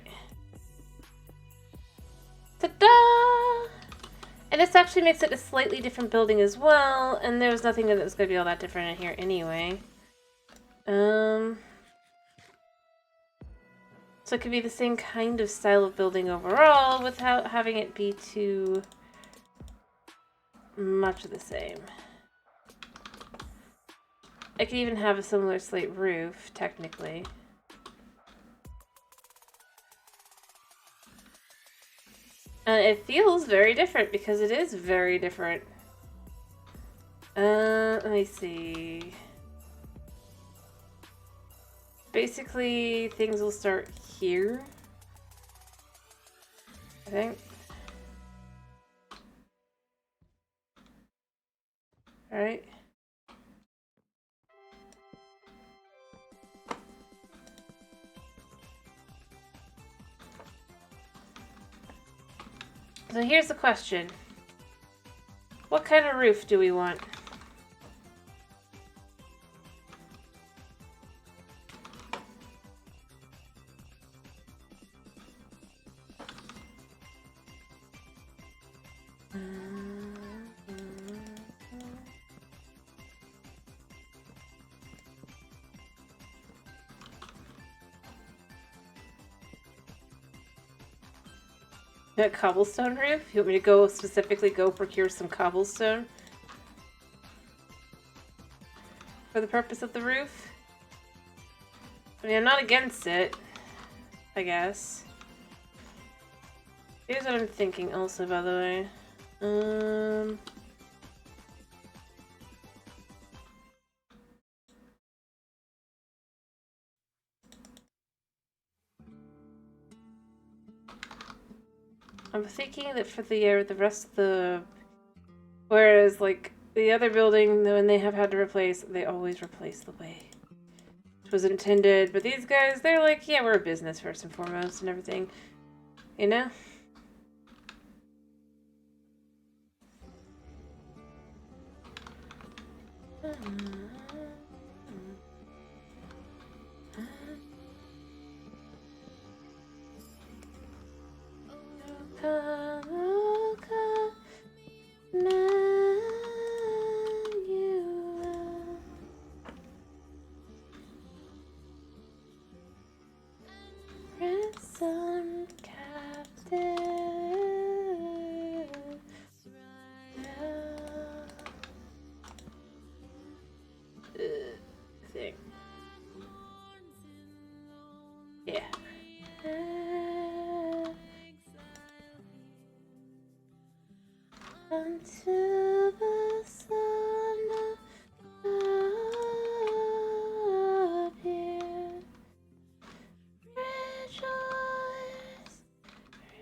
Ta-da! And this actually makes it a slightly different building as well, and there was nothing that was going to be all that different in here anyway. So it could be the same kind of style of building overall without having it be too much of the same. I could even have a similar slate roof, technically. And it feels very different because it is very different. Let me see. Basically, things will start here, I think. All right. So here's the question. What kind of roof do we want? A cobblestone roof? You want me to go specifically procure some cobblestone? For the purpose of the roof? I mean, I'm not against it, I guess. Here's what I'm thinking also, by the way. I'm thinking that for the rest of the... Whereas, like, the other building, when they have had to replace, they always replace the way it was intended. But these guys, they're like, yeah, we're a business first and foremost and everything. You know? Thing. Yeah. Until the sun appears, rejoice,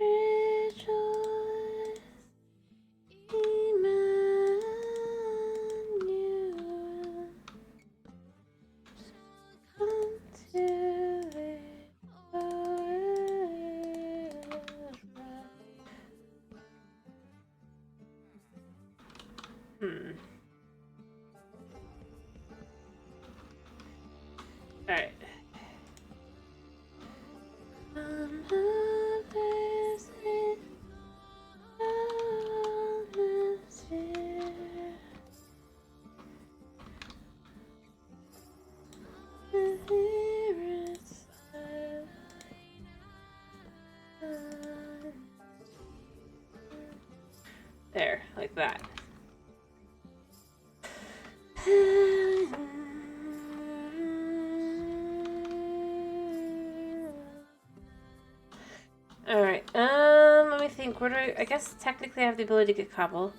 rejoice, Emmanuel, come to it, Alright. There, like that. Alright, let me think. Where do I guess technically I have the ability to get cobble.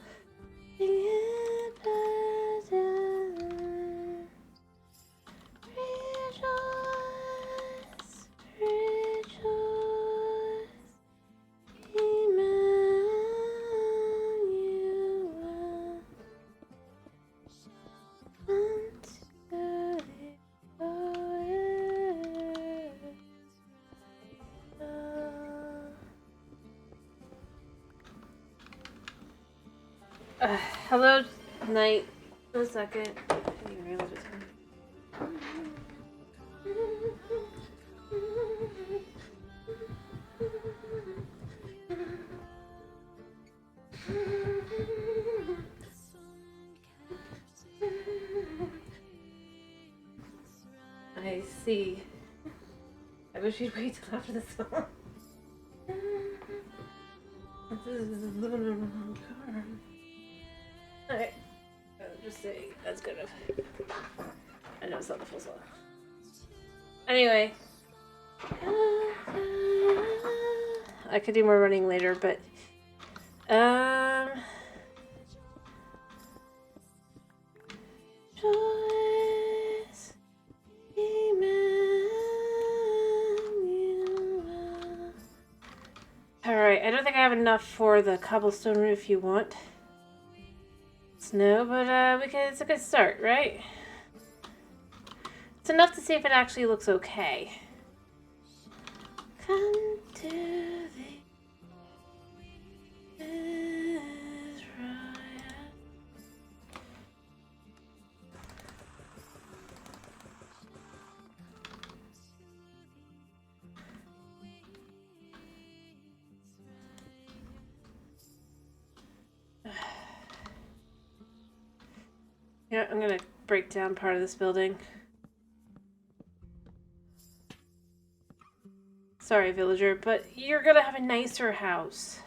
Hello, night. A second. I didn't even realize what's I see. I wish you'd wait till after the song. Alright. Just say that's good enough. I know it's not the full song. Anyway. I could do more running later, but Joyce, Emmanuel. Alright, I don't think I have enough for the cobblestone roof you want. Snow, but it's a good start, right? It's enough to see if it actually looks okay. Come to the Israel. Yeah, I'm gonna break down part of this building. Sorry, villager, but you're gonna have a nicer house.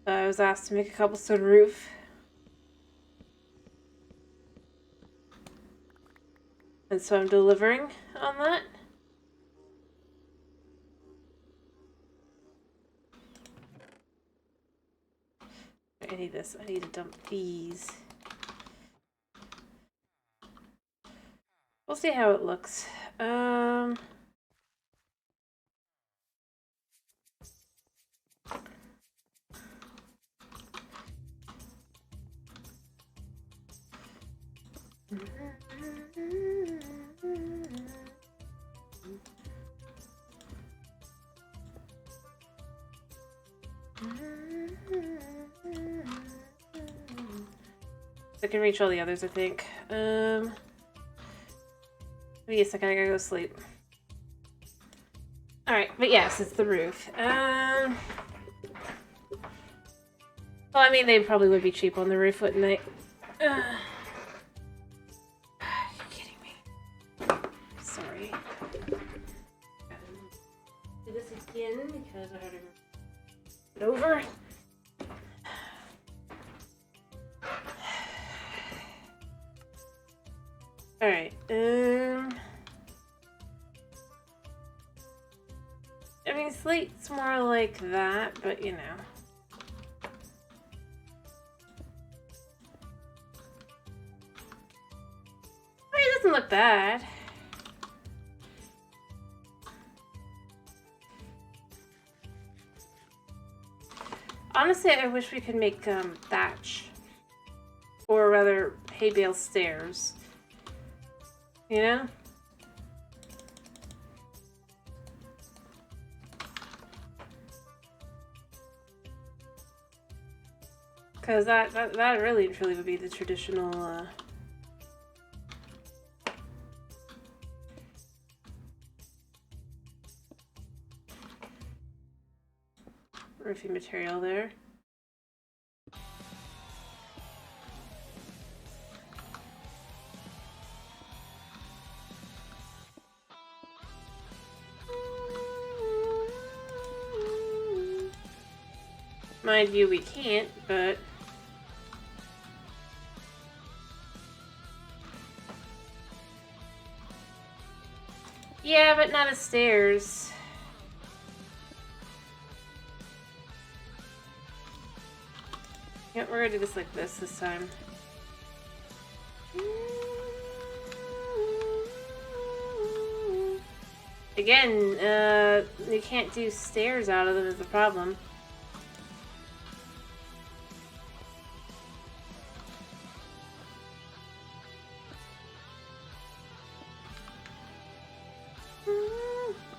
I was asked to make a cobblestone roof. And so I'm delivering on that. I need this. I need to dump these. We'll see how it looks. I can reach all the others, I think. Give me a second, I gotta go sleep. Alright, but yes, it's the roof. Well, I mean, they probably would be cheap on the roof, wouldn't they? Are you kidding me? Sorry. Do this again because I had to get over. Alright, I mean, slate's more like that, but you know. I mean, it doesn't look bad. Honestly, I wish we could make thatch. Or rather, hay bale stairs. You know? Because that really and truly would be the traditional roofing material there. Mind you, we can't, but yeah, but not as stairs. Yeah, we're gonna do this like this time. Again, you can't do stairs out of them is the problem.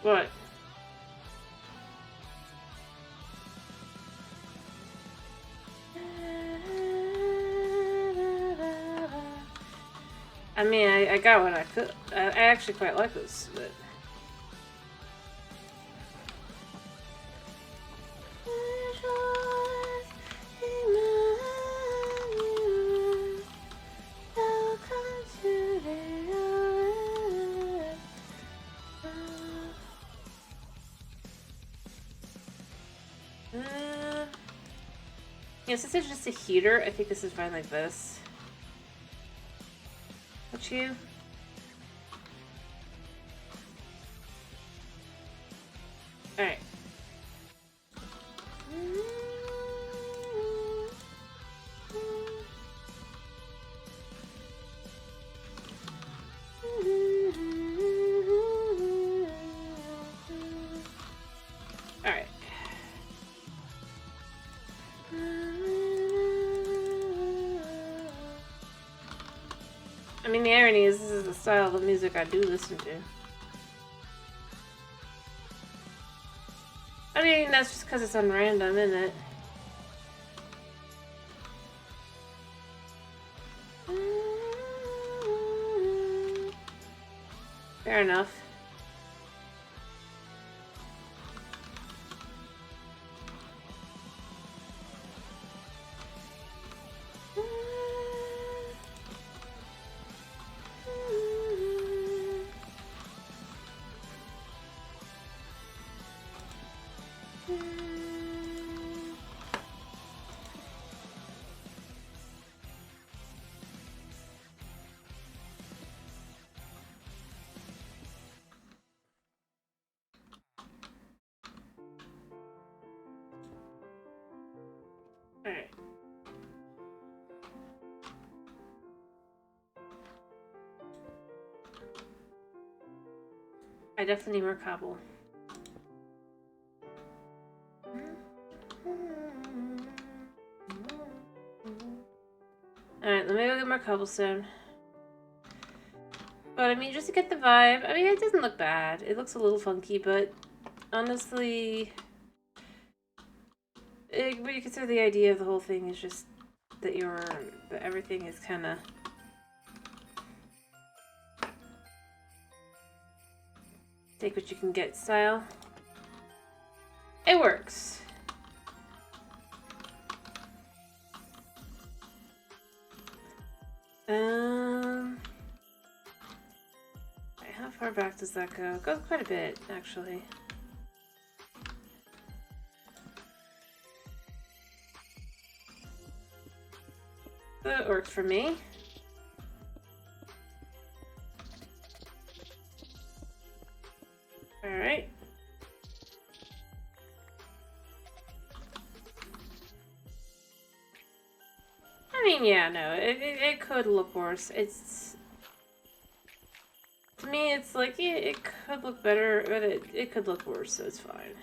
What? I mean, I got what I could. I actually quite like this, but... Yeah, since it's just a heater, I think this is fine like this. Don't you? Alright. Alright. I mean, the irony is this is the style of music I do listen to. I mean, that's just because it's on random, isn't it? Fair enough. I definitely need more cobble. Alright, let me go get more cobblestone. But I mean, just to get the vibe, I mean, it doesn't look bad. It looks a little funky, but honestly, when you consider the idea of the whole thing is just that that everything is kind of take what you can get style. It works. How far back does that go? It goes quite a bit, actually. That works for me. Alright. I mean, yeah, no, it could look worse. To me, it's like, yeah, it could look better, but it could look worse, so it's fine.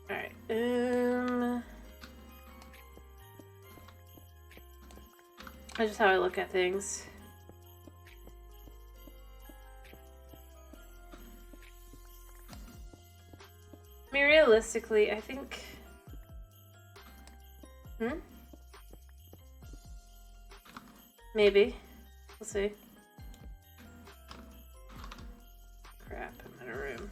Alright, that's just how I look at things. I mean, realistically, I think... Maybe. We'll see. Crap, I'm in a room.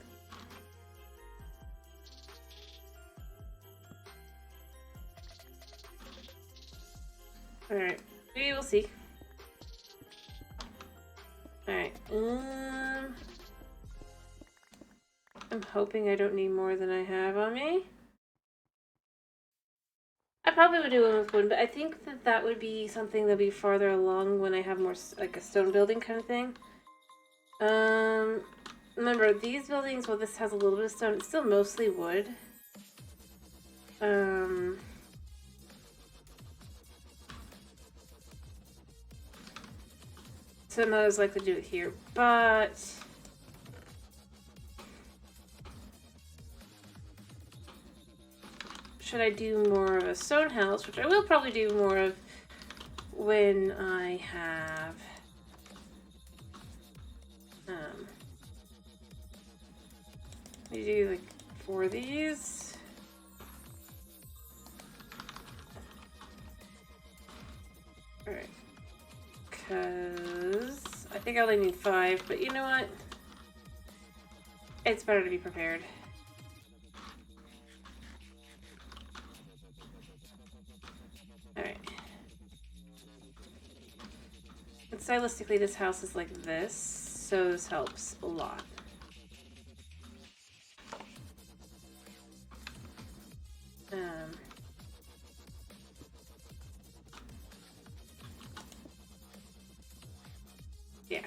Alright, we will see. Alright, I'm hoping I don't need more than I have on me. I probably would do one with wood, but I think that would be something that'll be farther along when I have more, like, a stone building kind of thing. Remember, these buildings, well, this has a little bit of stone, it's still mostly wood. So I'm not as likely to do it here, but... Should I do more of a stone house, which I will probably do more of when I have you do like 4 of these. Alright. Because I think I only need 5, but you know what? It's better to be prepared. Alright. And stylistically, this house is like this, so this helps a lot. Yeah.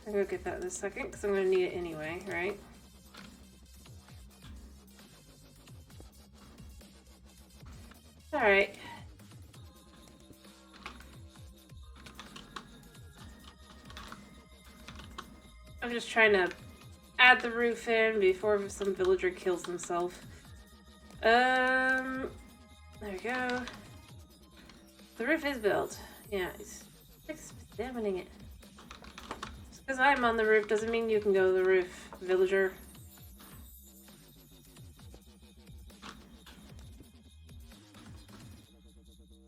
I'm gonna get that in a second because I'm gonna need it anyway, right? Alright. I'm just trying to add the roof in before some villager kills himself. There we go. The roof is built. Yeah, it's examining it. Just because I'm on the roof doesn't mean you can go to the roof, villager.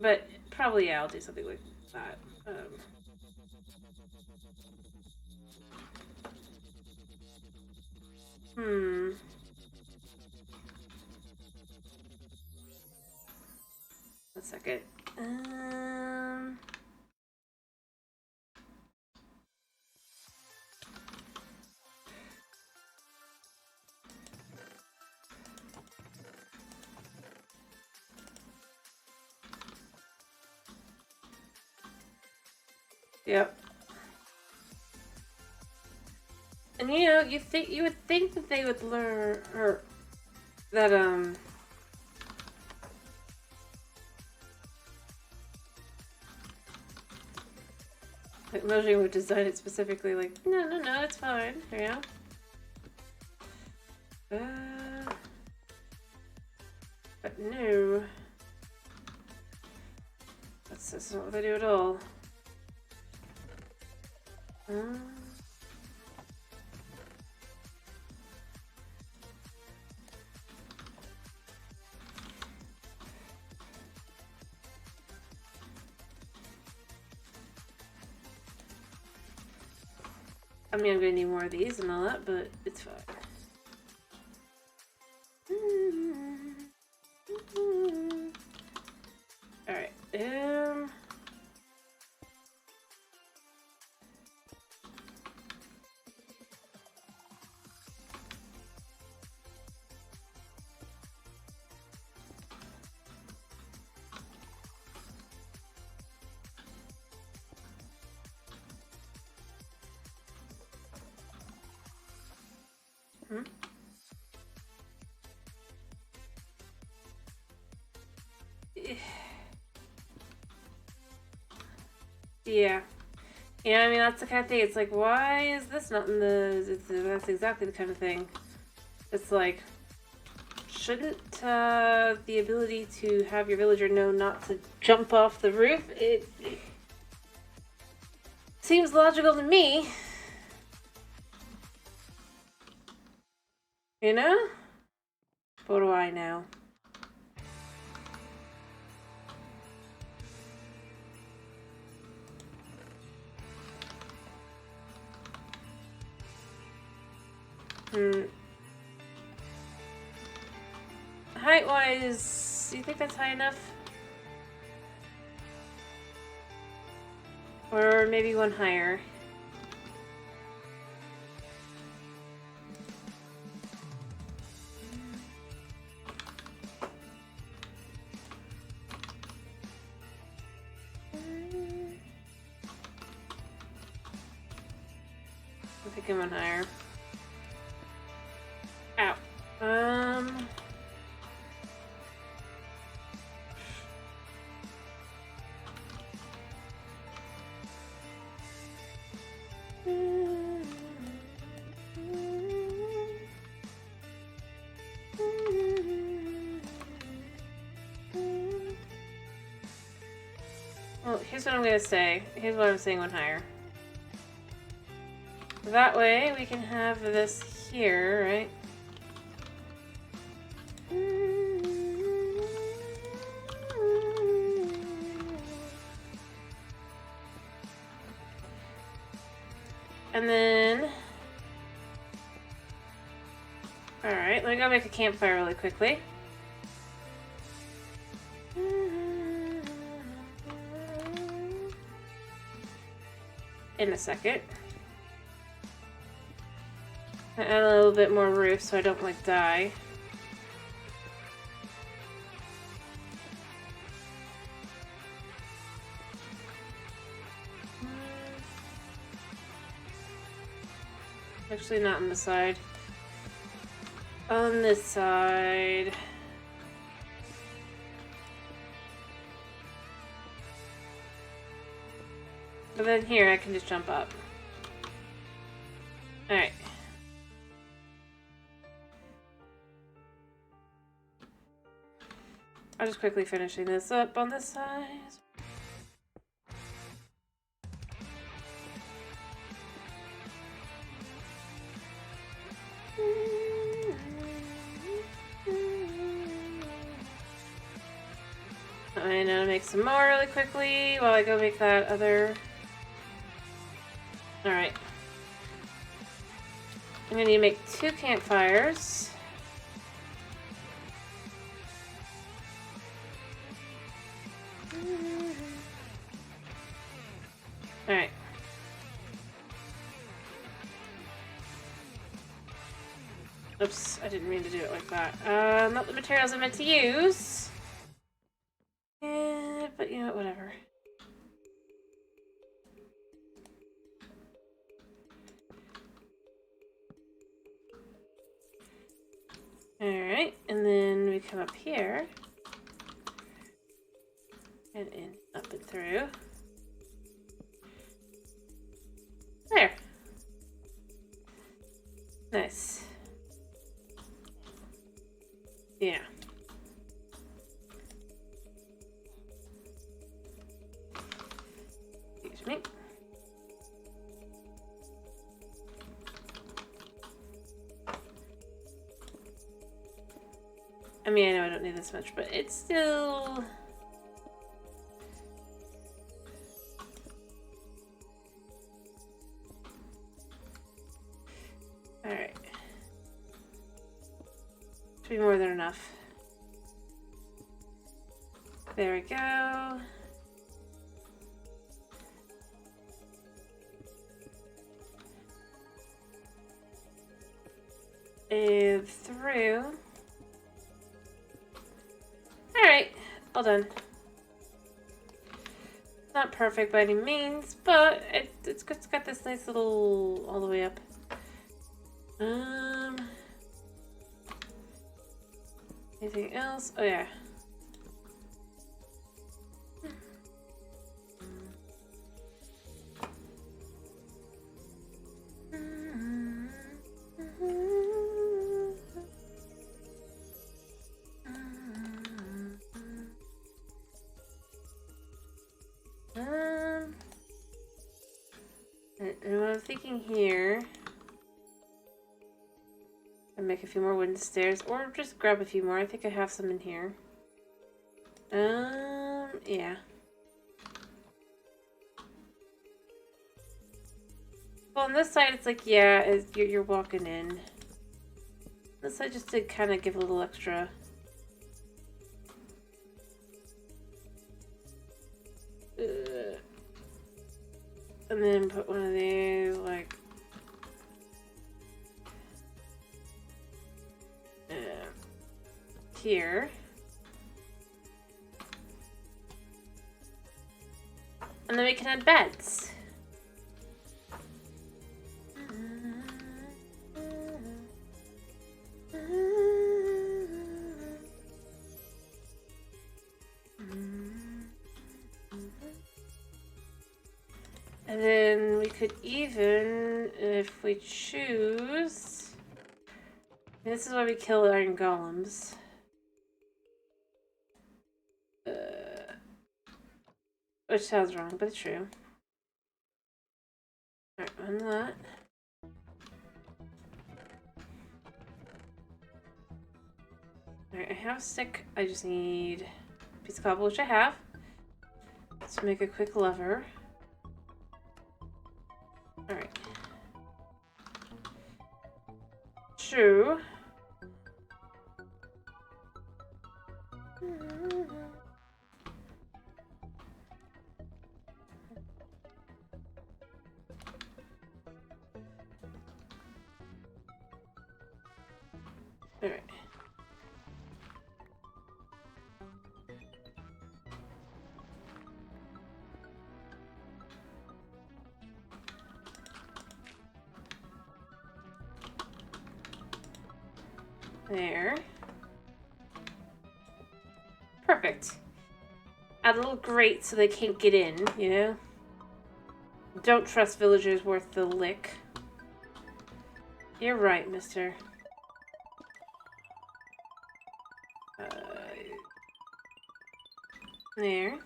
But probably, yeah, I'll do something like that. One second. Yep. And you know, you would think that they would learn, or that, like, Mojang would design it specifically, like, no, it's fine, you know? But no. That's not what they do at all. I mean, I'm gonna need more of these and all that, but it's fine. Alright, yeah. You know, I mean, that's the kind of thing. It's like, why is this not in the... That's exactly the kind of thing. It's like, shouldn't the ability to have your villager know not to jump off the roof? It seems logical to me. You know? What do I know? Height-wise, do you think that's high enough? Or maybe one higher? I'm thinking one higher. Ow. Well, here's what I'm gonna say. Here's what I'm saying one higher. That way we can have this here, right? And then... Alright, let me go make a campfire really quickly. In a second. Add a little bit more roof so I don't, like, die. Actually, not on the side. On this side. But then here, I can just jump up. Alright. I'm just quickly finishing this up on this side. I'm gonna make some more really quickly while I go make that other... Alright. I'm gonna need to make 2 campfires. Alright. Oops, I didn't mean to do it like that. Not the materials I meant to use. But you know, whatever. Alright, and then we come up here. And in, up and through. There. Nice. Yeah. Excuse me. I mean, I know I don't need this much, but it's still... Alright. Should be more than enough. There we go. And through. Alright, all done. Not perfect by any means, but it's got this nice little all the way up. Anything else? Oh yeah. And what I'm thinking here, and make a few more wooden stairs, or just grab a few more. I think I have some in here. Yeah. Well, on this side, it's like, yeah, you're walking in. This side just to kind of give a little extra. And then put one of these, like, here. And then we can add beds. And then we could even, if we choose, this is why we kill iron golems. Which sounds wrong, but it's true. Alright, on that. Alright, I have a stick. I just need a piece of cobble, which I have. Let's make a quick lever. Alright. True. Alright. There. Perfect. Add a little grate so they can't get in, you know? Don't trust villagers worth the lick. You're right, mister. There.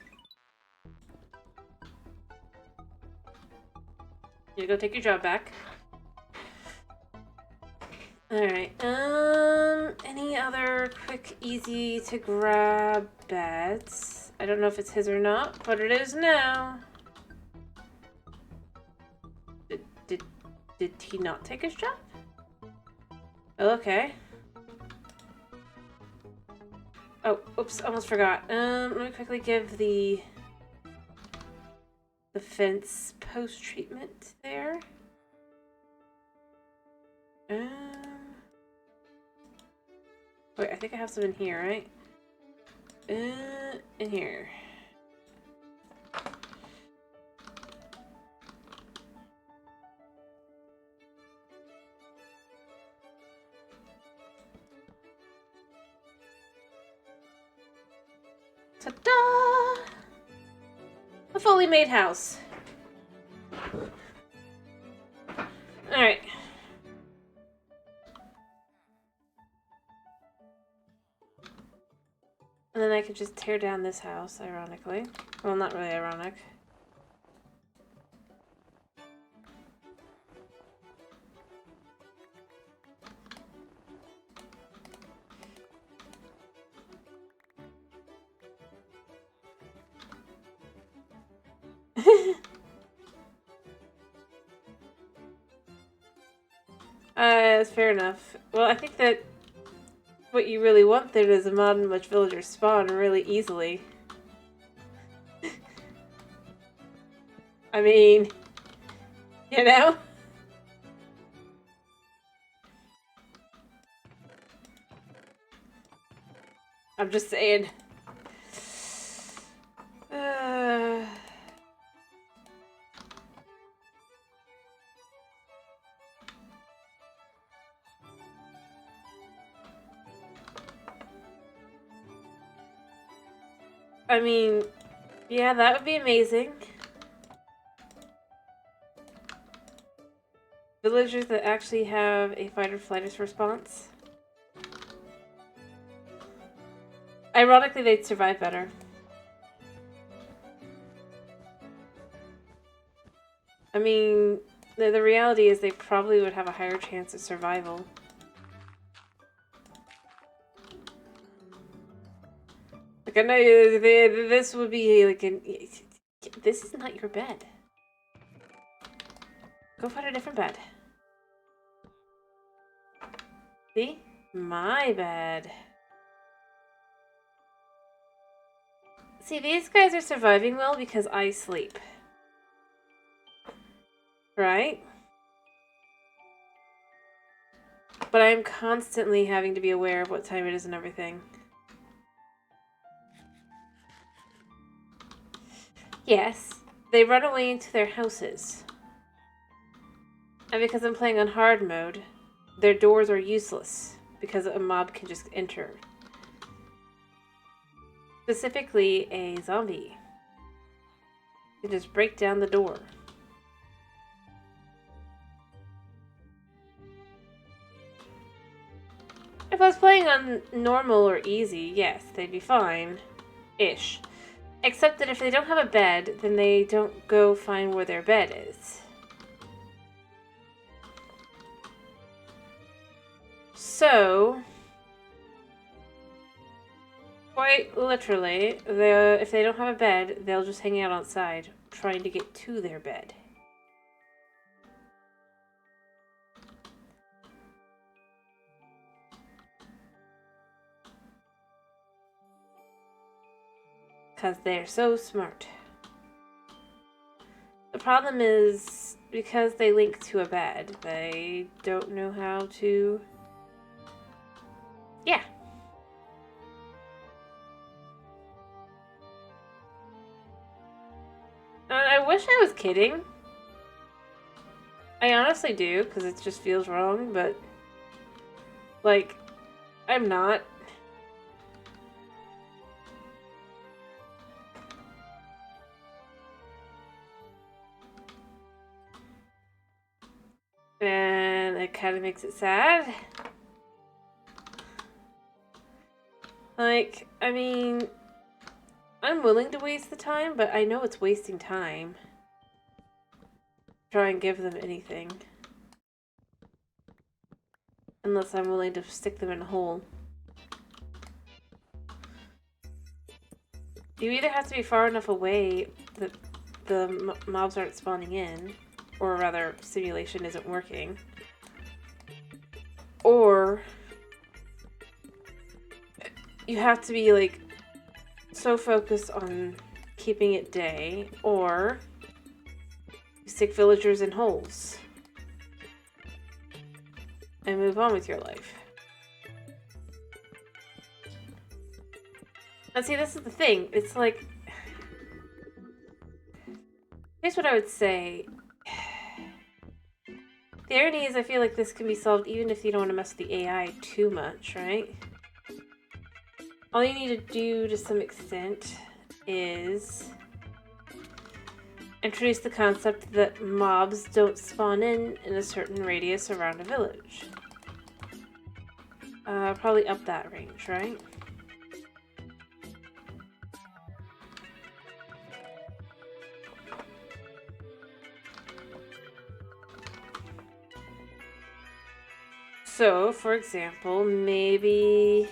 You go take your job back. Alright, any other quick, easy to grab beds? I don't know if it's his or not, but it is now. Did he not take his job? Oh, okay. Oh, oops, almost forgot. Let me quickly give the fence post-treatment there. Wait, I think I have some in here, right? In here. Ta-da! A fully made house. Alright. And then I could just tear down this house, ironically. Well, not really ironic. That's fair enough. Well, I think that what you really want there is a mod in which villagers spawn really easily. I mean, you know? I'm just saying. I mean, yeah, that would be amazing. Villagers that actually have a fight or flight response. Ironically, they'd survive better. I mean, the reality is they probably would have a higher chance of survival. Like, I know this would be like an... This is not your bed. Go find a different bed. See? My bed. See, these guys are surviving well because I sleep. Right? But I'm constantly having to be aware of what time it is and everything. Yes, they run away into their houses. And because I'm playing on hard mode, their doors are useless because a mob can just enter. Specifically, a zombie. You just break down the door. If I was playing on normal or easy, yes, they'd be fine-ish. Except that if they don't have a bed, then they don't go find where their bed is. So, quite literally, if they don't have a bed, they'll just hang out outside, trying to get to their bed. Because they're so smart. The problem is, because they link to a bed, they don't know how to... Yeah. I wish I was kidding. I honestly do, because it just feels wrong, but... Like, I'm not. And it kind of makes it sad. Like, I mean, I'm willing to waste the time, but I know it's wasting time. Try and give them anything. Unless I'm willing to stick them in a hole. You either have to be far enough away that the mobs aren't spawning in, or rather, simulation isn't working, or you have to be, like, so focused on keeping it day, or you stick villagers in holes and move on with your life. And see, this is the thing. It's like... Here's what I would say. The irony is I feel like this can be solved even if you don't want to mess with the AI too much, right? all you need to do to some extent is introduce the concept that mobs don't spawn in a certain radius around a village. Probably up that range, right? So, for example, maybe...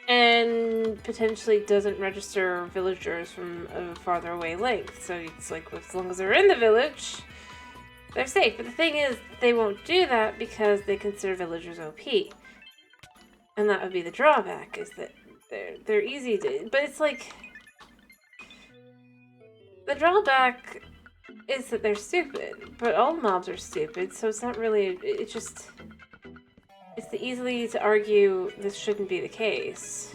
and potentially doesn't register villagers from a farther away length. So it's like, as long as they're in the village, they're safe. But the thing is, they won't do that because they consider villagers OP. And that would be the drawback, is that they're easy to... But it's like... The drawback is that they're stupid. But all mobs are stupid, so it's not really... It's just... It's easily to argue this shouldn't be the case.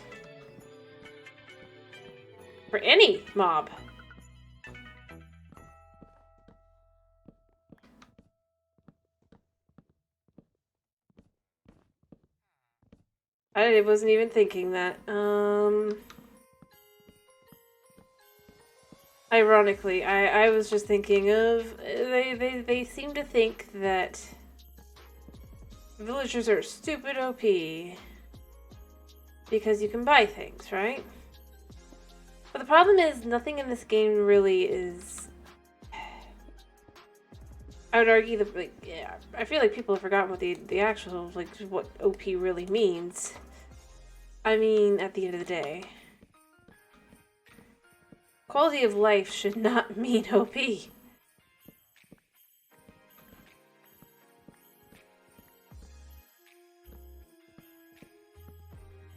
For any mob. I wasn't even thinking that. Ironically, I was just thinking of... They seem to think that villagers are stupid OP because you can buy things, right? But the problem is, nothing in this game really is... I would argue that, like, yeah, I feel like people have forgotten what the actual, like, what OP really means. I mean, at the end of the day, quality of life should not mean OP.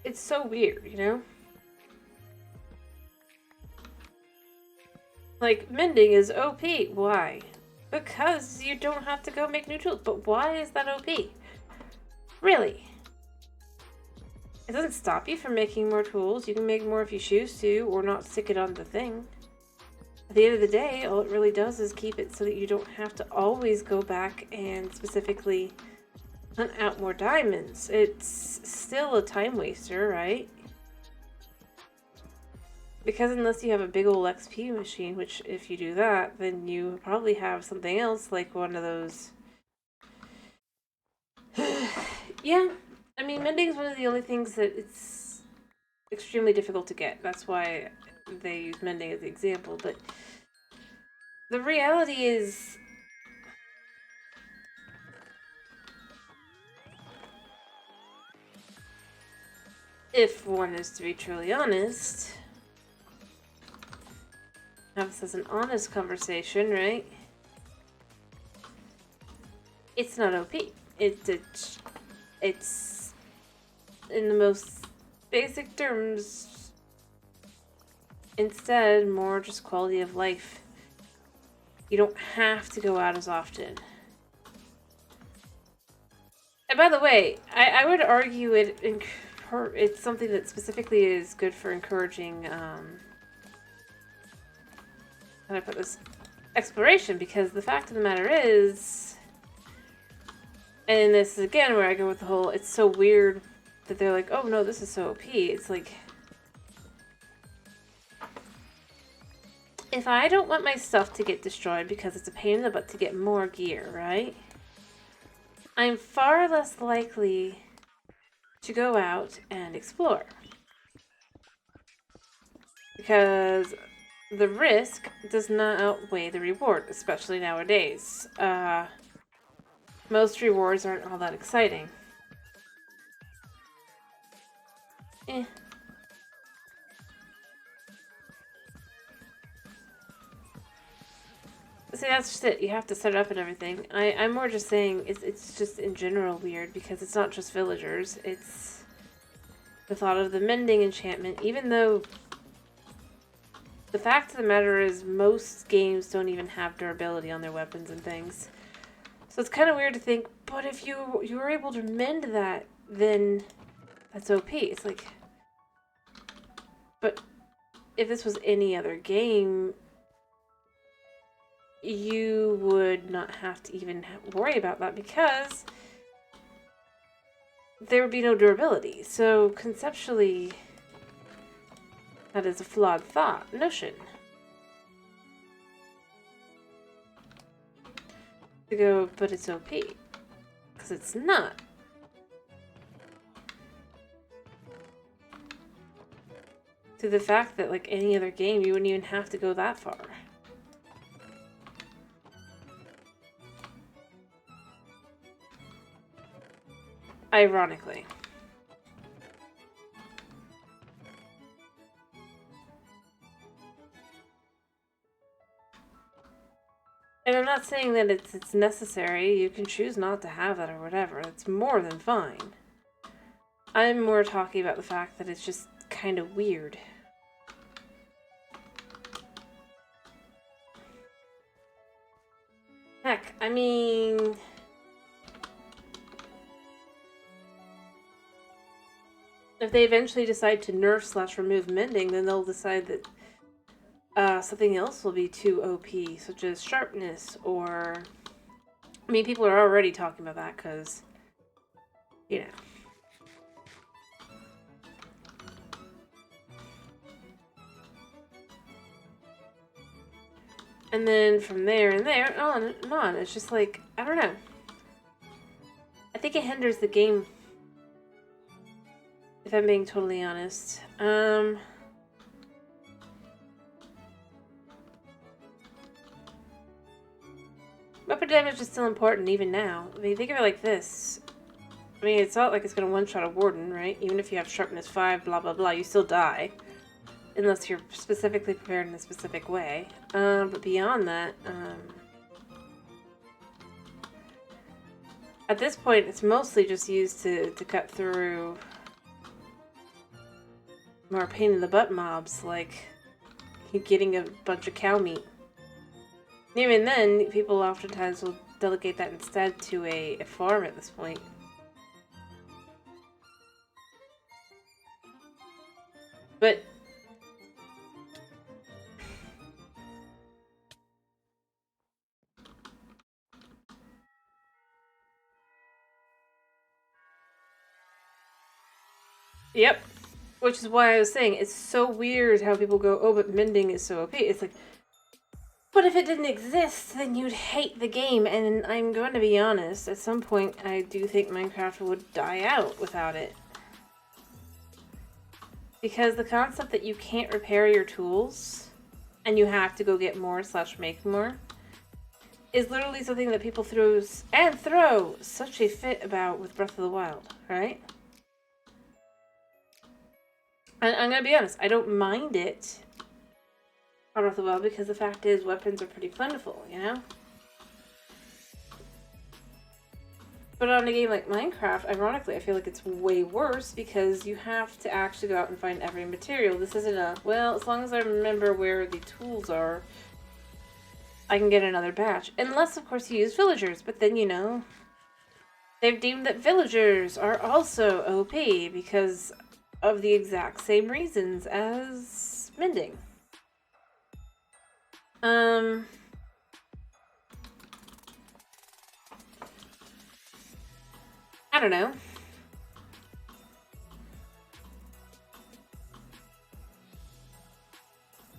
It's so weird, you know? Like, mending is OP. Why? Because you don't have to go make new tools. But why is that OP? Really? It doesn't stop you from making more tools. You can make more if you choose to, or not stick it on the thing. At the end of the day, all it really does is keep it so that you don't have to always go back and specifically hunt out more diamonds. It's still a time waster, right? Because unless you have a big old XP machine, which if you do that, then you probably have something else, like one of those... Yeah, I mean, mending is one of the only things that it's extremely difficult to get. That's why they use mending as the example, but the reality is... if one is to be truly honest... Have this as an honest conversation, right? It's not OP. It's in the most basic terms, instead more just quality of life. You don't have to go out as often. And by the way, I would argue it's something that specifically is good for encouraging how do I put this? Exploration, because the fact of the matter is, and this is again where I go with the whole, it's so weird that they're like, oh no, this is so OP. It's like, if I don't want my stuff to get destroyed because it's a pain in the butt to get more gear, right? I'm far less likely to go out and explore. Because the risk does not outweigh the reward, especially nowadays. Most rewards aren't all that exciting. Eh. See, that's just it. You have to set it up and everything. I'm more just saying it's just in general weird because it's not just villagers. It's the thought of the mending enchantment, even though the fact of the matter is most games don't even have durability on their weapons and things. So it's kind of weird to think, but if you were able to mend that, then that's OP. It's like, but if this was any other game, you would not have to even worry about that because there would be no durability. So conceptually, that is a flawed notion. To go, but it's OP. Because it's not. To the fact that, like any other game, you wouldn't even have to go that far. Ironically. And I'm not saying that it's necessary. You can choose not to have that or whatever. It's more than fine. I'm more talking about the fact that it's just kind of weird. Heck, I mean... if they eventually decide to nerf / remove mending, then they'll decide that something else will be too OP, such as sharpness, or... I mean, people are already talking about that, because, you know. And then from there and there, on and on. It's just like, I don't know. I think it hinders the game, if I'm being totally honest. Weapon damage is still important, even now. I mean, think of it like this. I mean, it's not like it's going to one-shot a warden, right? Even if you have sharpness 5, blah, blah, blah, you still die. Unless you're specifically prepared in a specific way. But beyond that, at this point, it's mostly just used to cut through more pain-in-the-butt mobs, like you getting a bunch of cow meat. Even then, people oftentimes will delegate that instead to a farm at this point. But... yep. Which is why I was saying, it's so weird how people go, oh, but mending is so OP. It's like, but if it didn't exist, then you'd hate the game. And I'm going to be honest, at some point, I do think Minecraft would die out without it. Because the concept that you can't repair your tools, and you have to go get more / make more, is literally something that people throw such a fit about with Breath of the Wild, right? And I'm gonna be honest, I don't mind it on Breath of the Wild because the fact is weapons are pretty plentiful, you know? But on a game like Minecraft, ironically, I feel like it's way worse because you have to actually go out and find every material. This isn't a, well, as long as I remember where the tools are, I can get another batch. Unless, of course, you use villagers, but then, you know, they've deemed that villagers are also OP because of the exact same reasons as mending. I don't know.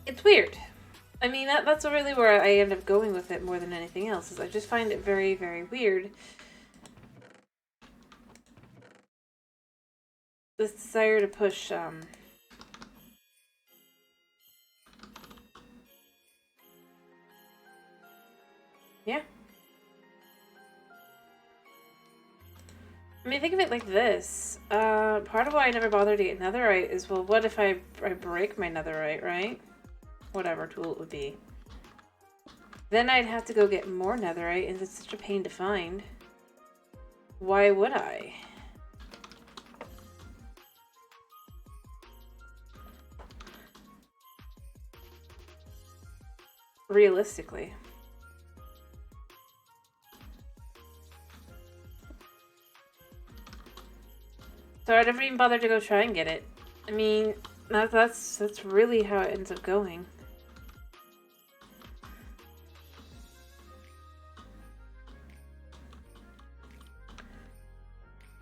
It's weird. I mean, that's really where I end up going with it more than anything else, is I just find it very, very weird. This desire to push, yeah. I mean, think of it like this. Part of why I never bothered to get netherite is, well, what if I break my netherite, right? Whatever tool it would be. Then I'd have to go get more netherite, and it's such a pain to find. Why would I? Realistically. So I never even bothered to go try and get it. I mean, that's really how it ends up going.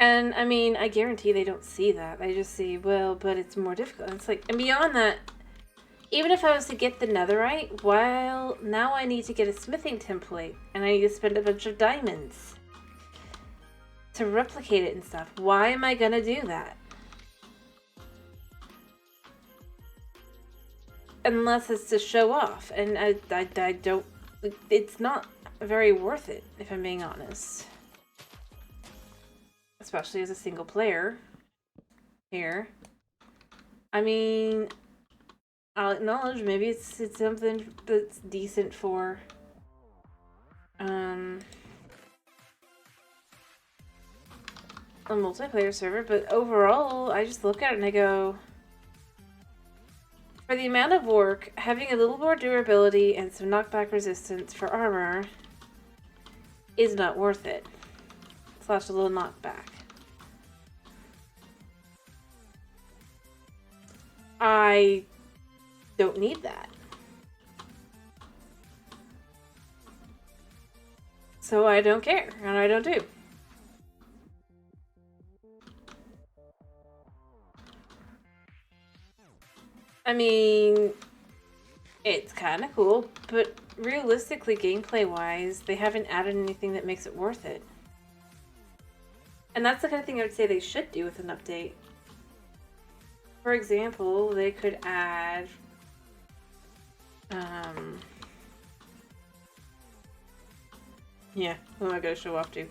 And, I mean, I guarantee they don't see that. They just see, well, but it's more difficult. It's like, and beyond that, even if I was to get the netherite, well, now I need to get a smithing template. And I need to spend a bunch of diamonds to replicate it and stuff. Why am I gonna do that? Unless it's to show off. And I don't, it's not very worth it, if I'm being honest. Especially as a single player here. I mean, I'll acknowledge maybe it's something that's decent for a multiplayer server, but overall I just look at it and I go, for the amount of work, having a little more durability and some knockback resistance for armor is not worth it. Slash a little knockback. I don't need that. So I don't care, and I don't do. I mean, it's kind of cool, but realistically, gameplay-wise, they haven't added anything that makes it worth it. And that's the kind of thing I would say they should do with an update. For example, they could add yeah, who am I gonna show off to?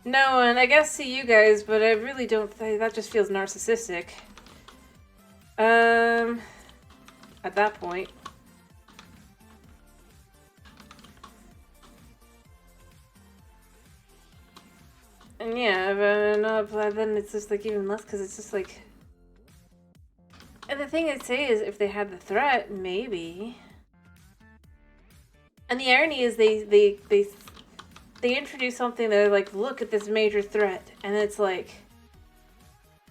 No, and I guess to you guys, but I really don't think that just feels narcissistic. At that point. And yeah, but then it's just like even less because it's just like. And the thing I'd say is, if they had the threat, maybe. And the irony is, they introduce something that they're like, look at this major threat, and it's like,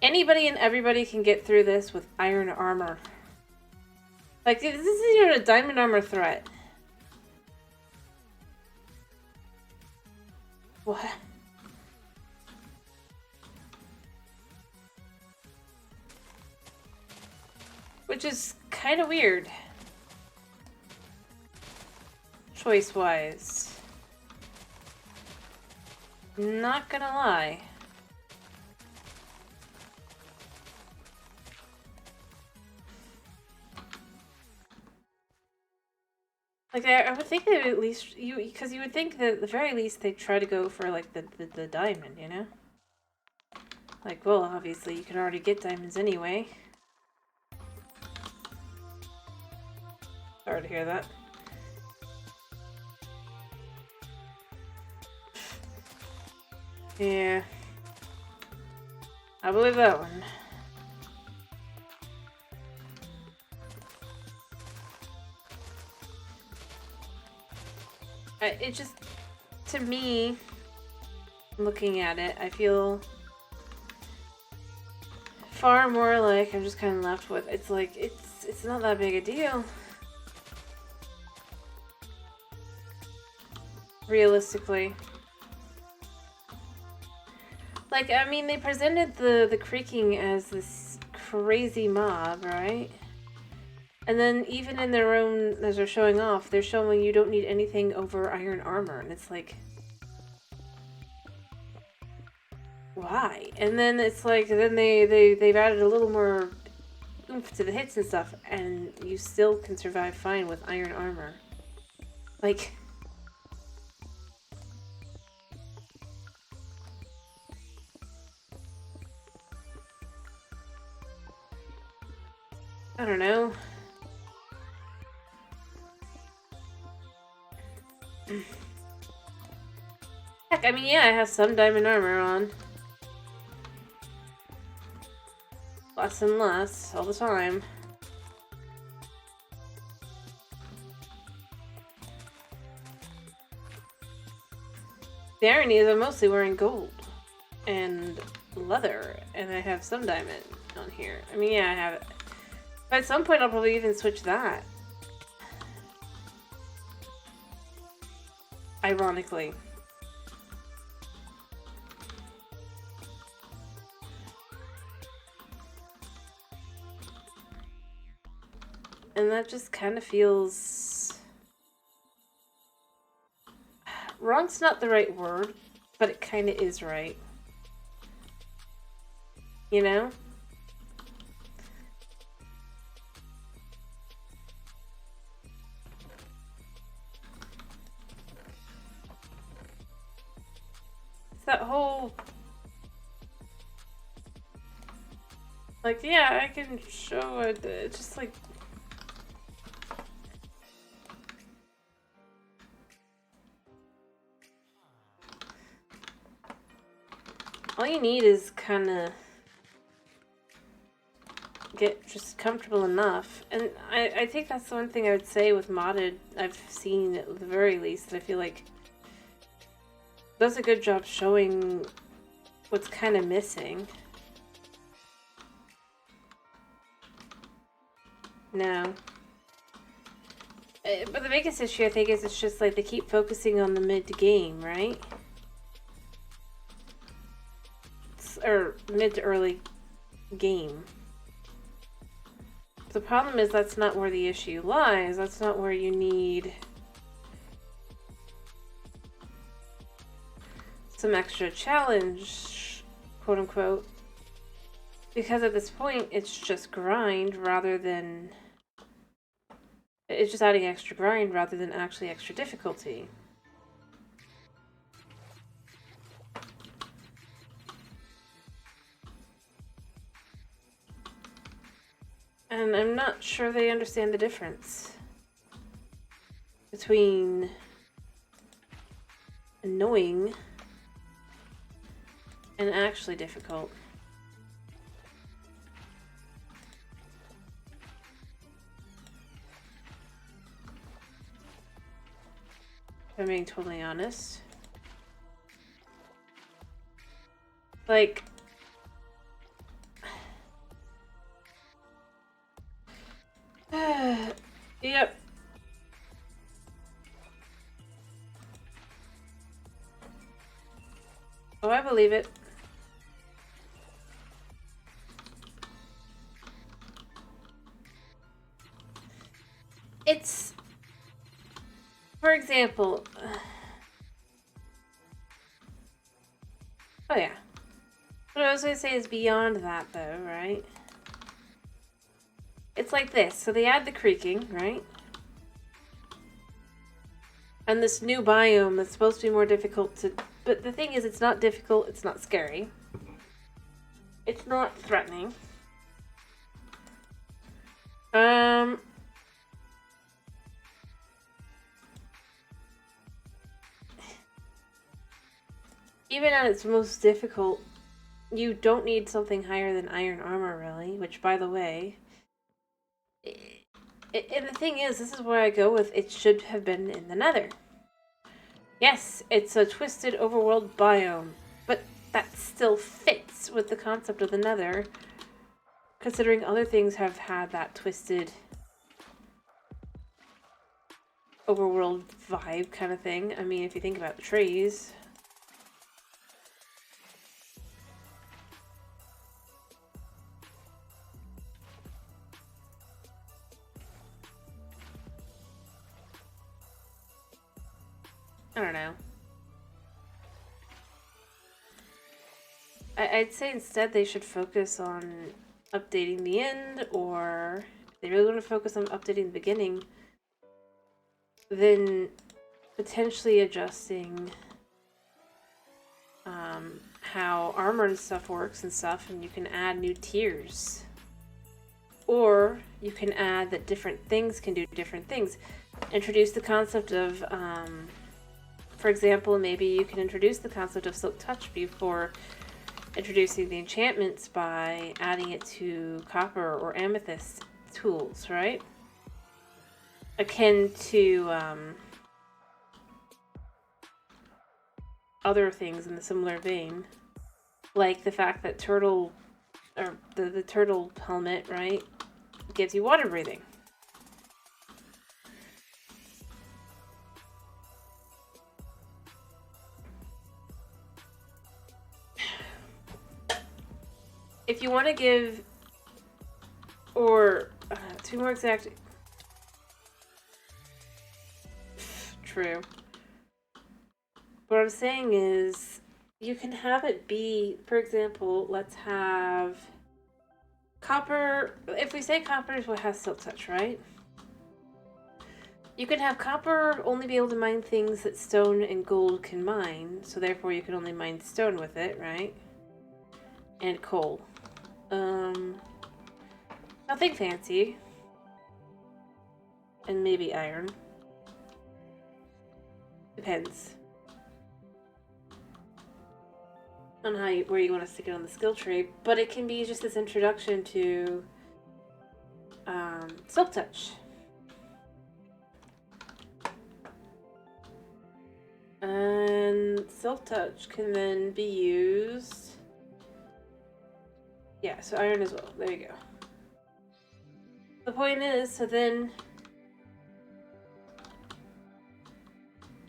anybody and everybody can get through this with iron armor. Like, this isn't even a diamond armor threat. What? Which is kind of weird. Choice-wise. Not gonna lie. Like, I would think that at least, because you would think that at the very least they'd try to go for, like, the diamond, you know? Like, well, obviously you can already get diamonds anyway. Sorry to hear that. Yeah. I believe that one. It just, to me, looking at it, I feel far more like I'm just kind of left with, it's like, it's not that big a deal. Realistically. Like, I mean, they presented the creaking as this crazy mob, right? And then even in their own, as they're showing off, they're showing you don't need anything over iron armor. And it's like, why? And then it's like, then they've added a little more oomph to the hits and stuff. And you still can survive fine with iron armor. Like, I don't know. Heck, I mean, yeah, I have some diamond armor on. Less and less, all the time. The irony is I'm mostly wearing gold and leather, and I have some diamond on here. I mean, yeah, I have it. But at some point, I'll probably even switch that. Ironically. And that just kind of feels... Wrong's not the right word, but it kind of is right. You know? It's that whole... Like, yeah, I can show it. It's just like... All you need is kind of get just comfortable enough. And I think that's the one thing I would say with modded I've seen at the very least, that I feel like does a good job showing what's kind of missing. No. But the biggest issue, I think, is it's just like they keep focusing on the mid-game, right? Or mid to early game. The problem is that's not where the issue lies. That's not where you need some extra challenge, quote unquote. Because at this point, it's just grind rather than... It's just adding extra grind rather than actually extra difficulty. And I'm not sure they understand the difference between annoying and actually difficult. If I'm being totally honest. Like... Yep. Oh, I believe it. It's... For example... Oh yeah. What I was going to say is beyond that though, right? It's like this. So they add the creaking, right? And this new biome that's supposed to be more difficult to... But the thing is, it's not difficult, it's not scary. It's not threatening. Even at its most difficult, you don't need something higher than iron armor, really. Which, by the way... And the thing is, this is where I go with it should have been in the Nether. Yes, it's a twisted overworld biome, but that still fits with the concept of the Nether, considering other things have had that twisted overworld vibe kind of thing. I mean, if you think about the trees... I don't know. I'd say instead they should focus on updating the end, or if they really want to focus on updating the beginning, then potentially adjusting how armor and stuff works and stuff, and you can add new tiers. Or you can add that different things can do different things. Introduce the concept of... For example, maybe you can introduce the concept of Silk Touch before introducing the enchantments by adding it to copper or amethyst tools, right? Akin to other things in the similar vein. Like the fact that turtle, or the turtle helmet, right, gives you water breathing. If you want to give, or to be more exact, true. What I'm saying is, you can have it be, for example, let's have copper. If we say copper is what has silk touch, right? You can have copper only be able to mine things that stone and gold can mine, so therefore you can only mine stone with it, right? And coal. Nothing fancy. And maybe iron. Depends on where you want to stick it on the skill tree, but it can be just this introduction to silk touch. And silk touch can then be used. Yeah, so iron as well. There you go. The point is, so then,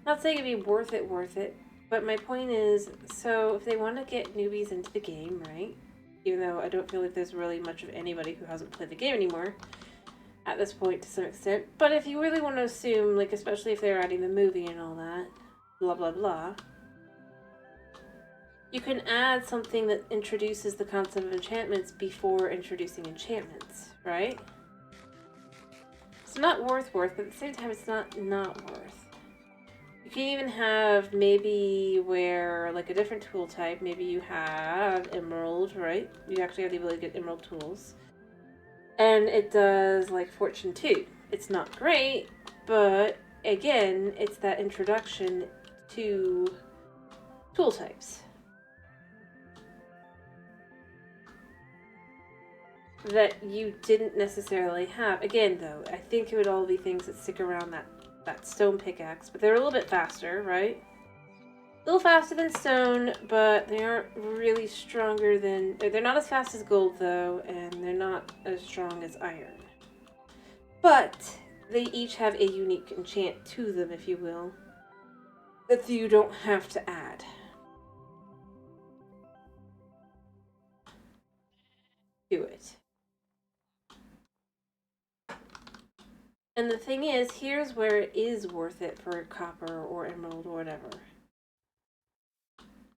not saying it'd be worth it, but my point is, so if they want to get newbies into the game, right? Even though I don't feel like there's really much of anybody who hasn't played the game anymore at this point to some extent, but if you really want to assume, like, especially if they're adding the movie and all that, blah blah blah, you can add something that introduces the concept of enchantments before introducing enchantments, right? It's not worth, but at the same time it's not worth. You can even have maybe where, like, a different tool type, maybe you have emerald, right? You actually have the ability to get emerald tools. And it does, like, fortune 2. It's not great, but again, it's that introduction to tool types that you didn't necessarily have. Again, though, I think it would all be things that stick around that stone pickaxe, but they're a little bit faster, right? A little faster than stone, but they aren't really stronger than... They're not as fast as gold, though, and they're not as strong as iron. But they each have a unique enchant to them, if you will, that you don't have to add. To it. And the thing is, here's where it is worth it for copper or emerald or whatever.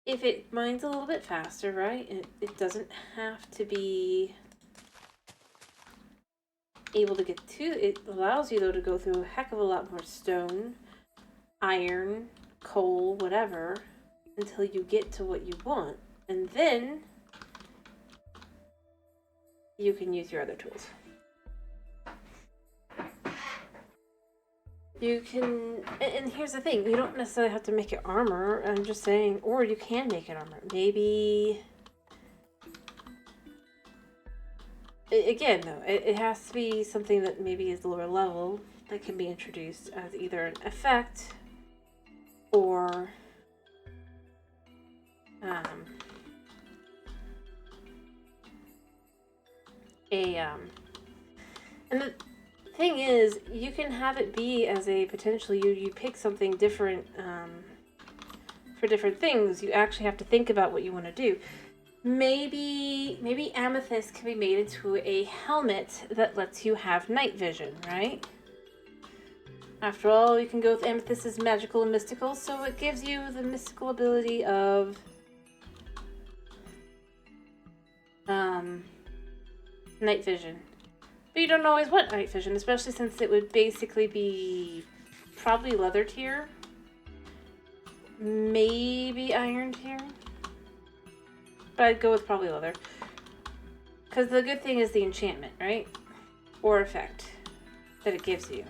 If it mines a little bit faster, right? It doesn't have to be able to get to... It allows you, though, to go through a heck of a lot more stone, iron, coal, whatever, until you get to what you want. And then you can use your other tools. You can, and here's the thing, you don't necessarily have to make it armor, I'm just saying, or you can make it armor. Maybe, again though, it has to be something that maybe is lower level, that can be introduced as either an effect, or, and the thing is, you can have it be as a potential, you pick something different for different things. You actually have to think about what you want to do. Maybe amethyst can be made into a helmet that lets you have night vision, right? After all, you can go with amethyst as magical and mystical, so it gives you the mystical ability of night vision. But you don't always want night vision, especially since it would basically be probably leather tier. Maybe iron tier. But I'd go with probably leather. Because the good thing is the enchantment, right? Or effect that it gives you.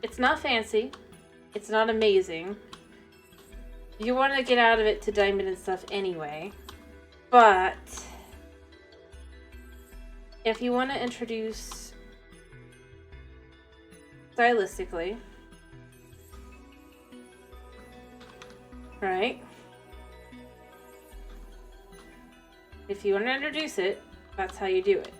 It's not fancy. It's not amazing. You want to get out of it to diamond and stuff anyway. But if you want to introduce stylistically, right? If you want to introduce it, that's how you do it.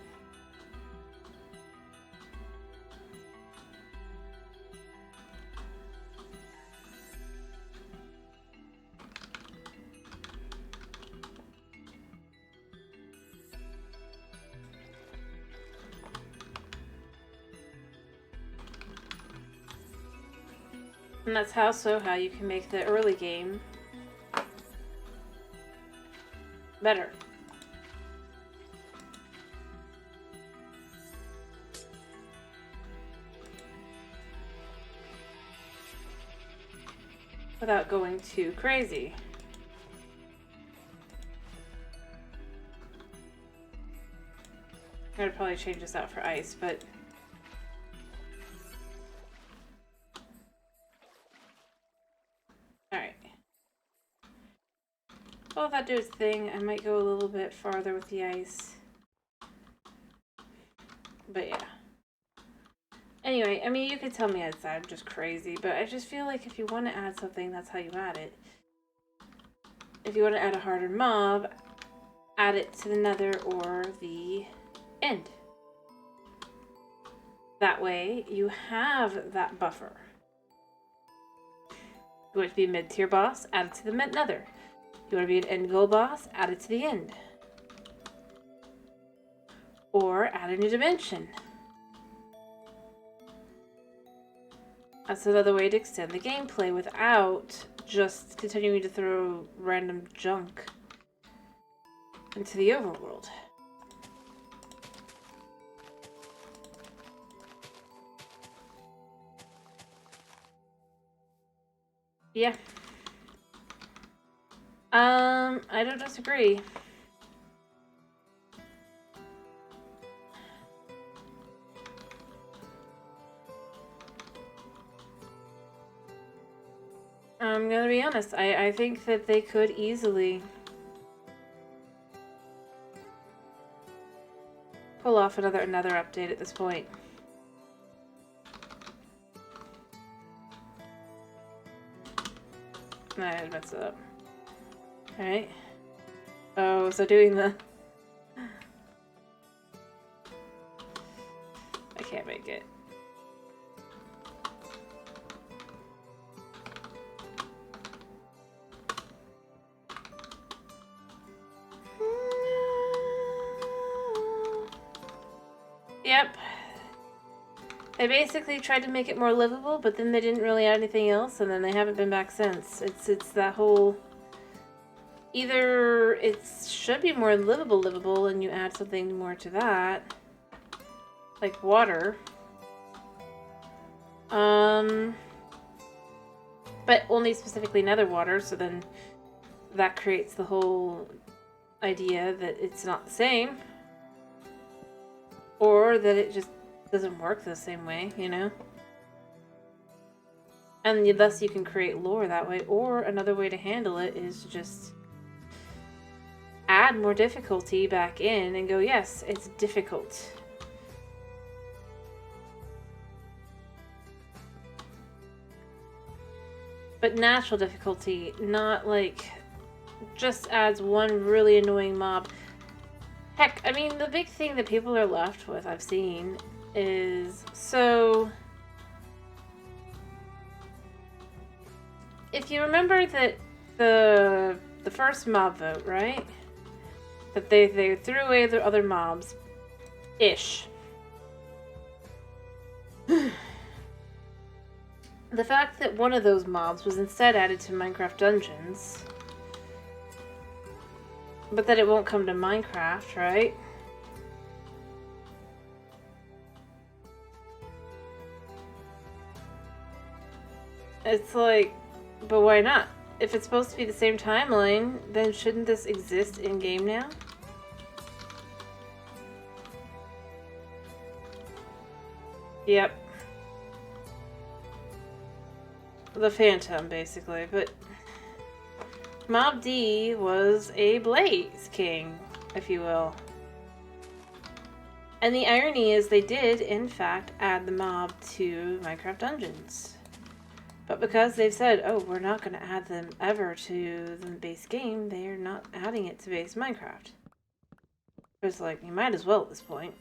And that's how you can make the early game better. Without going too crazy. I would probably change this out for ice, but alright. Well, if that do its thing, I might go a little bit farther with the ice. But yeah. Anyway, I mean, you could tell me I'm just crazy, but I just feel like if you want to add something, that's how you add it. If you want to add a harder mob, add it to the nether or the end. That way, you have that buffer. You want it to be a mid-tier boss, add it to the nether. You want to be an end goal boss, add it to the end. Or add a new dimension. That's another way to extend the gameplay without just continuing to throw random junk into the overworld. Yeah. I don't disagree. I'm gonna be honest, I think that they could easily pull off another update at this point. I messed it up. Alright. Oh, so doing the... I can't make it. Yep. They basically tried to make it more livable, but then they didn't really add anything else, and then they haven't been back since. It's that whole... Either it should be more livable, and you add something more to that. Like water. But only specifically nether water, so then that creates the whole idea that it's not the same. Or that it just doesn't work the same way, you know? And thus you can create lore that way. Or another way to handle it is just add more difficulty back in and go, yes, it's difficult. But natural difficulty, not like just adds one really annoying mob. Heck, I mean, the big thing that people are left with, I've seen, is so... If you remember that the first mob vote, right? That they threw away the other mobs. Ish. The fact that one of those mobs was instead added to Minecraft Dungeons, but that it won't come to Minecraft, right? It's like, but why not? If it's supposed to be the same timeline, then shouldn't this exist in-game now? Yep. The Phantom, basically, but Mob D was a Blaze King, if you will. And the irony is they did, in fact, add the mob to Minecraft Dungeons. But because they've said, oh, we're not going to add them ever to the base game, they are not adding it to base Minecraft. It's like, you might as well at this point.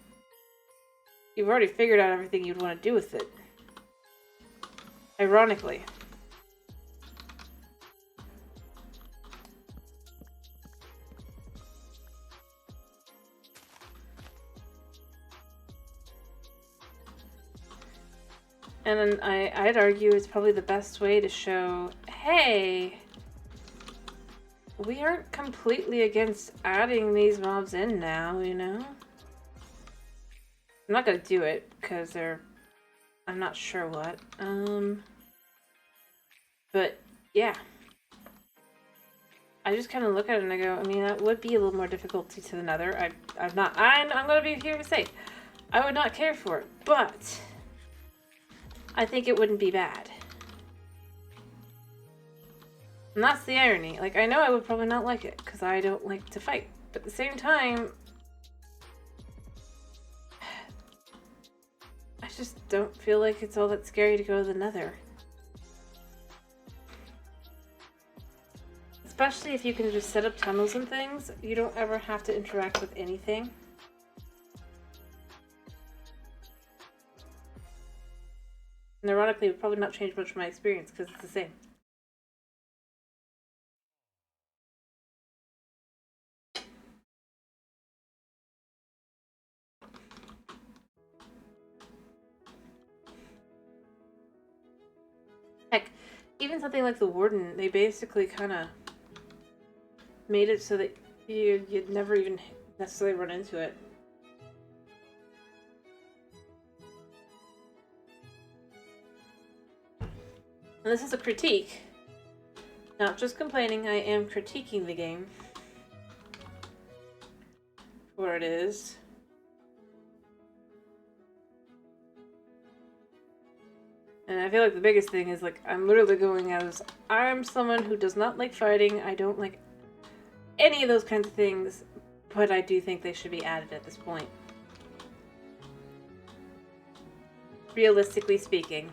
You've already figured out everything you'd want to do with it. Ironically. And I'd argue it's probably the best way to show, hey, we aren't completely against adding these mobs in now, you know? I'm not gonna do it, because I'm not sure what. But, yeah. I just kind of look at it and I go, I mean, that would be a little more difficulty to the nether. I'm gonna be here to say, I would not care for it, but I think it wouldn't be bad. And that's the irony. Like, I know I would probably not like it, because I don't like to fight. But at the same time, I just don't feel like it's all that scary to go to the nether. Especially if you can just set up tunnels and things, you don't ever have to interact with anything. And ironically, it would probably not change much from my experience because it's the same. Heck, even something like the Warden, they basically kind of made it so that you'd never even necessarily run into it. And this is a critique. Not just complaining, I am critiquing the game. For what it is. And I feel like the biggest thing is, like, I'm literally going as, I'm someone who does not like fighting, I don't like any of those kinds of things, but I do think they should be added at this point. Realistically speaking.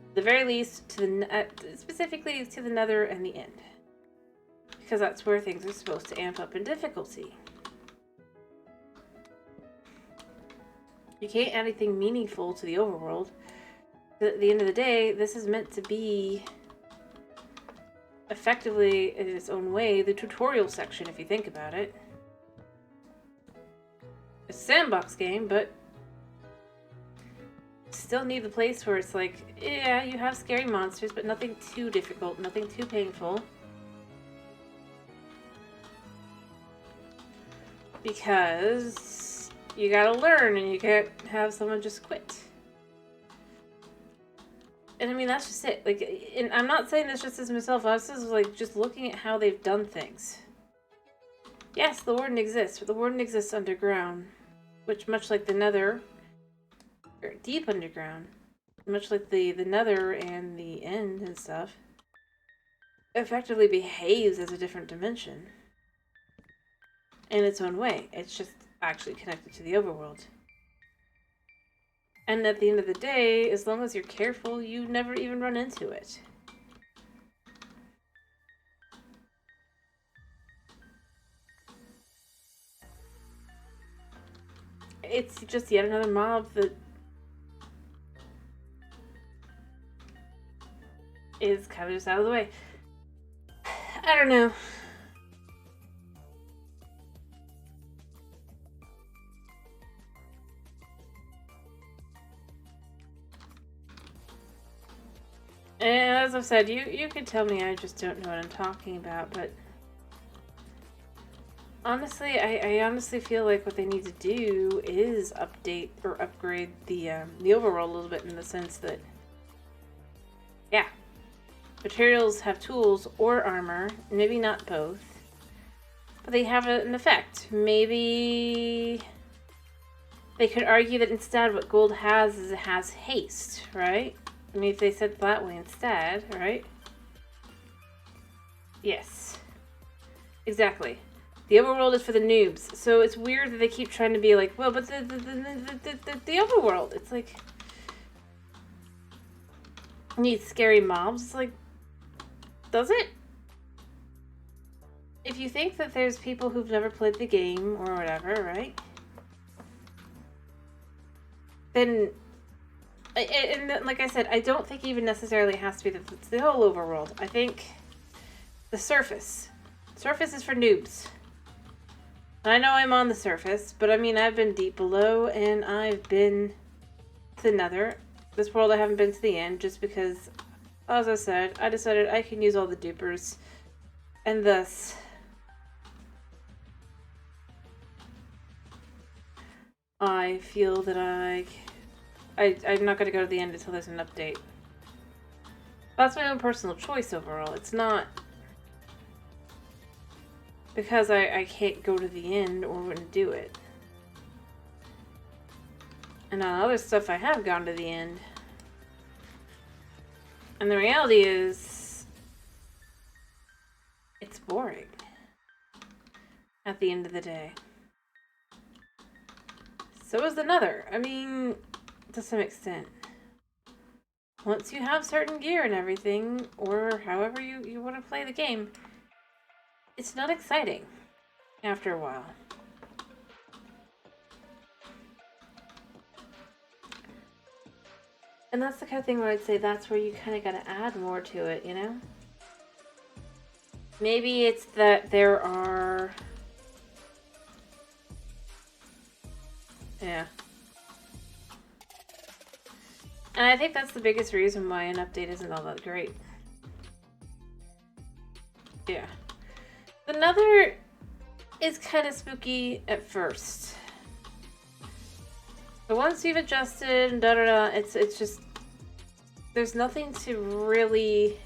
At the very least, to the specifically to the nether and the end. Because that's where things are supposed to amp up in difficulty. You can't add anything meaningful to the overworld. At the end of the day, this is meant to be effectively, in its own way, the tutorial section, if you think about it. It's a sandbox game, but still need the place where it's like, yeah, you have scary monsters, but nothing too difficult, nothing too painful. Because you gotta learn and you can't have someone just quit. And I mean, that's just it. Like, and I'm not saying this just as myself. This is like just looking at how they've done things. Yes, the Warden exists, but the Warden exists underground, which, much like the Nether, or deep underground, much like the Nether and the End and stuff, effectively behaves as a different dimension in its own way. It's just actually connected to the overworld. And at the end of the day, as long as you're careful, you never even run into it. It's just yet another mob that is kind of just out of the way. I don't know. And as I've said, you could tell me I just don't know what I'm talking about, but honestly, I honestly feel like what they need to do is update or upgrade the overworld a little bit, in the sense that, yeah, materials have tools or armor, maybe not both, but they have an effect. Maybe they could argue that instead what gold has is it has haste, right? I mean, if they said it that way instead, right? Yes. Exactly. The overworld is for the noobs. So it's weird that they keep trying to be like, well, but the overworld. It's like, needs scary mobs. It's like, does it? If you think that there's people who've never played the game or whatever, right? Then... And like I said, I don't think even necessarily has to be the whole overworld. I think the surface. Surface is for noobs. And I know I'm on the surface, but I mean, I've been deep below, and I've been to the Nether, This world I haven't been to the end just because, as I said, I decided I can use all the dupers. And thus, I feel that I'm not going to go to the end until there's an update. That's my own personal choice overall. It's not because I can't go to the end or wouldn't do it. And on other stuff I have gone to the end. And the reality is, it's boring at the end of the day. So is another. I mean, to some extent. Once you have certain gear and everything, or however you want to play the game, it's not exciting after a while. And that's the kind of thing where I'd say that's where you kind of got to add more to it, you know? Maybe it's that there are... Yeah. And I think that's the biggest reason why an update isn't all that great. Yeah. The Nether is kind of spooky at first. But once you've adjusted and da-da-da, it's just... There's nothing to really...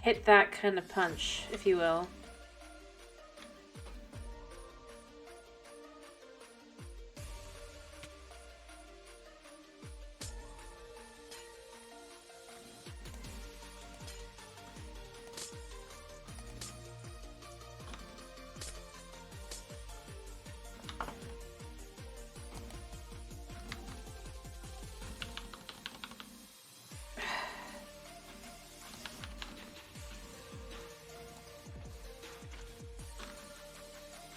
hit that kind of punch, if you will.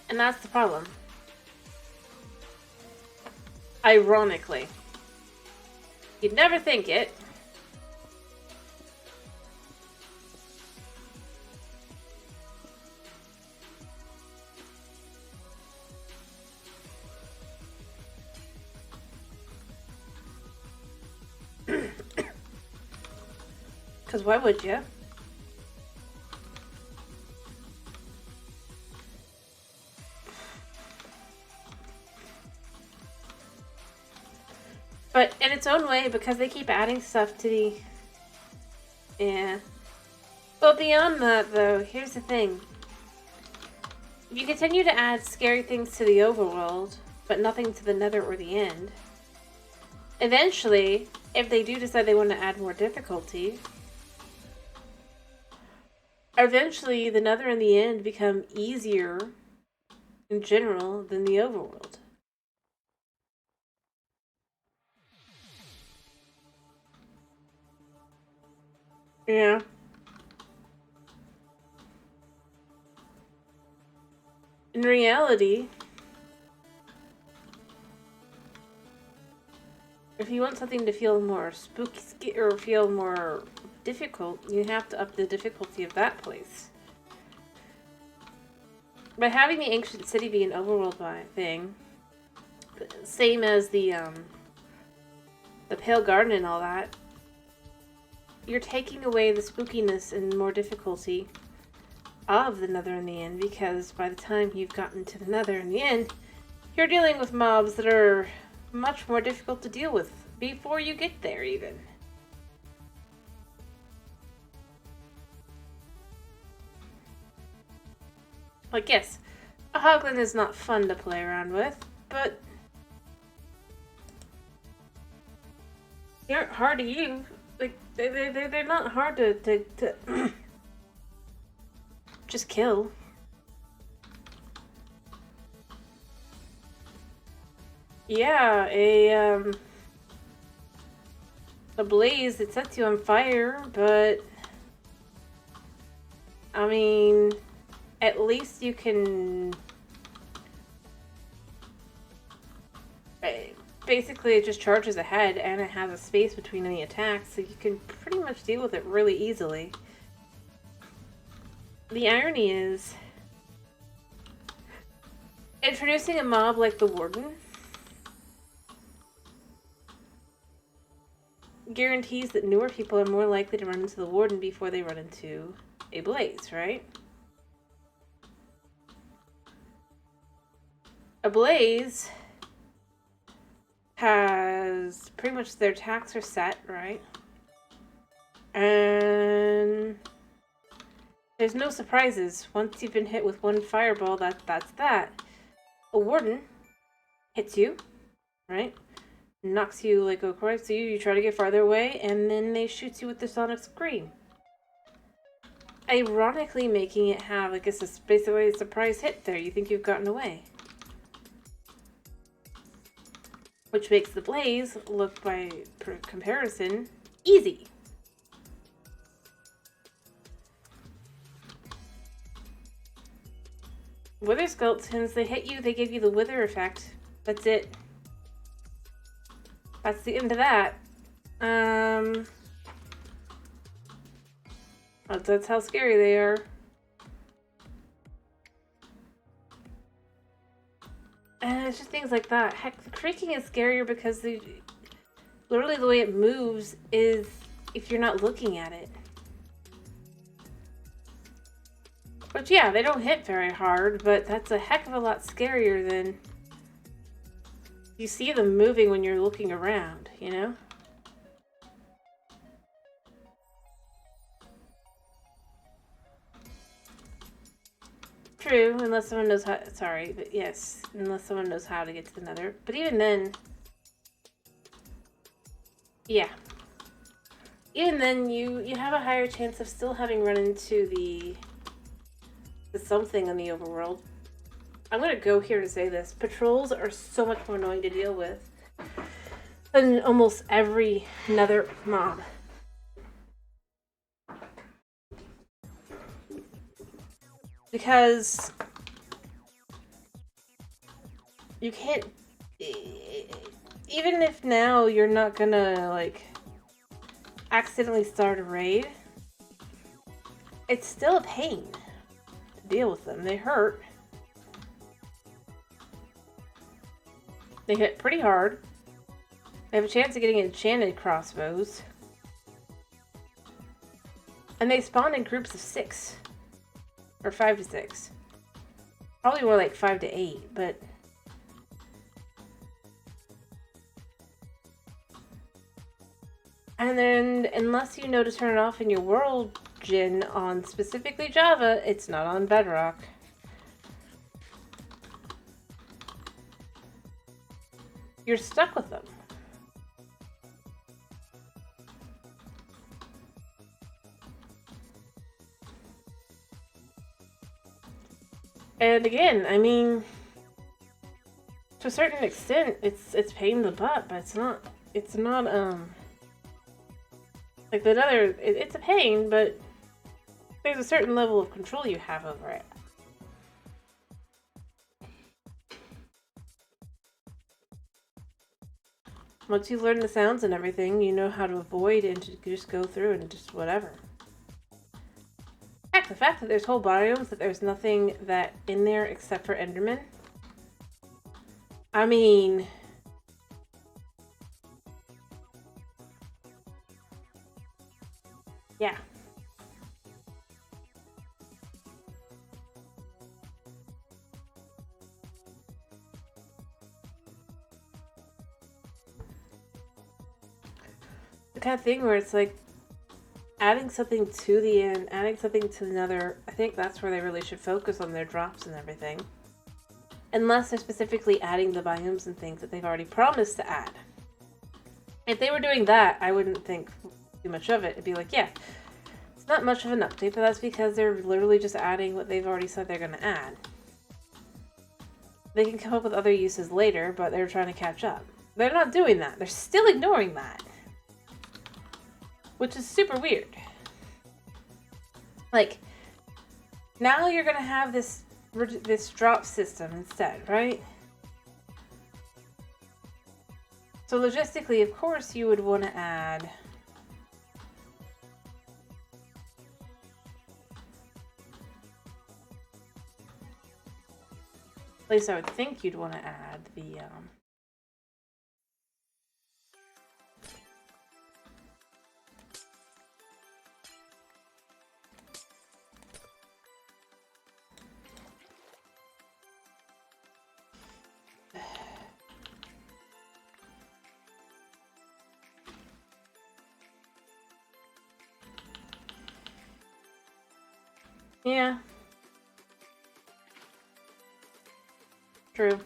And that's the problem. Ironically. You'd never think it. Because why would you? But in its own way, because they keep adding stuff to the... Yeah. But beyond that, though, here's the thing. If you continue to add scary things to the overworld, but nothing to the Nether or the end, eventually, if they do decide they want to add more difficulty, eventually the Nether and the end become easier in general than the overworld. Yeah. In reality, if you want something to feel more spooky or feel more difficult, you have to up the difficulty of that place. By having the ancient city be an overworld thing, same as the Pale Garden and all that, you're taking away the spookiness and more difficulty of the Nether and the End, because by the time you've gotten to the Nether and the End, you're dealing with mobs that are much more difficult to deal with before you get there, even. Like, yes, a hoglin is not fun to play around with, but they aren't hard to use. Like, they're not hard to just kill. Yeah, a blaze that sets you on fire, but I mean, at least you can... Basically, it just charges ahead, and it has a space between any attacks, so you can pretty much deal with it really easily. The irony is, Introducing a mob like the Warden guarantees that newer people are more likely to run into the Warden before they run into a blaze, right? A blaze has pretty much their attacks are set, right? And there's no surprises. Once you've been hit with one fireball, that's that. A Warden hits you, right? Knocks you like across you. You try to get farther away, and then they shoot you with the sonic scream. Ironically, making it have like basically a surprise hit there. You think you've gotten away, which makes the blaze look, by comparison, easy. Wither skeletons, they hit you, they give you the wither effect. That's it. That's the end of that. That's how scary they are. And it's just things like that. Heck, the creaking is scarier because literally the way it moves is if you're not looking at it. Which, yeah, they don't hit very hard, but that's a heck of a lot scarier than you see them moving when you're looking around, you know? True, unless someone knows how, sorry, but yes, unless someone knows how to get to the nether. But even then, yeah. Even then, you have a higher chance of still having run into the something in the overworld. I'm gonna go here to say this. Patrols are so much more annoying to deal with than almost every nether mob. Because you can't, even if now you're not gonna like accidentally start a raid, it's still a pain to deal with them. They hurt. They hit pretty hard. They have a chance of getting enchanted crossbows. And they spawn in groups of 6. Or 5 to 6. Probably more like 5 to 8, but... And then, unless you know to turn it off in your world gen on specifically Java, it's not on Bedrock. You're stuck with them. And again, I mean, to a certain extent, it's pain in the butt, but it's not like the nether, it's a pain, but there's a certain level of control you have over it. Once you learn the sounds and everything, you know how to avoid and to just go through and just whatever. Heck, the fact that there's whole biomes that there's nothing that in there except for Enderman. I mean... yeah. The kind of thing where it's like adding something to the end, adding something to another. I think that's where they really should focus on their drops and everything. Unless they're specifically adding the biomes and things that they've already promised to add. If they were doing that, I wouldn't think too much of it. It'd be like, yeah, it's not much of an update, but that's because they're literally just adding what they've already said they're going to add. They can come up with other uses later, but they're trying to catch up. They're not doing that. They're still ignoring that. Which is super weird. Like, now you're going to have this drop system instead, right? So logistically, of course, you would want to add least I would think you'd want to add the, yeah. True.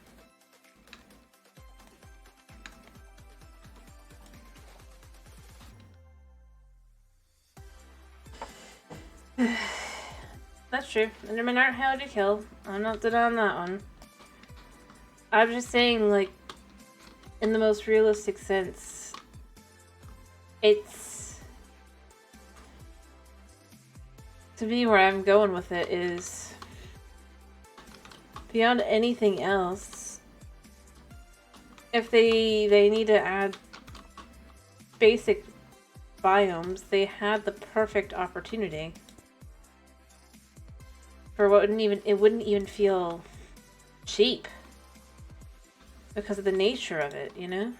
That's true. Endermen aren't hard to kill. I'm not denying that one. I'm just saying, like, in the most realistic sense, it's... To me, where I'm going with it is... Beyond anything else, if they need to add basic biomes, they had the perfect opportunity. For what it wouldn't even feel cheap. Because of the nature of it, you know?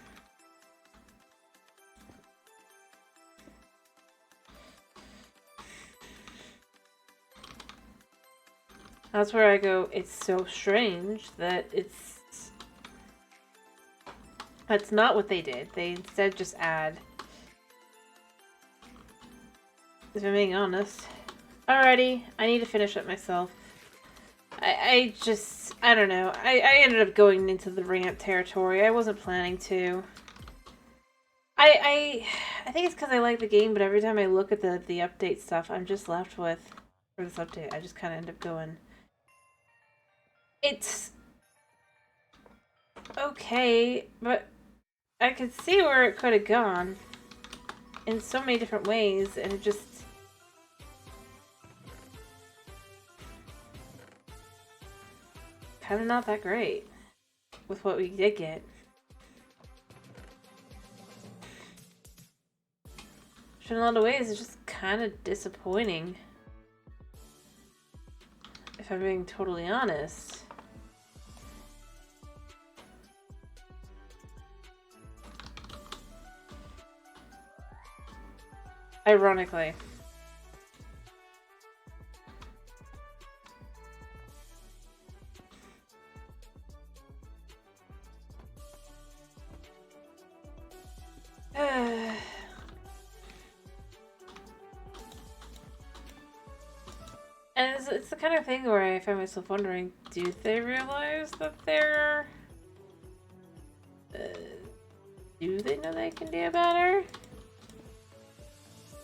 That's where I go, it's so strange that that's not what they did. They instead just add, if I'm being honest. Alrighty, I need to finish it myself. I don't know. I ended up going into the rant territory. I wasn't planning to. I think it's because I like the game, but every time I look at the update stuff, I'm just left with, for this update, I just kind of end up going, it's okay, but I could see where it could have gone in so many different ways, and it just... kind of not that great with what we did get. In a lot of ways, it's just kind of disappointing. If I'm being totally honest. Ironically. And it's the kind of thing where I find myself wondering, do they realize that they're... do they know they can do better?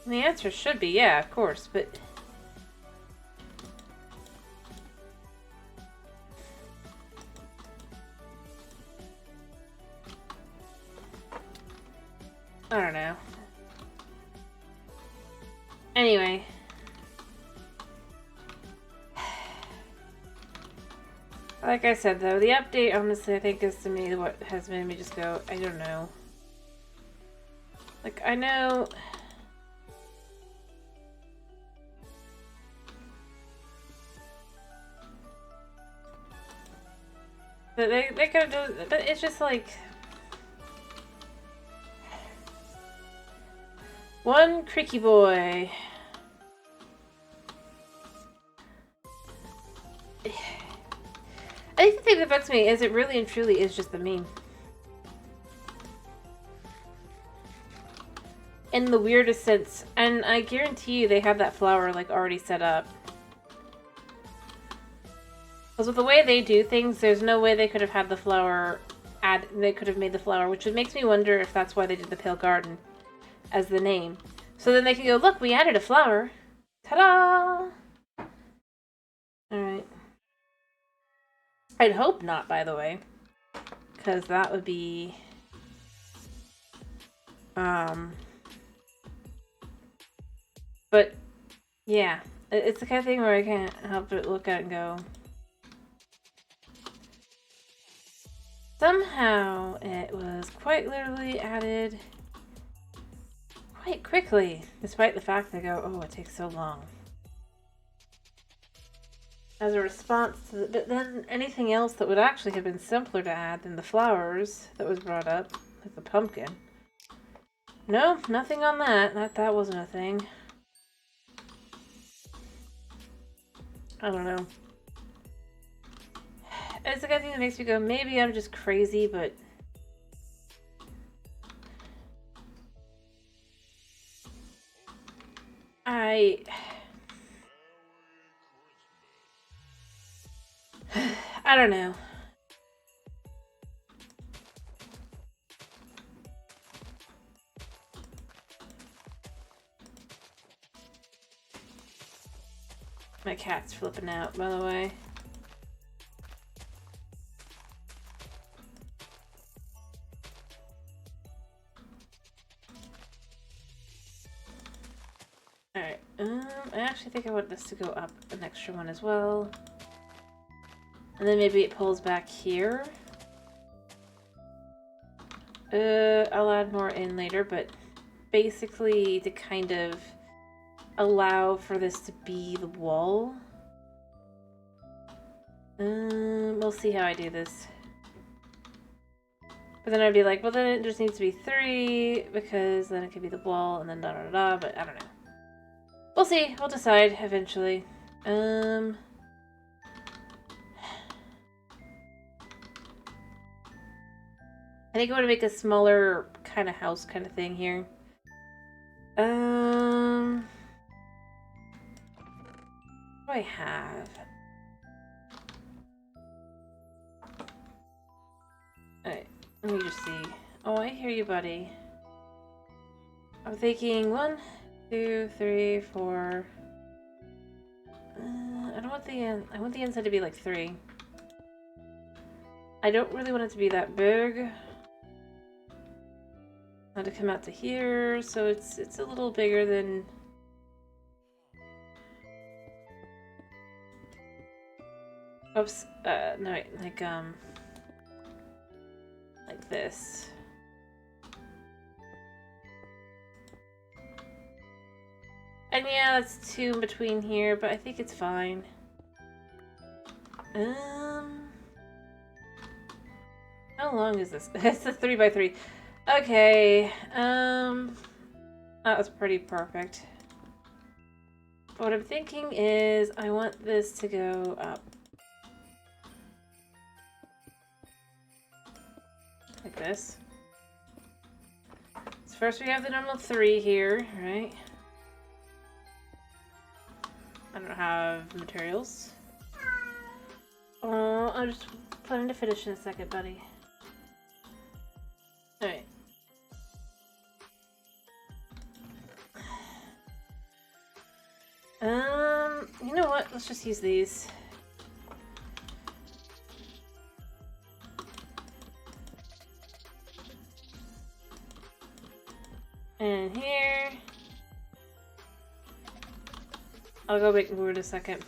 And the answer should be yeah, of course, but... I don't know. Anyway. Like I said, though, the update, honestly, I think is to me what has made me just go, I don't know. Like, I know... But they could have done... But it's just like... One creaky boy. I think the thing that bugs me is it really and truly is just the meme. In the weirdest sense. And I guarantee you they have that flower like already set up. Because with the way they do things, there's no way they could have had the flower they could have made the flower, which makes me wonder if that's why they did the Pale Garden as the name. So then they can go, look, we added a flower. Ta-da! Alright. I'd hope not, by the way. Because that would be... But, yeah. It's the kind of thing where I can't help but look at it and go... Somehow, it was quite literally added quite quickly, despite the fact they go, oh, it takes so long. as a response to the, but then anything else that would actually have been simpler to add than the flowers that was brought up, like the pumpkin. No, nothing on that. That wasn't a thing. I don't know. It's the kind of thing that makes me go, maybe I'm just crazy, but I don't know. My cat's flipping out, by the way. Alright, I actually think I want this to go up an extra one as well. And then maybe it pulls back here. I'll add more in later, but basically to kind of allow for this to be the wall. We'll see how I do this. But then I'd be like, well then it just needs to be 3, because then it could be the wall, and then da da da da, but I don't know. We'll see. We'll decide eventually. I think I want to make a smaller kind of house kind of thing here. What do I have? Alright, let me just see. Oh, I hear you, buddy. I'm thinking 1, 2, 3, 4. I don't want the end. I want the inside to be like 3. I don't really want it to be that big. I want to come out to here, so it's a little bigger than. Oops. No, like this. And yeah, that's 2 in between here, but I think it's fine. How long is this? It's a 3x3. Okay, that was pretty perfect. What I'm thinking is I want this to go up. Like this. So first we have the normal 3 here, right? I don't have materials. Oh, I'm just planning to finish in a second, buddy. Alright. You know what? Let's just use these. And here. I'll go make more in a second.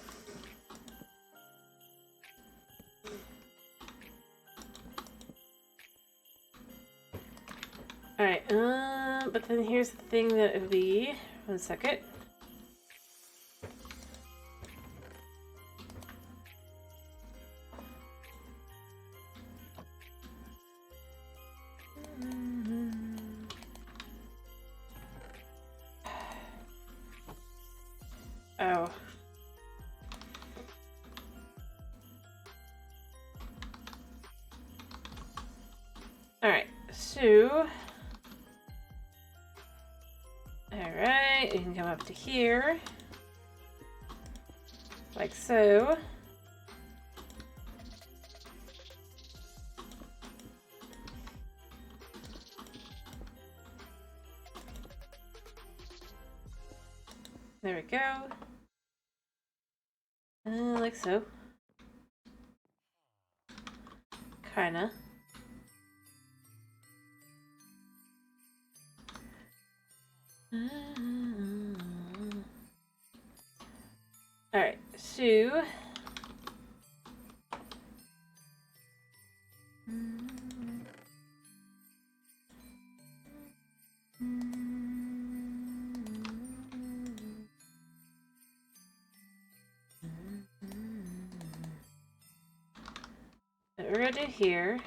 Alright, but then here's the thing that it would be. 1 second. Oh. Alright, so... Alright, you can come up to here. Like so. There we go. Like so. Kinda. Alright, so... we're gonna do here.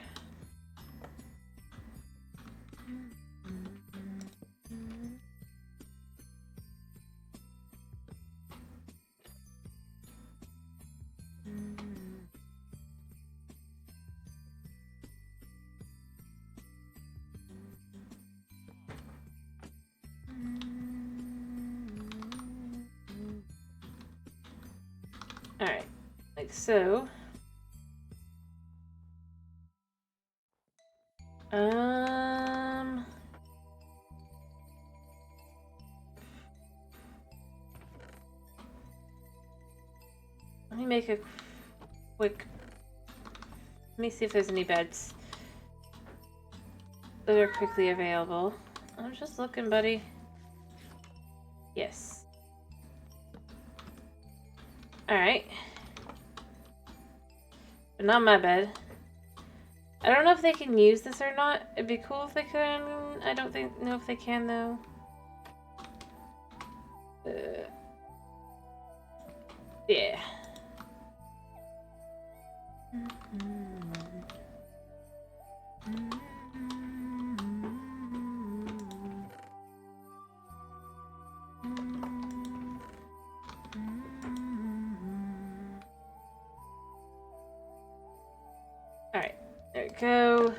Alright, like so. Let me make a quick... Let me see if there's any beds that are quickly available. I'm just looking, buddy. Yes. Alright. But not my bed. I don't know if they can use this or not. It'd be cool if they can. I don't know if they can, though. Yeah. Alright, there we go.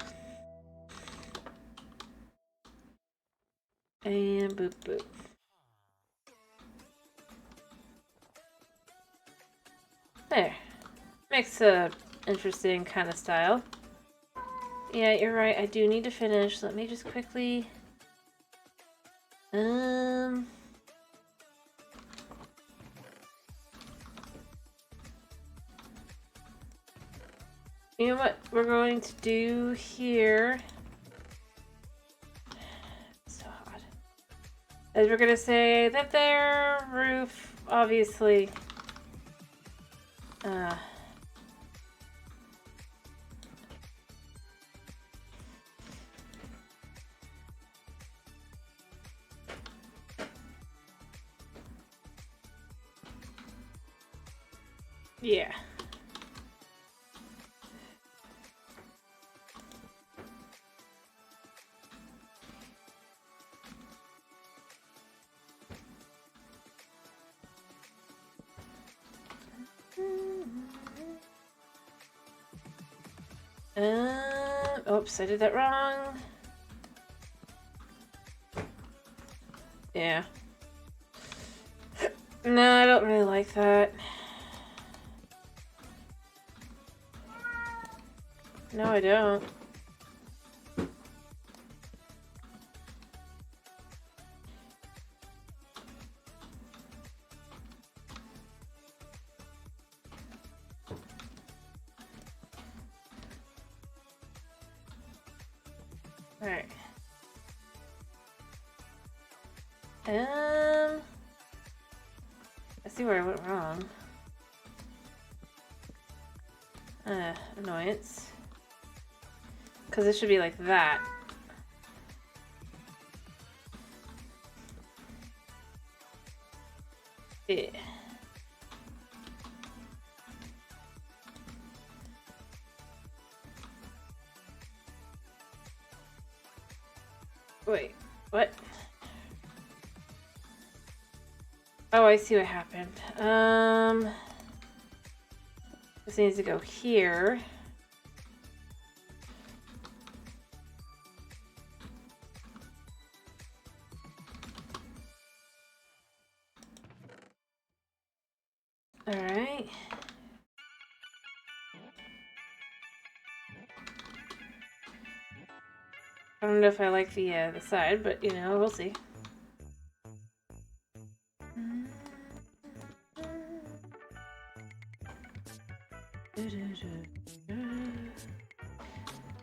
And boop boop. There. Makes a interesting kind of style. Yeah, you're right. I do need to finish. Let me just quickly... You know what we're going to do here? It's so hot. As we're gonna say that their roof, obviously... yeah. Oops, I did that wrong. Yeah. No, I don't really like that. No, I don't. Alright. I see where I went wrong. Annoyance. Because it should be like that. Yeah. Wait, what? Oh, I see what happened. This needs to go here. All right. I don't know if I like the side, but you know, we'll see.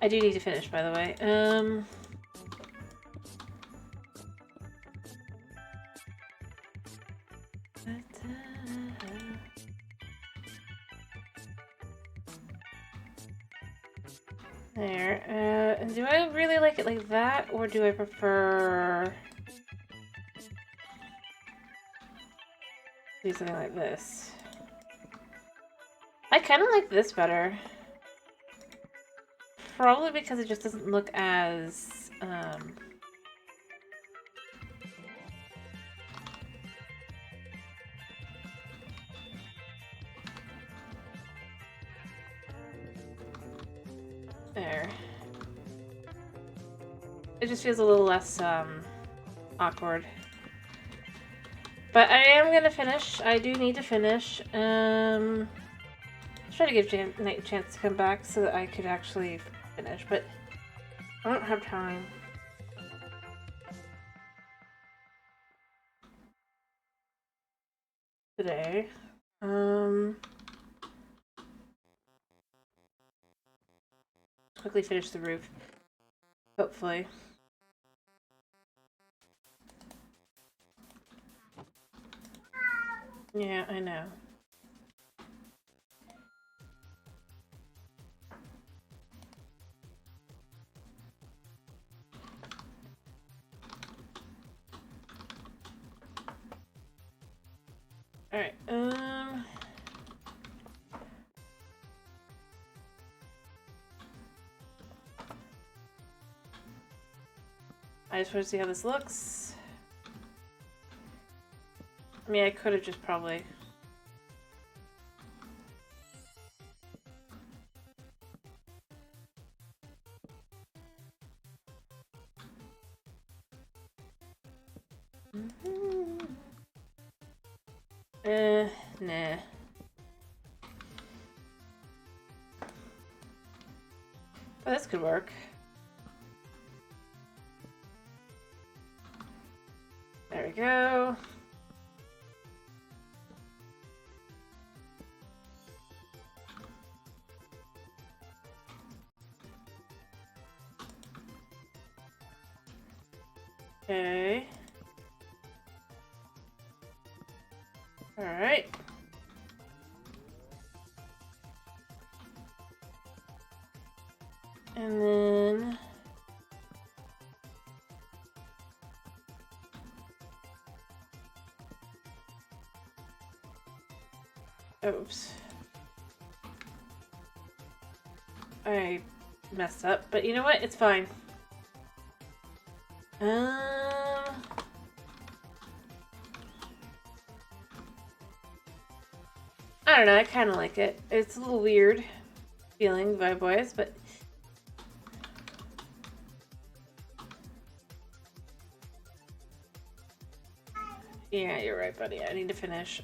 I do need to finish, by the way. There. And do I really like it like that, or do I prefer do something like this? I kind of like this better. probably because it just doesn't look as, there. It just feels a little less, awkward. But I am gonna finish. I do need to finish. Try to give Nate a chance to come back so that I could actually finish, but I don't have time. Today. Quickly finish the roof. Hopefully. Yeah, I know. Alright, I just want to see how this looks. I mean, I could have just probably... nah. Oh, this could work. There we go. Okay. Alright. And then... Oops. I messed up, but you know what? It's fine. I don't know, I kind of like it. It's a little weird feeling vibe-wise, but... Yeah, you're right, buddy. I need to finish.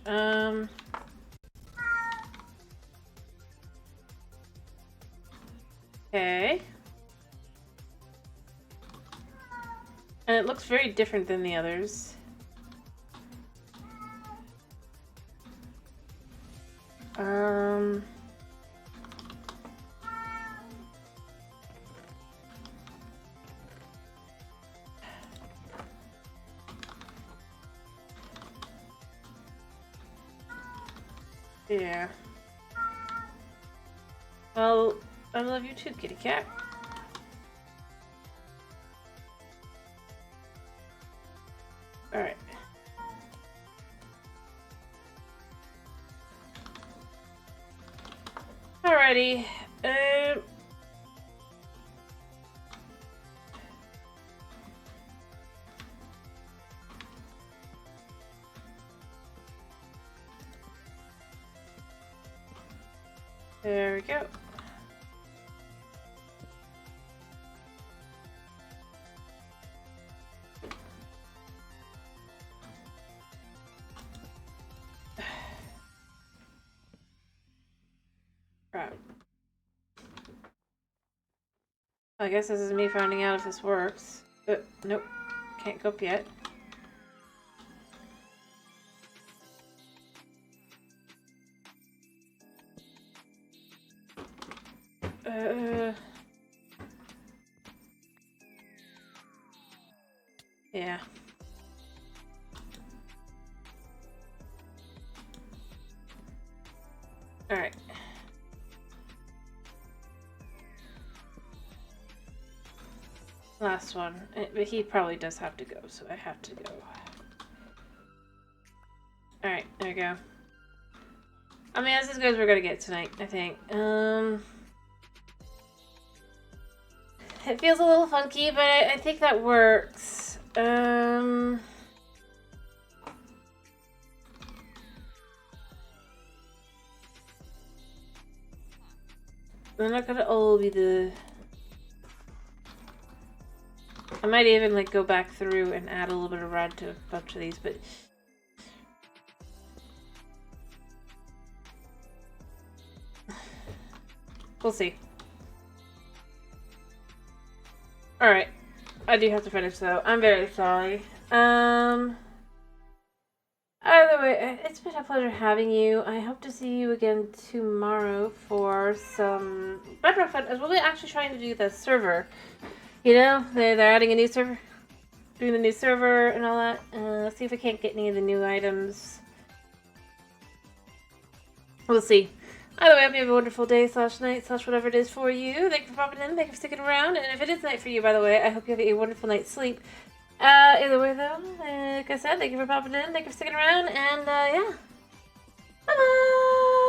Okay. And it looks very different than the others. Yeah. Well, I love you too, kitty cat. Alright. Alrighty. There we go. Right. I guess this is me finding out if this works. Nope. Can't go up yet. Yeah. Alright. Last one. But he probably does have to go, so I have to go. Alright, there we go. I mean, that's as good as we're gonna get tonight, I think. It feels a little funky, but I think that works. They're not gonna all be the... I might even like go back through and add a little bit of red to a bunch of these, but... We'll see. Alright. I do have to finish though. I'm very sorry. Either way, it's been a pleasure having you. I hope to see you again tomorrow for some Bedrock fun, as well as actually trying to do the server. You know, they're adding a new server. Doing the new server and all that. Let's see if I can't get any of the new items. We'll see. Either way, I hope you have a wonderful day / night / whatever it is for you. Thank you for popping in. Thank you for sticking around. And if it is night for you, by the way, I hope you have a wonderful night's sleep. Either way, though, like I said, thank you for popping in. Thank you for sticking around. And, yeah. Bye-bye!